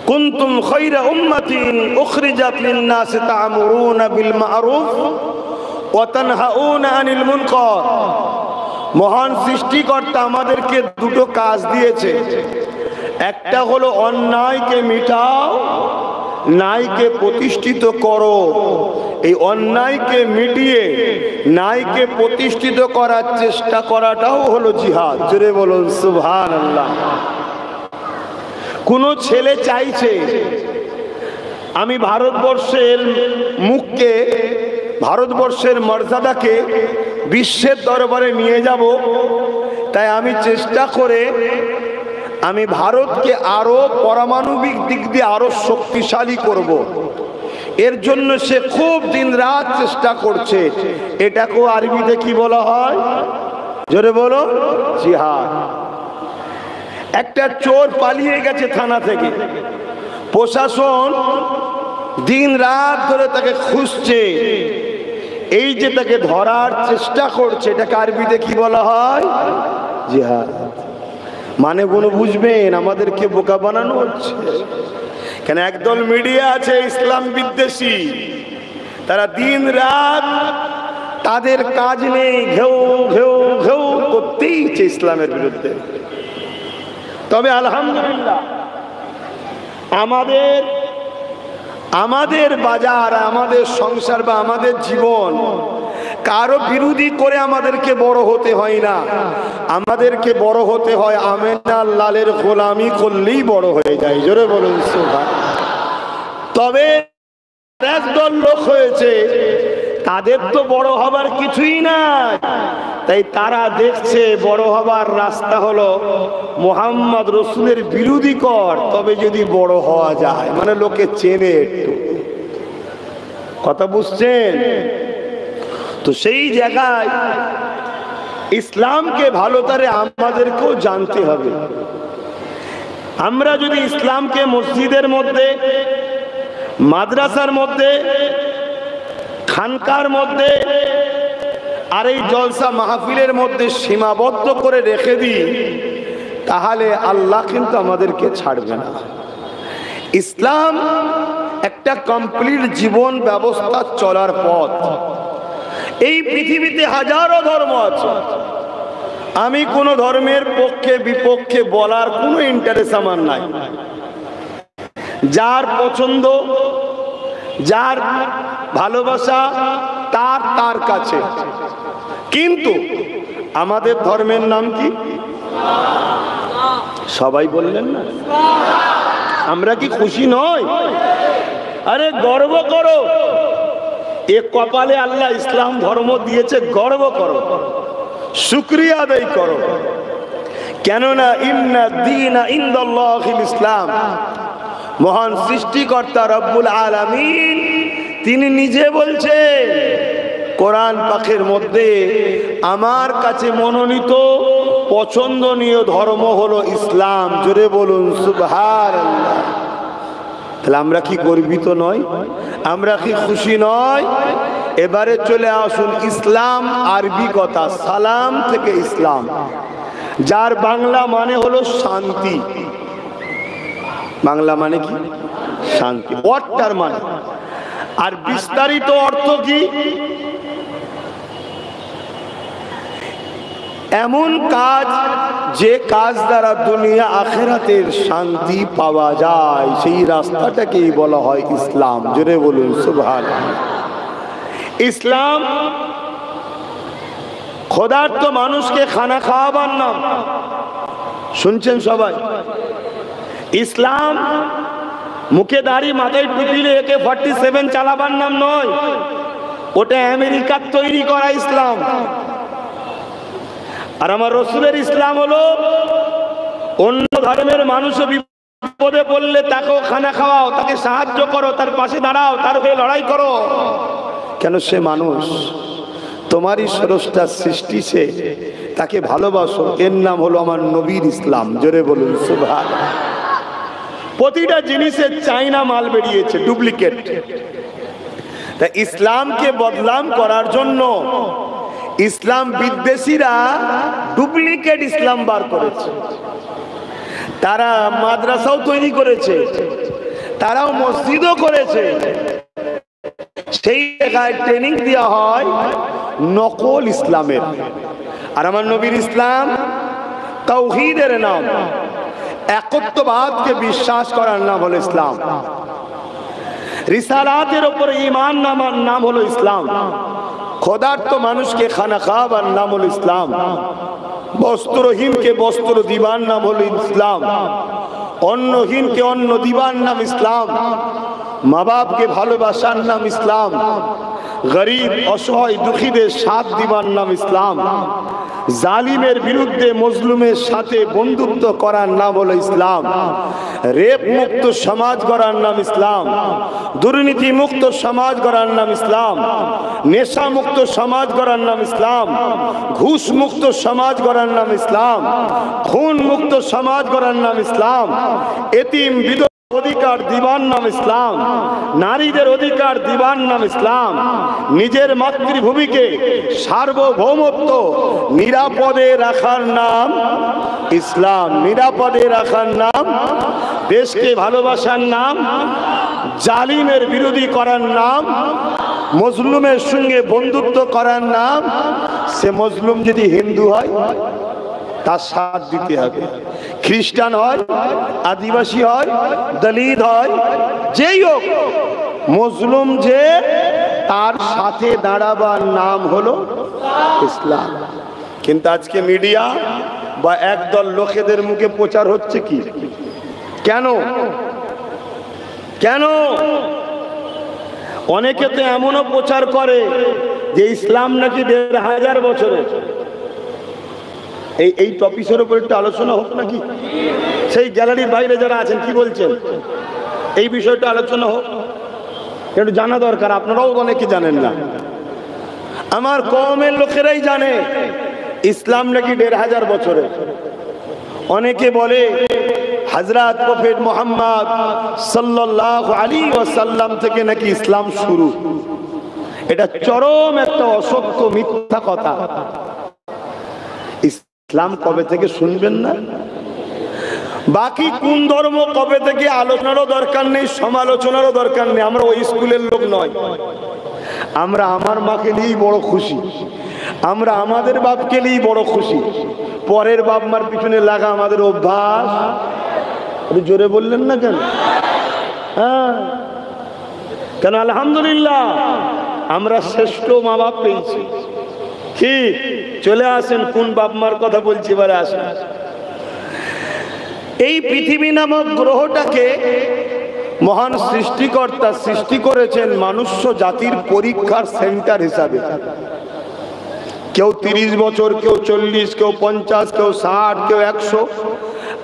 কুনতুম খায়রা উম্মাতিন উখরিজাত লিন-নাস তা'মুরুনা বিল মা'রুফ ওয়া তানহাউনা আনিল মুনকার। মহান সৃষ্টিকর্তা আমাদেরকে দুটো কাজ দিয়েছে। একটা হলো অন্যায়কে মিটাও, ন্যায়কে প্রতিষ্ঠিত করো। এই অন্যায়কে মিটিয়ে ন্যায়কে প্রতিষ্ঠিত করার চেষ্টা করাটাও হলো জিহাদ। জোরে বলুন সুবহানাল্লাহ। কোন ছেলে চাইছে আমি ভারতবর্ষের মুখকে, ভারতবর্ষের মর্যাদাকে বিশ্বের দরবারে নিয়ে যাব, তাই আমি চেষ্টা করে আমি ভারতকে আরো পারমাণবিক দিক দিয়ে আরো শক্তিশালী করব। এর জন্য সে খুব দিন রাত চেষ্টা করছে। এটাকেও আরবিতে কি বলা হয়? জোরে বলো, জিহাদ। একটা চোর পালিয়ে গেছে থানা থেকে, প্রশাসন দিন রাত ধরে তাকে খুঁজছে, এই যে তাকে ধরার চেষ্টা করছে, এটাকে আরবিতে কি বলা হয়? জিহাদ। মানে কোনো বুঝবেন, আমাদেরকে বোকা বানানো হচ্ছে। কেন একদল মিডিয়া আছে ইসলাম বিদ্বেষী, তারা দিন রাত তাদের কাজ নেই, ঘেউ ঘেউ ঘেউ করতেই ইচ্ছে ইসলামের বিরুদ্ধে। তবে আলহামদুলিল্লাহ আমাদের বাজার, আমাদের সংসার বা আমাদের জীবন কারো বিরোধী করে আমাদেরকে বড় হতে হয় না। আমাদেরকে বড় হতে হয় আমেনা লালের গোলামি করলেই বড় হয়ে যায়। জোরে বলুন সুবহানাল্লাহ। তবে একদল লোক হয়েছে, তাদের তো বড় হবার কিছুই নাই, তাই তারা দেখছে বড় হবার রাস্তা হলো মুহাম্মদ রসুলের বিরোধী কর, তবে যদি বড় হওয়া যায়। মানে লোকে চেনে একটু, কথা বুঝছেন তো? সেই জায়গায় ইসলামকে ভালো করে আমাদেরকেও জানতে হবে। আমরা যদি ইসলামকে মসজিদের মধ্যে, মাদ্রাসার মধ্যে, খানকার মধ্যে আর এই জলসা মাহফিলের মধ্যে সীমাবদ্ধ করে রেখে দিই, তাহলে আল্লাহ কিন্তু আমাদেরকে ছাড়বে না। ইসলাম একটা কমপ্লিট জীবন ব্যবস্থা চলার পথ। এই পৃথিবীতে হাজারো ধর্ম আছে, আমি কোন ধর্মের পক্ষে বিপক্ষে বলার কোনো ইন্টারেস্ট আমার নাই। যার পছন্দ, যার ভালোবাসা তার তার কাছে। কিন্তু আমাদের ধর্মের নাম কি? সবাই বললেন না? আমরা কি খুশি নই? আরে গর্ব করো, এ কপালে আল্লাহ ইসলাম ধর্ম দিয়েছে, গর্ব করো, শুকরিয়া আদায় করো। কেননা ইন্না দীনা ইনদাল্লাহিল ইসলাম। মহান সৃষ্টিকর্তা রব্বুল আলামিন তিনি নিজে বলছেন কোরআন পাকের মধ্যে, আমার কাছে মনোনীত পছন্দনীয় ধর্ম হলো ইসলাম। জোরে বলুন সুবহানাল্লাহ। তাহলে আমরা কি গর্বিত নয়? আমরা কি খুশি নয়? এবারে চলে আসুন, ইসলাম আরবি কথা সালাম থেকে ইসলাম, যার বাংলা মানে হলো শান্তি। বাংলা মানে কি? শান্তি, ওয়ার্ডটার মানে। আর বিস্তারিত অর্থ কি? এমন কাজ যে কাজ দ্বারা দুনিয়া আখিরাতের শান্তি পাওয়া যায়, সেই রাস্তাটাকেই বলা হয় ইসলাম। জোরে বলুন সুবহানাল্লাহ। ইসলাম ক্ষুধার্ত মানুষকে খানা খাওয়াবার নাম, শুনছেন সবাই? ইসলাম মুখে দাড়ি মাথায় টুপিলে AK-47 চালাবার নাম নয়, ওটা আমেরিকার তৈরি করা ইসলাম। আর আমার রসুলের ইসলাম হলো অন্য ধর্মের মানুষও বিপদে পড়লে তাকেও খানা খাওয়াও, তাকে সাহায্য করো, তার পাশে দাঁড়াও, তার হয়ে লড়াই করো। কেন? সে মানুষ, তোমারই স্রষ্টার সৃষ্টি, সে, তাকে ভালোবাসো। এর নাম হলো আমার নবীর ইসলাম। জোরে বলুন সুবহানাল্লাহ। প্রতিটা জিনিসের চাইনা মাল বেরিয়েছে, ডুপ্লিকেট। তা ইসলামকে বদনাম করার জন্য ইসলাম বিদ্বেষীরা ডুপ্লিকেট ইসলাম বার করেছে। তারা মাদ্রাসাও তৈরি করেছে, তারাও মসজিদও করেছে। সেই জায়গায় ট্রেনিং দেওয়া হয় নকল ইসলামের। আর আমার নবীর ইসলাম তাওহীদের নাম, একত্ববাদকে বিশ্বাস করার নাম হলো ইসলাম। রিসালাতের উপর ঈমান নাম হলো ইসলাম। খোদার্থ মানুষকে খানা খাওয়াবার নাম হলো ইসলাম। বস্ত্রহীনকে বস্ত্র দিবার নাম হলো ইসলাম। অন্নহীনকে অন্ন দিবার নাম ইসলাম। মা বাপকে ভালোবাসার নাম ইসলাম। গরিব অসহায় দুঃখীদের সাথ দিবার নাম ইসলাম। জালিমের বিরুদ্ধে মজলুমের সাথে বন্ধুত্ব করার নাম হলো ইসলাম। রেপ মুক্ত সমাজ গড়ার নাম ইসলাম। দুর্নীতি মুক্ত সমাজ গড়ার নাম ইসলাম। নেশা মুক্ত সমাজ গড়ার নাম ইসলাম। ঘুষ মুক্ত সমাজ গড়ার নাম ইসলাম। খুন মুক্ত সমাজ গড়ার নাম ইসলাম। এতিম বিধবা অধিকার দিবার নাম ইসলাম। নারীদের অধিকার দিবার নাম ইসলাম। নিজের মাতৃভূমিকে সার্বভৌমত্ব নিরাপদে রাখার নাম ইসলাম। নিরাপদে রাখার নাম, দেশকে ভালোবাসার নাম, জালিমের বিরোধী করার নাম, মজলুমের সঙ্গে বন্ধুত্ব করার নাম। সে মজলুম যদি হিন্দু হয় তার সাথ দিতে হবে, খ্রিস্টান হয়, আদিবাসী হয়, দলিত হয়, যেই হোক, মজলুম যে, তার সাথে দাঁড়াবার নাম হলো ইসলাম। কিন্তু আজকে মিডিয়া বা একদল লোকেদের মুখে প্রচার হচ্ছে কি? কেন? কেন? অনেকে তো এমনও প্রচার করে যে ইসলাম নাকি ১৫০০ বছরের। এই টপিকের উপর একটু আলোচনা হোক নাকি? সেই গ্যালারির বাইরে যারা আছেন কি বলছেন? এই বিষয়টা আলোচনা হোক, একটু জানা দরকার। আপনারাও অনেকে জানেন না, আমার কওমের লোকেরাই জানে ইসলাম নাকি ১৫০০ বছরের। অনেকে বলে হযরত প্রফেট মুহাম্মদ সাল্লাল্লাহু আলাইহি ওয়াসাল্লাম থেকে নাকি ইসলাম শুরু। এটা চরম একটা অসত্য মিথ্যা কথা। ইসলাম কবে থেকে শুনবেন না? বাকি কোন ধর্ম কবে থেকে আলোচনারও দরকার নেই, সমালোচনারও দরকার নেই। আমরা ওই স্কুলের লোক নয়। আমরা আমার মাকে নিয়েই বড় খুশি, আমরা আমাদের বাপকে নিয়েই বড় খুশি। পরের বাপ মার পিছনে লাগা আমাদের অভ্যাস। জোরে বললেন না কেন? হ্যাঁ, কেন? আলহামদুলিল্লাহ আমরা শ্রেষ্ঠ মা বাপ পেয়েছি। কি চলে আসেন, কোন বাপ মার কথা বলছি এবারে আসেন। এই পৃথিবী নামক গ্রহটাকে মহান সৃষ্টিকর্তা সৃষ্টি করেছেন মনুষ্য জাতির পরীক্ষার সেন্টার হিসাবে। কেউ ৩০ বছর, কেউ ৪০, কেউ ৫০, কেউ ৬০, কেউ ১০০।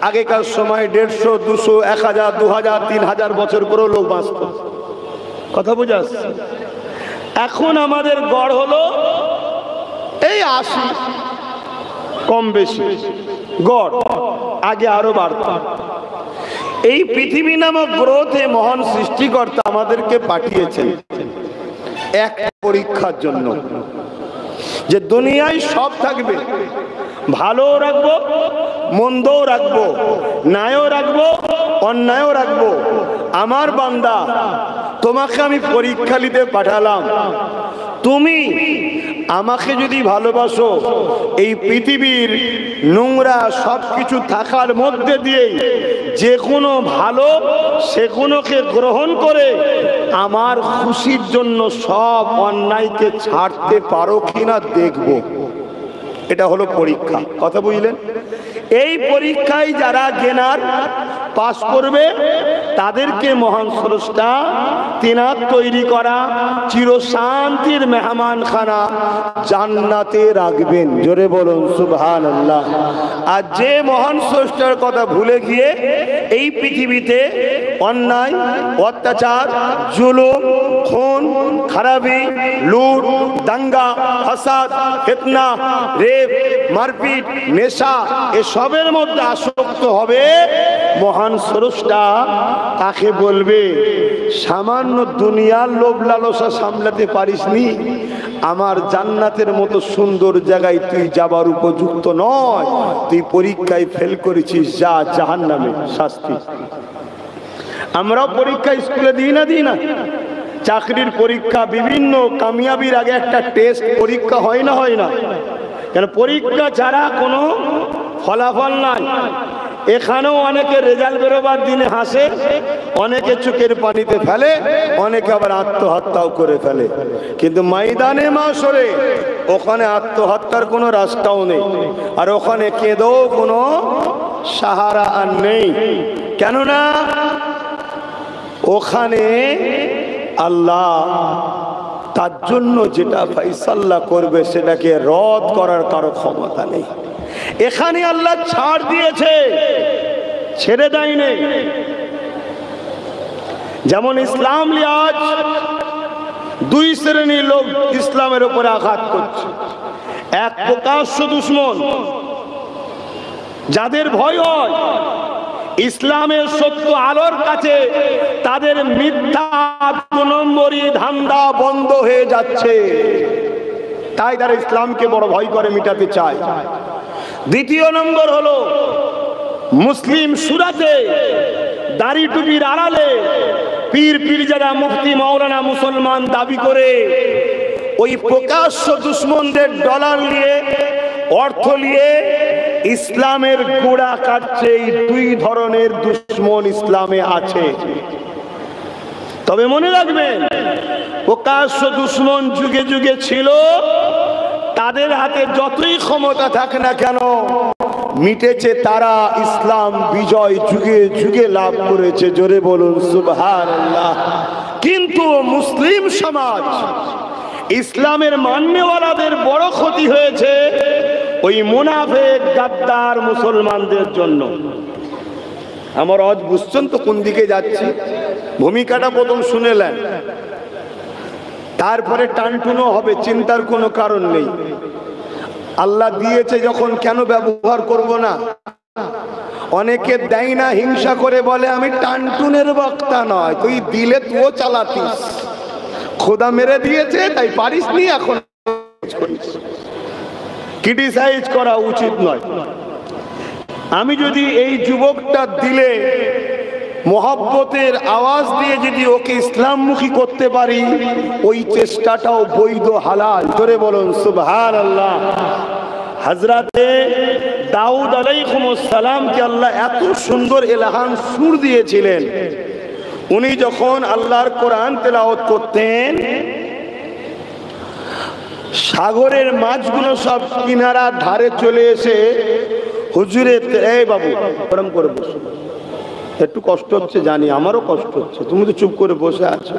আগেকার সময় ১৫০, ২০০, ১০০০, ২০০০, ৩০০০ বছর করেও লোক বাঁচত। কথা বোঝা যাচ্ছে? এখন আমাদের গড় হলো এই ৮০, কম বেশি গড়, আগে আরো বাড়ত। এই পৃথিবী নামক গ্রহে মহান সৃষ্টিকর্তা আমাদেরকে পাঠিয়েছেন এক পরীক্ষার জন্য, যে দুনিয়ায় সব থাকবে, ভালোও রাখবো, মন্দও রাখবো, ন্যায়ও রাখবো, অন্যায়ও রাখবো। আমার বান্দা, তোমাকে আমি পরীক্ষা নিতে পাঠালাম। তুমি আমাকে যদি ভালোবাসো, এই পৃথিবীর নোংরা সবকিছু থাকার মধ্যে দিয়ে যে কোনো ভালো সেগুলোকে গ্রহণ করে আমার খুশির জন্য সব অন্যায়কে ছাড়তে পারো কিনা দেখব। এটা হলো পরীক্ষা। কথা বুঝলেন? এই পরীক্ষায় যারা গেনার পাস করবে তাদেরকে মহান স্রষ্টা তিনার তৈরি করা চিরশান্তির মেহমানখানা জান্নাতে রাখবেন। জোরে বলুন সুবহানাল্লাহ। আর যে মহান স্রষ্টার কথা ভুলে গিয়ে এই পৃথিবীতে অন্যায়, অত্যাচার, জুলুম, খুন, খারাপি, লুট, দাঙ্গা, ফাসাদ, ফিতনা, রেপ, মারপিট, নেশা এসবের মধ্যে আসক্ত হবে, মহান স্রষ্টা তাকে বলবে, সামান্য দুনিয়ার লোভ লালসা সামলাতে পারিসনি, আমার জান্নাতের মতো সুন্দর জায়গায় তুই যাবার উপযুক্ত নয়, তুই পরীক্ষায় ফেল করেছিস, যা জাহান্নামে শাস্তি। আমরাও পরীক্ষা স্কুলে দিই না চাকরির পরীক্ষা, বিভিন্ন কামিয়াবির আগে একটা টেস্ট পরীক্ষা হয় না? কেন পরীক্ষা ছাড়া কোনো ফলাফল নাই। এখানেও অনেকে রেজাল্ট বেরোবার দিনে হাসে, অনেকে চোখের পানিতে ফেলে, অনেকে আবার আত্মহত্যাও করে ফেলে। কিন্তু ময়দানে মাশরে ওখানে আত্মহত্যার কোনো রাস্তাও নেই, আর ওখানে কেঁদেও কোনো সাহারা আর নেই। কেননা ওখানে আল্লাহ তার জন্য যেটা ফয়সালা করবে সেটাকে রদ করার কারো ক্ষমতা নেই। এখানে আল্লাহ ছাড় দিয়েছে, ছেড়ে দেয়নি। যেমন ইসলাম আজ দুই শ্রেণীর লোক ইসলামের উপরে আঘাত করছে। এক প্রকাশ্য দুশমন, যাদের ভয় হয় ইসলামের সত্য আলোর কাছে তাদের মিথ্যা 2 নম্বরই ধান্দা বন্ধ হয়ে যাচ্ছে, তাই তারা ইসলামকে বড় ভয় করে মিটাতে চায়। দ্বিতীয় নম্বর হলো মুসলিম সুরাতে দাড়ি টুপির আড়ালে পীর পীরজাদা মুফতি মাওলানা মুসলমান দাবি করে ওই প্রকাশ্য দুশমনদের ডলার নিয়ে, অর্থ নিয়ে ইসলামের গোড়া কাটছে। এই দুই ধরনের দুশমন ইসলামে আছে। তবে মনে রাখবেন, প্রকাশ্য দুশমন যুগে যুগে ছিল, তাদের হাতে যতই ক্ষমতা থাকে না কেন মিটেছে তারা, ইসলাম বিজয় যুগে যুগে লাভ করেছে। জোরে বলুন সুবহানাল্লাহ। কিন্তু মুসলিম সমাজ, ইসলামের মান্যওয়ালাদের বড় ক্ষতি হয়েছে ওই মুনাফিক গাদ্দার মুসলমানদের জন্য। আমার আজ বুঝছেন তো কোন দিকে যাচ্ছি? ভূমিকাটা প্রথম শুনেলেন, তারপরে টানটুনো হবে, চিন্তার কোনো কারণ নেই। আল্লাহ দিয়েছে যখন কেন ব্যবহার করব না? অনেকে দেয় না, হিংসা করে বলে আমি টানটুনের বক্তা নয়। তুই দিলে তুও চালাতিস, খোদা মেরে দিয়েছে তাই পারিস নি, এখন ক্রিটিসাইজ করা উচিত নয়। আমি যদি এই যুবকটা দিলে মোহাব্বতের আওয়াজ দিয়ে যদি ওকে ইসলামমুখী করতে পারি, ওই চেষ্টাটাও বৈধ, হালাল। জোরে বলুন সুবহানাল্লাহ। হযরতে দাউদ আলাইহিস সালামকে আল্লাহ এত সুন্দর ইলহাম সুর দিয়েছিলেন, উনি যখন আল্লাহর কোরআন তেলাওয়াত করতেন, সাগরের মাছগুলো সব কিনারা ধারে চলে এসে হুজুরে, এই বাবু প্রণাম করে বসো, একটু কষ্ট হচ্ছে জানি, আমারও কষ্ট হচ্ছে, তুমি তো চুপ করে বসে আছো,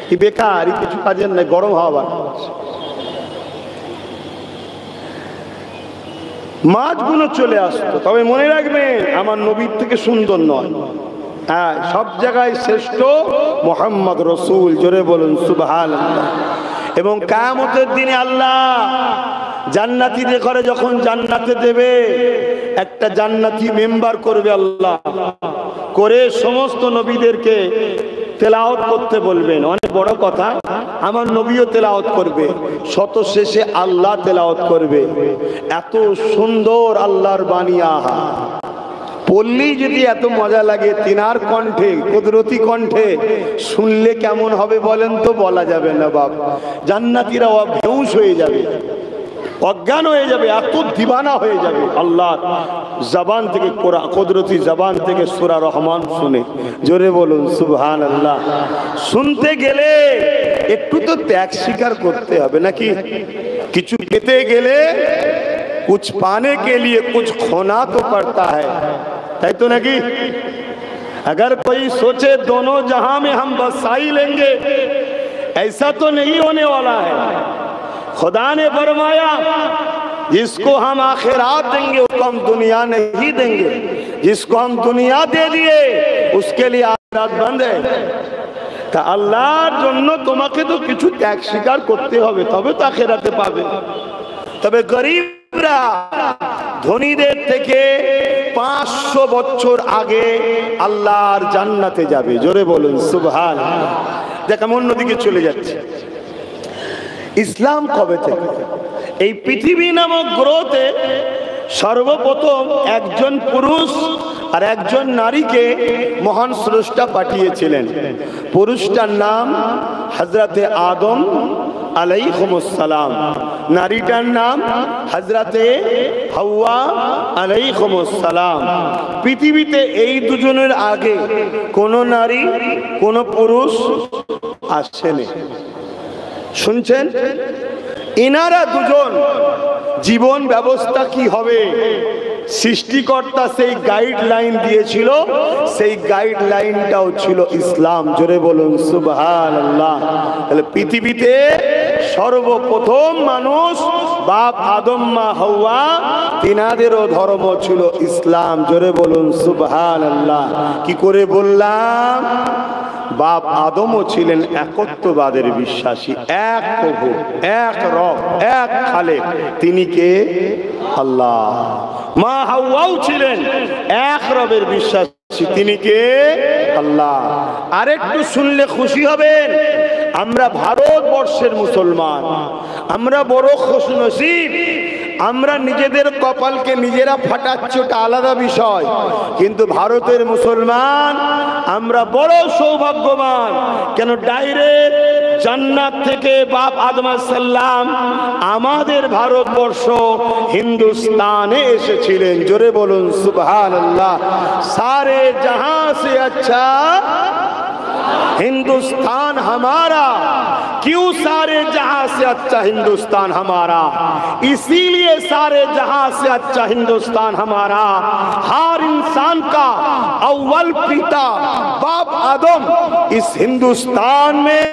কি বেকার, কিছু কাজের নাই, গরম হাওয়া বাতাস। মাছগুলো চলে আসতো। তবে মনে রাখবেন, আমার নবীর থেকে সুন্দর নয়, হ্যাঁ, সব জায়গায় শ্রেষ্ঠ মুহাম্মদ রাসূল। জোরে বলুন সুবহানাল্লাহ। এবং কিয়ামতের দিনে আল্লাহ জান্নাতীদের ঘরে যখন জান্নাতে দেবে, একটা জান্নাতি মেম্বার করবে আল্লাহ, করে সমস্ত নবীদেরকে তেলাওয়াত করতে বলবেন। অনেক বড় কথা, আমার নবীও তেলাওয়াত করবে, শত শেষে আল্লাহ তেলাওয়াত করবে। এত সুন্দর আল্লাহর বাণী, আহা, পড়লেই যদি এত মজা লাগে, তিনার কণ্ঠে, কুদরতি কণ্ঠে, শুনলে কেমন হবে বলেন তো? বলা যাবে না বাপ। জান্নাতীরা বেহুশ হয়ে যাবে, অজ্ঞান হয়ে যাবে, এত দিবানা হয়ে যাবে আল্লাহর জবান থেকে, কুদরতি জবান থেকে সূরা রহমান শুনে। জোরে বলুন সুবহানাল্লাহ। শুনতে গেলে একটু তো ত্যাগ স্বীকার করতে হবে নাকি? কিছু পেতে গেলে कुछ पाने के लिए कुछ खोना तो पड़ता है, তাই তো নাকি? अगर कोई सोचे दोनों जहां में हम बसाई लेंगे, ऐसा तो नहीं होने वाला है। खुदा ने फरमाया जिसको हम आखिरात देंगे उसको हम दुनिया नहीं देंगे, जिसको हम दुनिया दे दिए उसके लिए आखिरात बंद है। তা আল্লাহর জন্য তোমাকে তো কিছু ত্যাগ স্বীকার করতে হবে, তবে তো আখিরাতে পাবে। তবে গরিবরা ধনীদের থেকে 500 বছর আগে আল্লাহর জান্নাতে যাবে। জোরে বলুন সুবহানাল্লাহ। দেখ আমি অন্যদিকে চলে যাচ্ছি। ইসলাম কবে থেকে? এই পৃথিবী নামক গ্রহতে সর্বপ্রথম একজন পুরুষ আর একজন নারীকে মহান স্রষ্টা পাঠিয়েছিলেন। পুরুষটার নাম হযরতে আদম আলাইহিস সালাম, নারীটার নাম হযরতে হাওয়া আলাইহিস সালাম। পৃথিবীতে এই দুজনের আগে কোন নারী কোন পুরুষ আসেনি। শুনছেন? ইনারা দুজন জীবন ব্যবস্থা কি হবে সৃষ্টিকর্তা সেই গাইডলাইন দিয়েছিল, সেই গাইডলাইনটাও ছিল ইসলাম। জোরে বলুন সুবহানাল্লাহ। তাহলে পৃথিবীতে সর্বপ্রথম মানুষ বাপ আদম মা হাওয়া, তিনাদেরও ধর্ম ছিল ইসলাম। জোরে বলুন সুবহানাল্লাহ। কি করে বললাম? বাপ আদমও ছিলেন একত্ববাদের বিশ্বাসী, এক প্রভু, এক রব, এক খালেক। তিনি কে? আল্লাহ। মা হাওয়াও ছিলেন এক রবের বিশ্বাসী, তিনি কে? আল্লাহ। আরেকটু শুনলে খুশি হবেন, আমরা ভারতবর্ষের মুসলমান, আমরা বড় খুশনসিব। আমরা নিজেদের কপালকে নিজেরা ফাটাচ্ছি, ওটা আলাদা বিষয়, কিন্তু ভারতের মুসলমান আমরা বড় সৌভাগ্যবান। কেন? ডাইরেক্ট জান্নাত থেকে বাপ আদম আলাইহিস সালাম আমাদের ভারতবর্ষ হিন্দুস্তানে এসেছিলেন। জোরে বলুন সুবহানাল্লাহ। सारे जहां से अच्छा हिंदुस्तान हमारा। क्यों सारे जहां से अच्छा हिंदुस्तान हमारा? इसीलिए सारे जहां से अच्छा हिंदुस्तान हमारा। हर इंसान का अव्वल पिता बाप आदम इस हिंदुस्तान में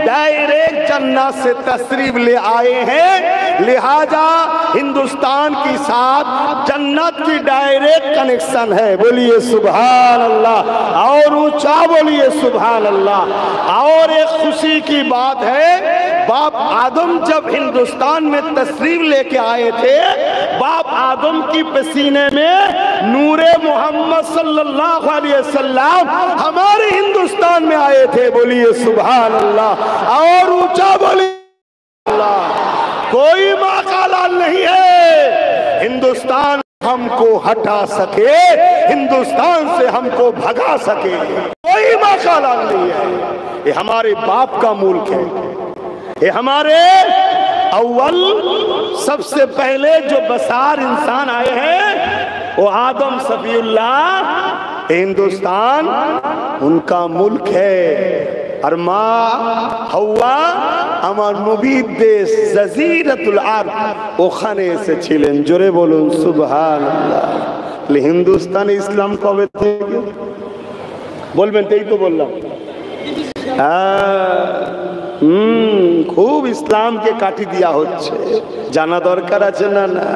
डायरेक्ट जन्नत से तशरीफ ले आए हैं, लिहाजा हिंदुस्तान के साथ जन्नत की डायरेक्ट कनेक्शन है। बोलिए सुभान अल्लाह, और ऊंचा बोलिए सुभान अल्लाह। और एक खुशी की बात है, बाप आदम जब हिंदुस्तान में तशरीफ लेके आए थे, बाप आदम की पसीने में नूरे मोहम्मद सल्लल्लाहु अलैहि वसल्लम हमारे हिंदुस्तान में आए थे। बोलिए सुभान अल्लाह, और ऊंचा बोलिए अल्लाह। कोई माकालाल नहीं है हिंदुस्तान हमको हटा सके, हिंदुस्तान से हमको भगा सके, कोई माकालाल नहीं है। ये हमारे बाप का मुल्क है, ये हमारे अव्वल सबसे पहले जो बसार इंसान आए हैं वो आदम सफीउल्लाह। हिंदुस्तान उनका मुल्क है। और माँ হাওয়া আমার নবীর দেশ জাজিরাতুল আরব ওখানে এসেছিলেন। জোরে বলুন সুবহানাল্লাহ। হিন্দুস্তানে ইসলাম কবে থেকে? বলবেন? তাই তো বললাম। খুব ইসলামকে কাটি দেওয়া হচ্ছে, জানা দরকার আছে না? না।